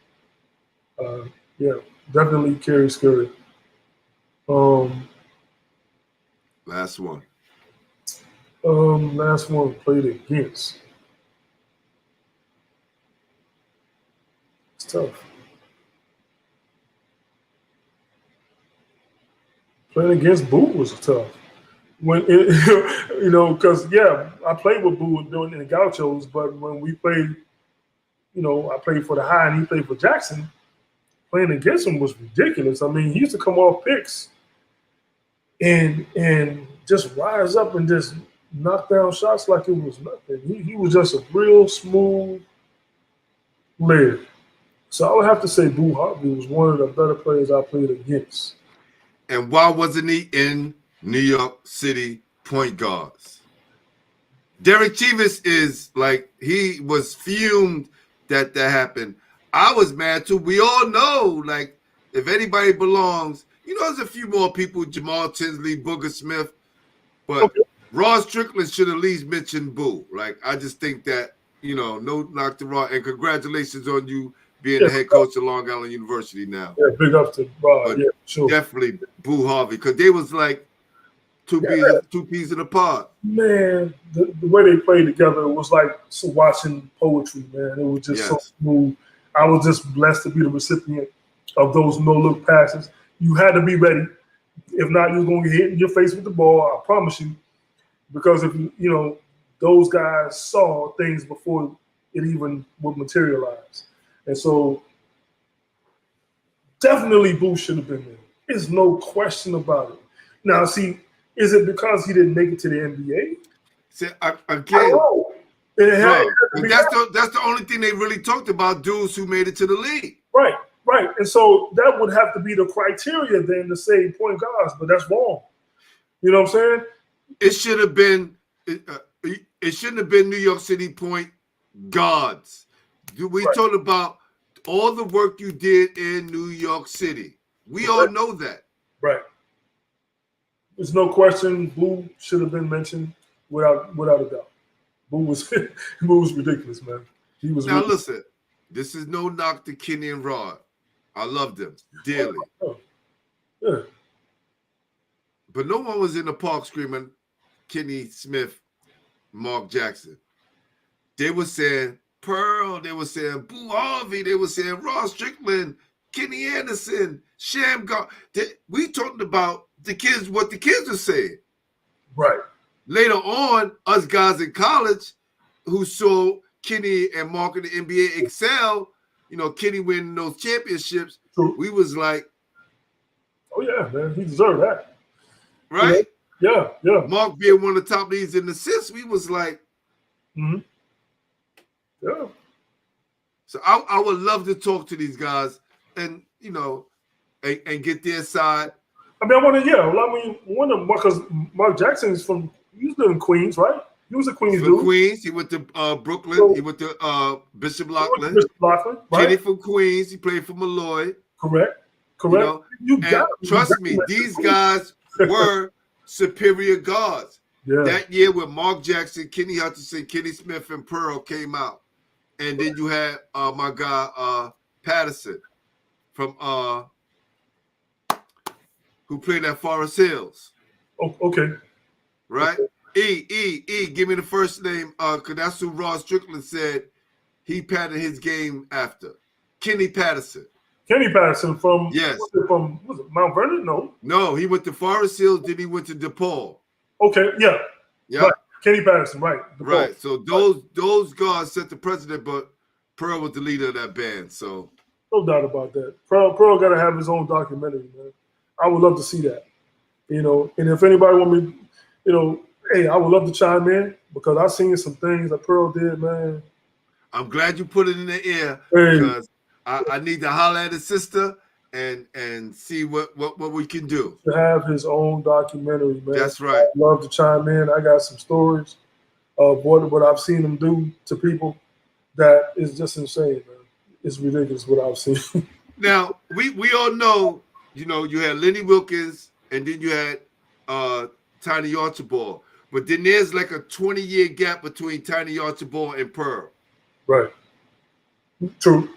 Yeah, definitely Kerry Scurry. Last one. Last one played against. It's tough. Playing against Boo was tough. When it, you know, because yeah, I played with Boo doing in the Gauchos, but when we played, you know, I played for the High and he played for Jackson. Playing against him was ridiculous. I mean, he used to come off picks and just rise up and just knock down shots like it was nothing. He was just a real smooth player. So I would have to say Boo Harvey was one of the better players I played against. And why wasn't he in New York City point guards? Derek Chivas is like, he was fumed that happened. I was mad too. We all know, like, if anybody belongs, you know, there's a few more people, Jamal Tinsley, Booger Smith, but Ross Strickland should at least mention Boo. Like, I just think that, you know, no knock to Ross, and congratulations on you being the head coach at Long Island University now. Yeah, big up to Ross. Yeah, sure. Definitely Boo Harvey, because they was like two peas in a pod. Man, the way they played together was like watching poetry, man. It was just so smooth. I was just blessed to be the recipient of those no-look passes. You had to be ready. If not, you were going to get hit in your face with the ball, I promise you. Because if you know, those guys saw things before it even would materialize. And so definitely Boo should have been there. There's no question about it. Now, see, is it because he didn't make it to the NBA? See, again, that's the only thing they really talked about, dudes who made it to the league. Right. And so that would have to be the criteria then to say point guards, but that's wrong. You know what I'm saying? It should have been. It shouldn't have been New York City point guards. We talked about all the work you did in New York City. We all know that. Right. There's no question Boo should have been mentioned without a doubt. Boo was Boo was ridiculous, man. He was Now really, listen, this is no knock to Kenny and Rod. I love them dearly. yeah. But no one was in the park screaming Kenny Smith, Mark Jackson. They were saying Pearl, they were saying Boo Harvey, they were saying Ross Strickland, Kenny Anderson, Sham God. We talking about the kids, what the kids are saying. Right. Later on, us guys in college who saw Kenny and Mark in the NBA excel, Kenny winning those championships, True. we was like, oh yeah, man, he deserved that. right? Yeah. Mark being one of the top leads in assists, we was like, Mm-hmm. Yeah. So I would love to talk to these guys and and get their side. I mean, because Mark Jackson is he's in Queens, right? He was a Queens From dude. Queens, he went to Brooklyn. So- He went to Bishop He Loughlin. was Bishop Loughlin, right? Kenny from Queens. He played for Malloy. Correct. And trust me, these guys were superior guards. Yeah. That year with Mark Jackson, Kenny Hutchinson, Kenny Smith, and Pearl came out. And then you had my guy Patterson from who played at Forest Hills. Oh, okay. Right? E, give me the first name, because that's who Ross Strickland said he patterned his game after. Kenny Patterson. Kenny Patterson from Yes. was it Mount Vernon? No, he went to Forest Hills, then he went to DePaul. Okay, yeah. Yeah. Right. Kenny Patterson, right. Right. So those guys set the precedent, but Pearl was the leader of that band. So No doubt about that. Pearl got to have his own documentary, man. I would love to see that. And if anybody want me, hey, I would love to chime in because I've seen some things that Pearl did, man. I'm glad you put it in the air Hey. because I need to holler at his sister and see what we can do. To have his own documentary, man. That's right. I'd love to chime in. I got some stories of what I've seen him do to people that is just insane, man. It's ridiculous what I've seen. Now, we all know, you had Lenny Wilkins and then you had Tiny Archibald. But then there's like a 20-year gap between Tiny Archibald and Pearl. Right. True.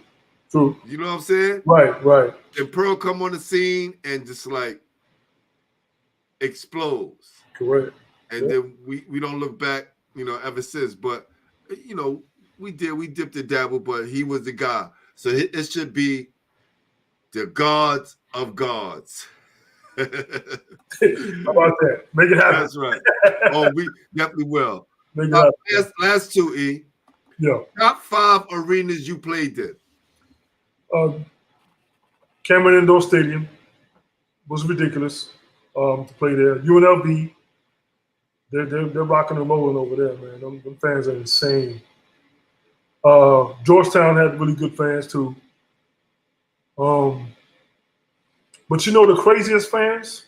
You know what I'm saying? Right. And Pearl come on the scene and just like explodes. Correct. And then we don't look back, ever since. But we dipped and dabbled, but he was the guy. So it should be the gods of gods. How about that? Make it happen. That's right. Oh, we definitely will. Make it happen. Last two, E. Yeah. Top 5 arenas you played in. Cameron Indoor Stadium was ridiculous to play there. UNLV, they're rocking and rolling over there, man. Them fans are insane. Georgetown had really good fans too. But the craziest fans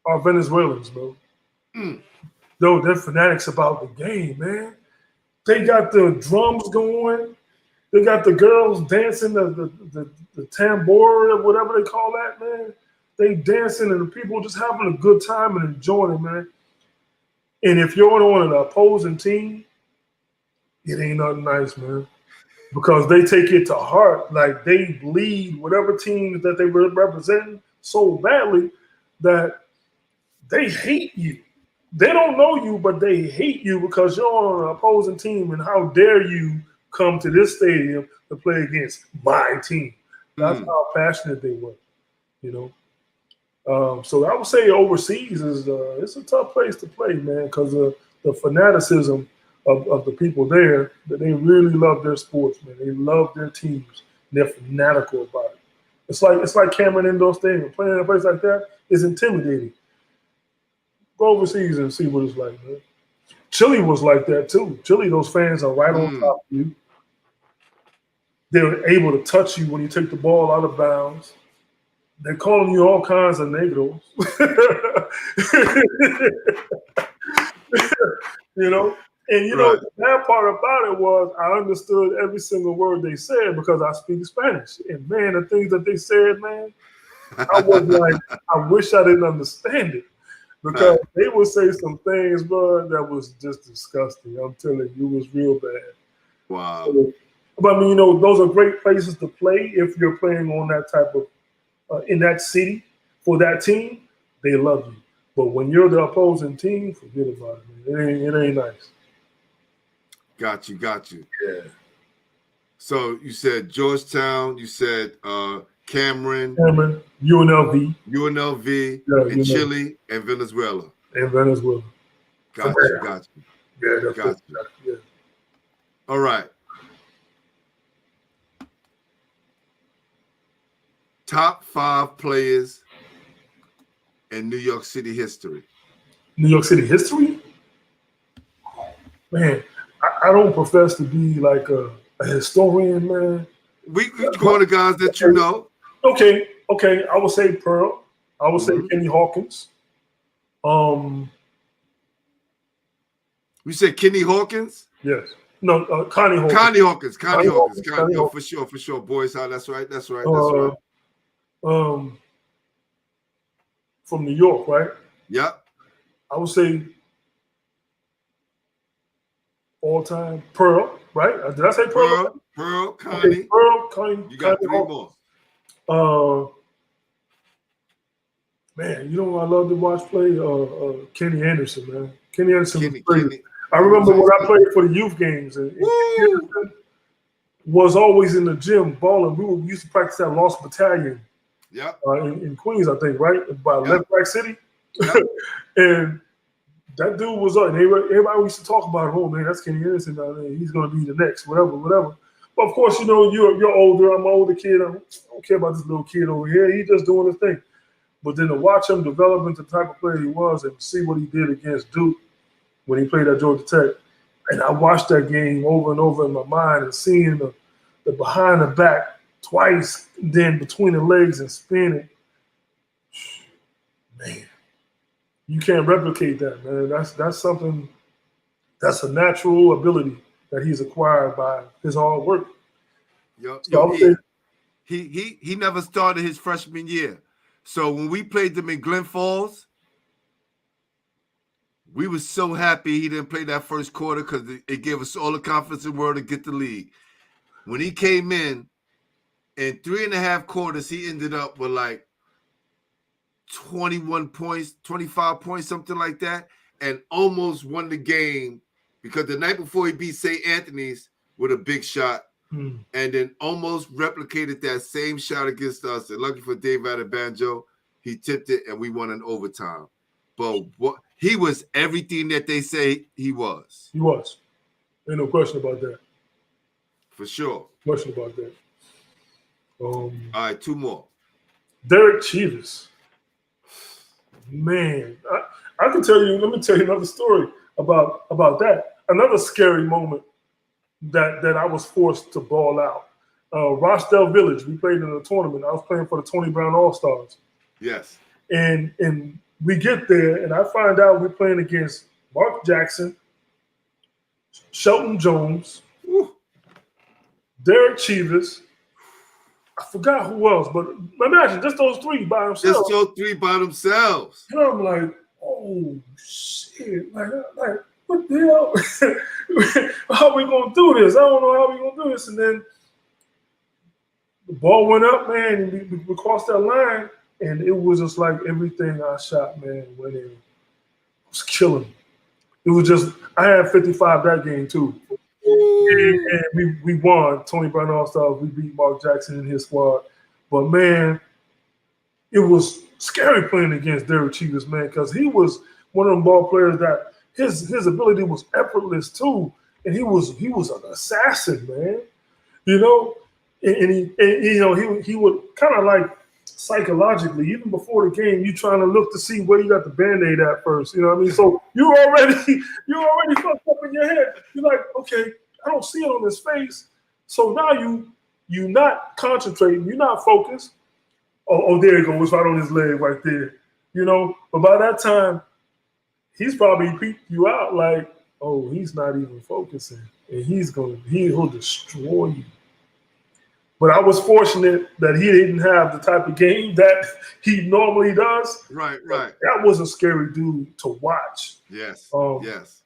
are Venezuelans, bro. Yo, they're fanatics about the game, man. They got the drums going. They got the girls dancing the tambor or whatever they call that, man. They dancing and the people just having a good time and enjoying it, man. And if you're on an opposing team, it ain't nothing nice, man. Because they take it to heart. Like they bleed whatever teams that they represent so badly that they hate you. They don't know you, but they hate you because you're on an opposing team and how dare you come to this stadium to play against my team. That's how passionate they were, So I would say overseas it's a tough place to play, man, because of the fanaticism of the people there. That they really love their sports, man. They love their teams. They're fanatical about it. It's like Cameron Indoor Stadium. Playing in a place like that is intimidating. Go overseas and see what it's like, man. Chile was like that too. Chile, those fans are right on top of you. They're able to touch you when you take the ball out of bounds. They're calling you all kinds of negros. Right. The bad part about it was I understood every single word they said because I speak Spanish. And man, the things that they said, man, I was like, I wish I didn't understand it. because they would say some things, bro, that was just disgusting. I'm telling you, it was real bad. Wow. So, but I mean, you know, those are great places to play if you're playing on that type of in that city for that team. They love you. But when you're the opposing team, forget about it, man. It ain't nice. Got you. Yeah. So you said Georgetown, you said Cameron, UNLV, UNLV, Yeah, and Chile, and Venezuela. and Venezuela. Got you. Yeah, that's Got you. Yeah. All right. Top 5 players in New York City history. New York City history? Man, I don't profess to be like a historian, man. We go on the guys that you know. Okay. I would say Pearl. I would say Kenny Hawkins. You said Kenny Hawkins? Yes. No, Connie Hawkins. Connie Hawkins. Connie For sure. Boys, that's right. From New York, right? Yep. I would say all time Pearl, right? Did I say Pearl? Pearl, Connie. Okay, Pearl, Connie. You got Connie 3 more. Man, you know what I love to watch play? Kenny Anderson, man. Kenny Anderson was crazy. Kenny. I remember when I played for the youth games, and Kenny Anderson was always in the gym balling. We used to practice at Lost Battalion. Yeah. In Queens, I think, right? By Left Rack City. Yep. And that dude was up. And everybody used to talk about, oh, man, that's Kenny Anderson down there. He's going to be the next, whatever. But, of course, you know, you're older. I'm an older kid. I don't care about this little kid over here. He's just doing his thing. But then to watch him develop into the type of player he was and see what he did against Duke when he played at Georgia Tech. And I watched that game over and over in my mind and seeing the behind the back twice, then between the legs and spinning. Man, you can't replicate that, man. That's something, that's a natural ability that he's acquired by his hard work. He never started his freshman year. So when we played them in Glen Falls, we were so happy he didn't play that first quarter because it gave us all the confidence in the world to get the league. When he came in 3.5 quarters, he ended up with like 21 points, 25 points, something like that, and almost won the game because the night before he beat St. Anthony's with a big shot and then almost replicated that same shot against us. And lucky for Dave Adebanjo, he tipped it and we won in overtime. But he was everything that they say he was. He was. Ain't no question about that. For sure. Question about that. All right, 2 more. Derek Chivas. Man, I can tell you, let me tell you another story about that. Another scary moment that I was forced to ball out. Rochdale Village, we played in a tournament. I was playing for the Tony Brown All-Stars. Yes. And we get there, and I find out we're playing against Mark Jackson, Shelton Jones, Derek Chivas. I forgot who else, but imagine just those 3 by themselves. Just those 3 by themselves. And I'm like, oh, shit. Like what the hell? How are we going to do this? I don't know how we're going to do this. And then the ball went up, man, and we crossed that line, and it was just like everything I shot, man, went in. It was killing me. It was just, I had 55 that game, too. And we won Tony Brown All-Stars. We beat Mark Jackson and his squad. But, man, it was scary playing against Derek Chivas, man, because he was one of them ball players that his ability was effortless, too. And he was an assassin, man. You know? And he would kind of like psychologically, even before the game, you trying to look to see where you got the Band-Aid at first. You know what I mean? So you're already fucked up in your head. You're like, okay, I don't see it on his face. So now you not concentrating, you're not focused. Oh, there you go. It's right on his leg right there. You know, but by that time, he's probably peeped you out like, oh, he's not even focusing. And he'll destroy you. But I was fortunate that he didn't have the type of game that he normally does. Right. That was a scary dude to watch. Yes. Yes.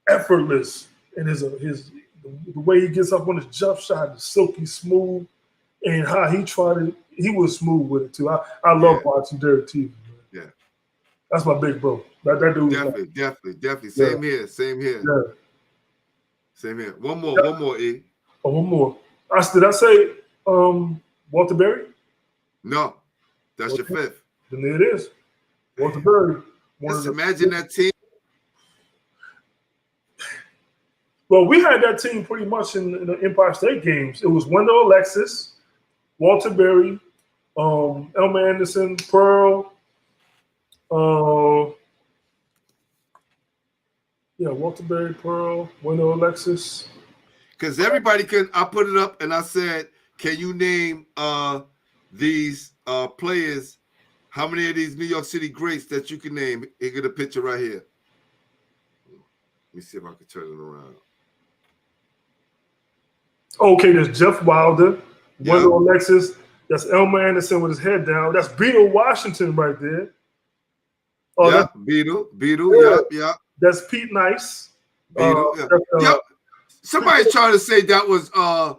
Effortless, and the way he gets up on his jump shot is silky smooth, and how he was smooth with it too. I love watching Derek T. Yeah. That's my big bro. That dude. Definitely. Same here. Yeah. Same here. One more, E. Oh, one more. Did I say Walter Berry? No, that's your fifth. Then there it is. Walter Berry. Just imagine that team. Well, we had that team pretty much in the Empire State games. It was Wendell Alexis, Walter Berry, Elmer Anderson, Pearl. Walter Berry, Pearl, Wendell Alexis. Because everybody I put it up and I said, can you name these players? How many of these New York City greats that you can name? You get a picture right here. Let me see if I can turn it around. Okay, there's Jeff Wilder, Wendell Alexis. That's Elmer Anderson with his head down. That's Beetle Washington right there. Oh, Beetle. Yeah. That's Pete Nice. Beetle. Somebody's trying to say that was Routins.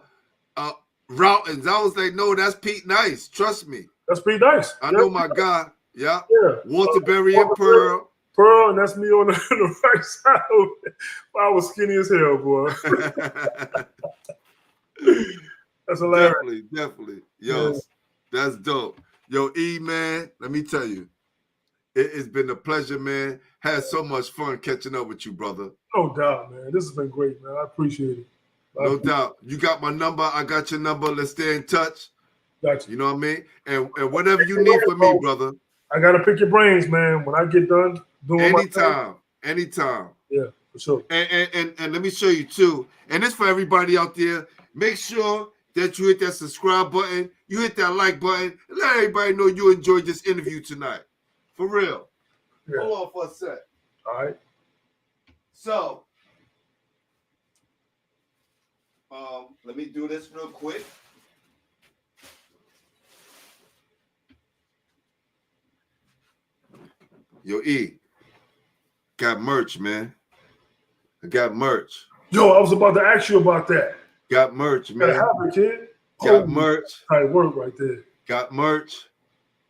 I was like, no, that's Pete Nice. Trust me. That's Pete Nice. I know my guy. Yeah. Walter Berry Walter and Pearl. Pearl, and that's me on the right side. I was skinny as hell, boy. That's hilarious. Definitely. Yo, that's dope. Yo, E, man, let me tell you, it's been a pleasure, man. Had so much fun catching up with you, brother. No doubt, man. This has been great, man. I appreciate it. No doubt. You got my number. I got your number. Let's stay in touch. Gotcha. You know what I mean? And whatever you need from me, brother. I got to pick your brains, man. When I get done doing Anytime. Yeah, for sure. And let me show you, too. And it's for everybody out there. Make sure that you hit that subscribe button. You hit that like button. And let everybody know you enjoyed this interview tonight. For real. Yeah. Hold on for a sec. All right. So, let me do this real quick. Yo, E, got merch, man. I got merch. Yo, I was about to ask you about that. Got merch, man. Gotta have it, kid. Got merch. Tight work right there. Got merch.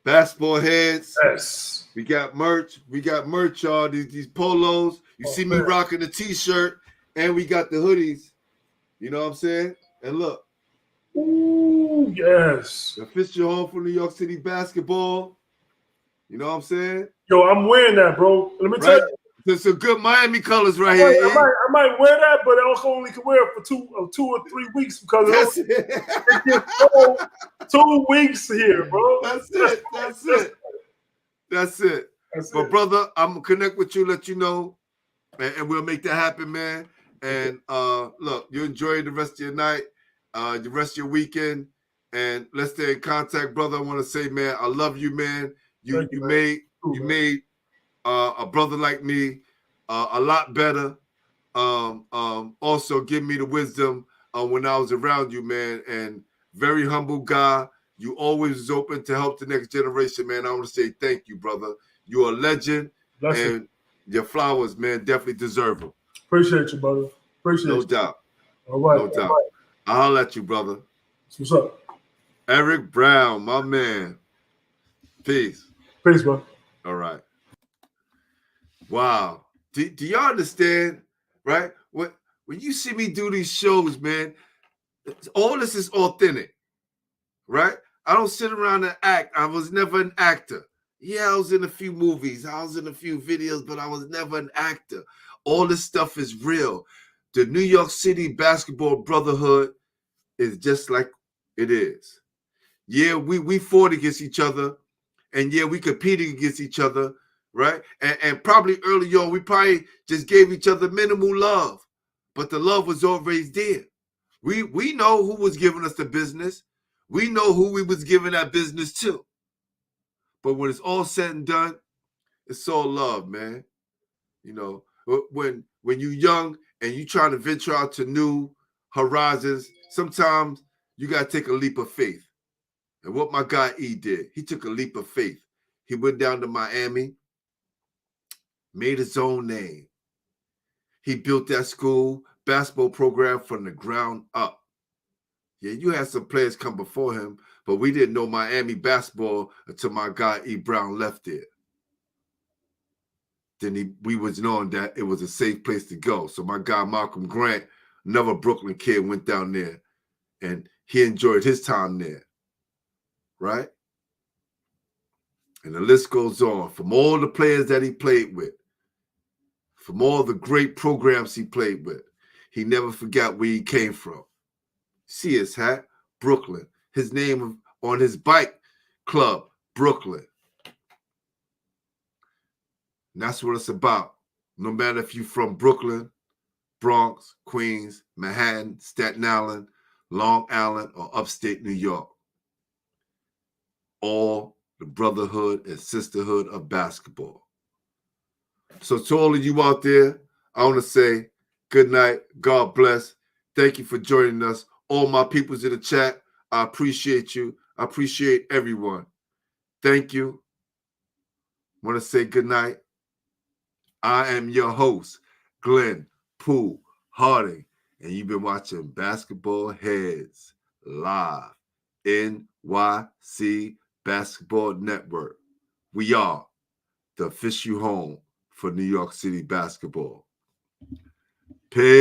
Basketball heads. Yes. We got merch. We got merch, y'all. These polos. You see me rocking the t-shirt, and we got the hoodies. You know what I'm saying? And look. Ooh, yes. Official home for New York City basketball. You know what I'm saying? Yo, I'm wearing that, bro. Let me tell you. There's some good Miami colors right here. I might wear that, but I only can wear it for 2 or 3 weeks because it gets cold 2 weeks here, bro. That's it. But brother, I'm gonna connect with you, let you know, and we'll make that happen, man. And look, you enjoy the rest of your night, the rest of your weekend, and let's stay in contact, brother. I want to say, man, I love you, man. You made a brother like me a lot better. Also give me the wisdom when I was around you, man. And very humble guy. You always was open to help the next generation, man. I want to say thank you, brother. You're a legend. And your flowers, man, definitely deserve them. Appreciate you, brother. Appreciate you. No doubt. All right. No doubt. I'll holler at you, brother. What's up? Eric Brown, my man. Peace. Peace, bro. All right. Wow. Do y'all understand, right? When you see me do these shows, man, all this is authentic, right? I don't sit around and act. I was never an actor. Yeah, I was in a few movies. I was in a few videos, but I was never an actor. All this stuff is real. The New York City Basketball Brotherhood is just like it is. Yeah, we fought against each other. And yeah, we competed against each other, right? And probably early on, we probably just gave each other minimal love. But the love was always there. We know who was giving us the business. We know who we was giving that business to. But when it's all said and done, it's all love, man. You know, when you're young and you trying to venture out to new horizons, sometimes you got to take a leap of faith. And what my guy E did, he took a leap of faith. He went down to Miami, made his own name. He built that school basketball program from the ground up. Yeah, you had some players come before him, but we didn't know Miami basketball until my guy E. Brown left there. Then we was knowing that it was a safe place to go. So my guy Malcolm Grant, another Brooklyn kid, went down there, and he enjoyed his time there, right? And the list goes on. From all the players that he played with, from all the great programs he played with, he never forgot where he came from. See his hat, Brooklyn. His name on his bike club, Brooklyn. And that's what it's about. No matter if you're from Brooklyn, Bronx, Queens, Manhattan, Staten Island, Long Island, or upstate New York. All the brotherhood and sisterhood of basketball. So to all of you out there, I want to say good night. God bless. Thank you for joining us. All my peoples in the chat, I appreciate you. I appreciate everyone. Thank you. I want to say good night. I am your host, Glenn Poole Harding, and you've been watching Basketball Heads live, NYC Basketball Network. We are the official home for New York City basketball. Peace.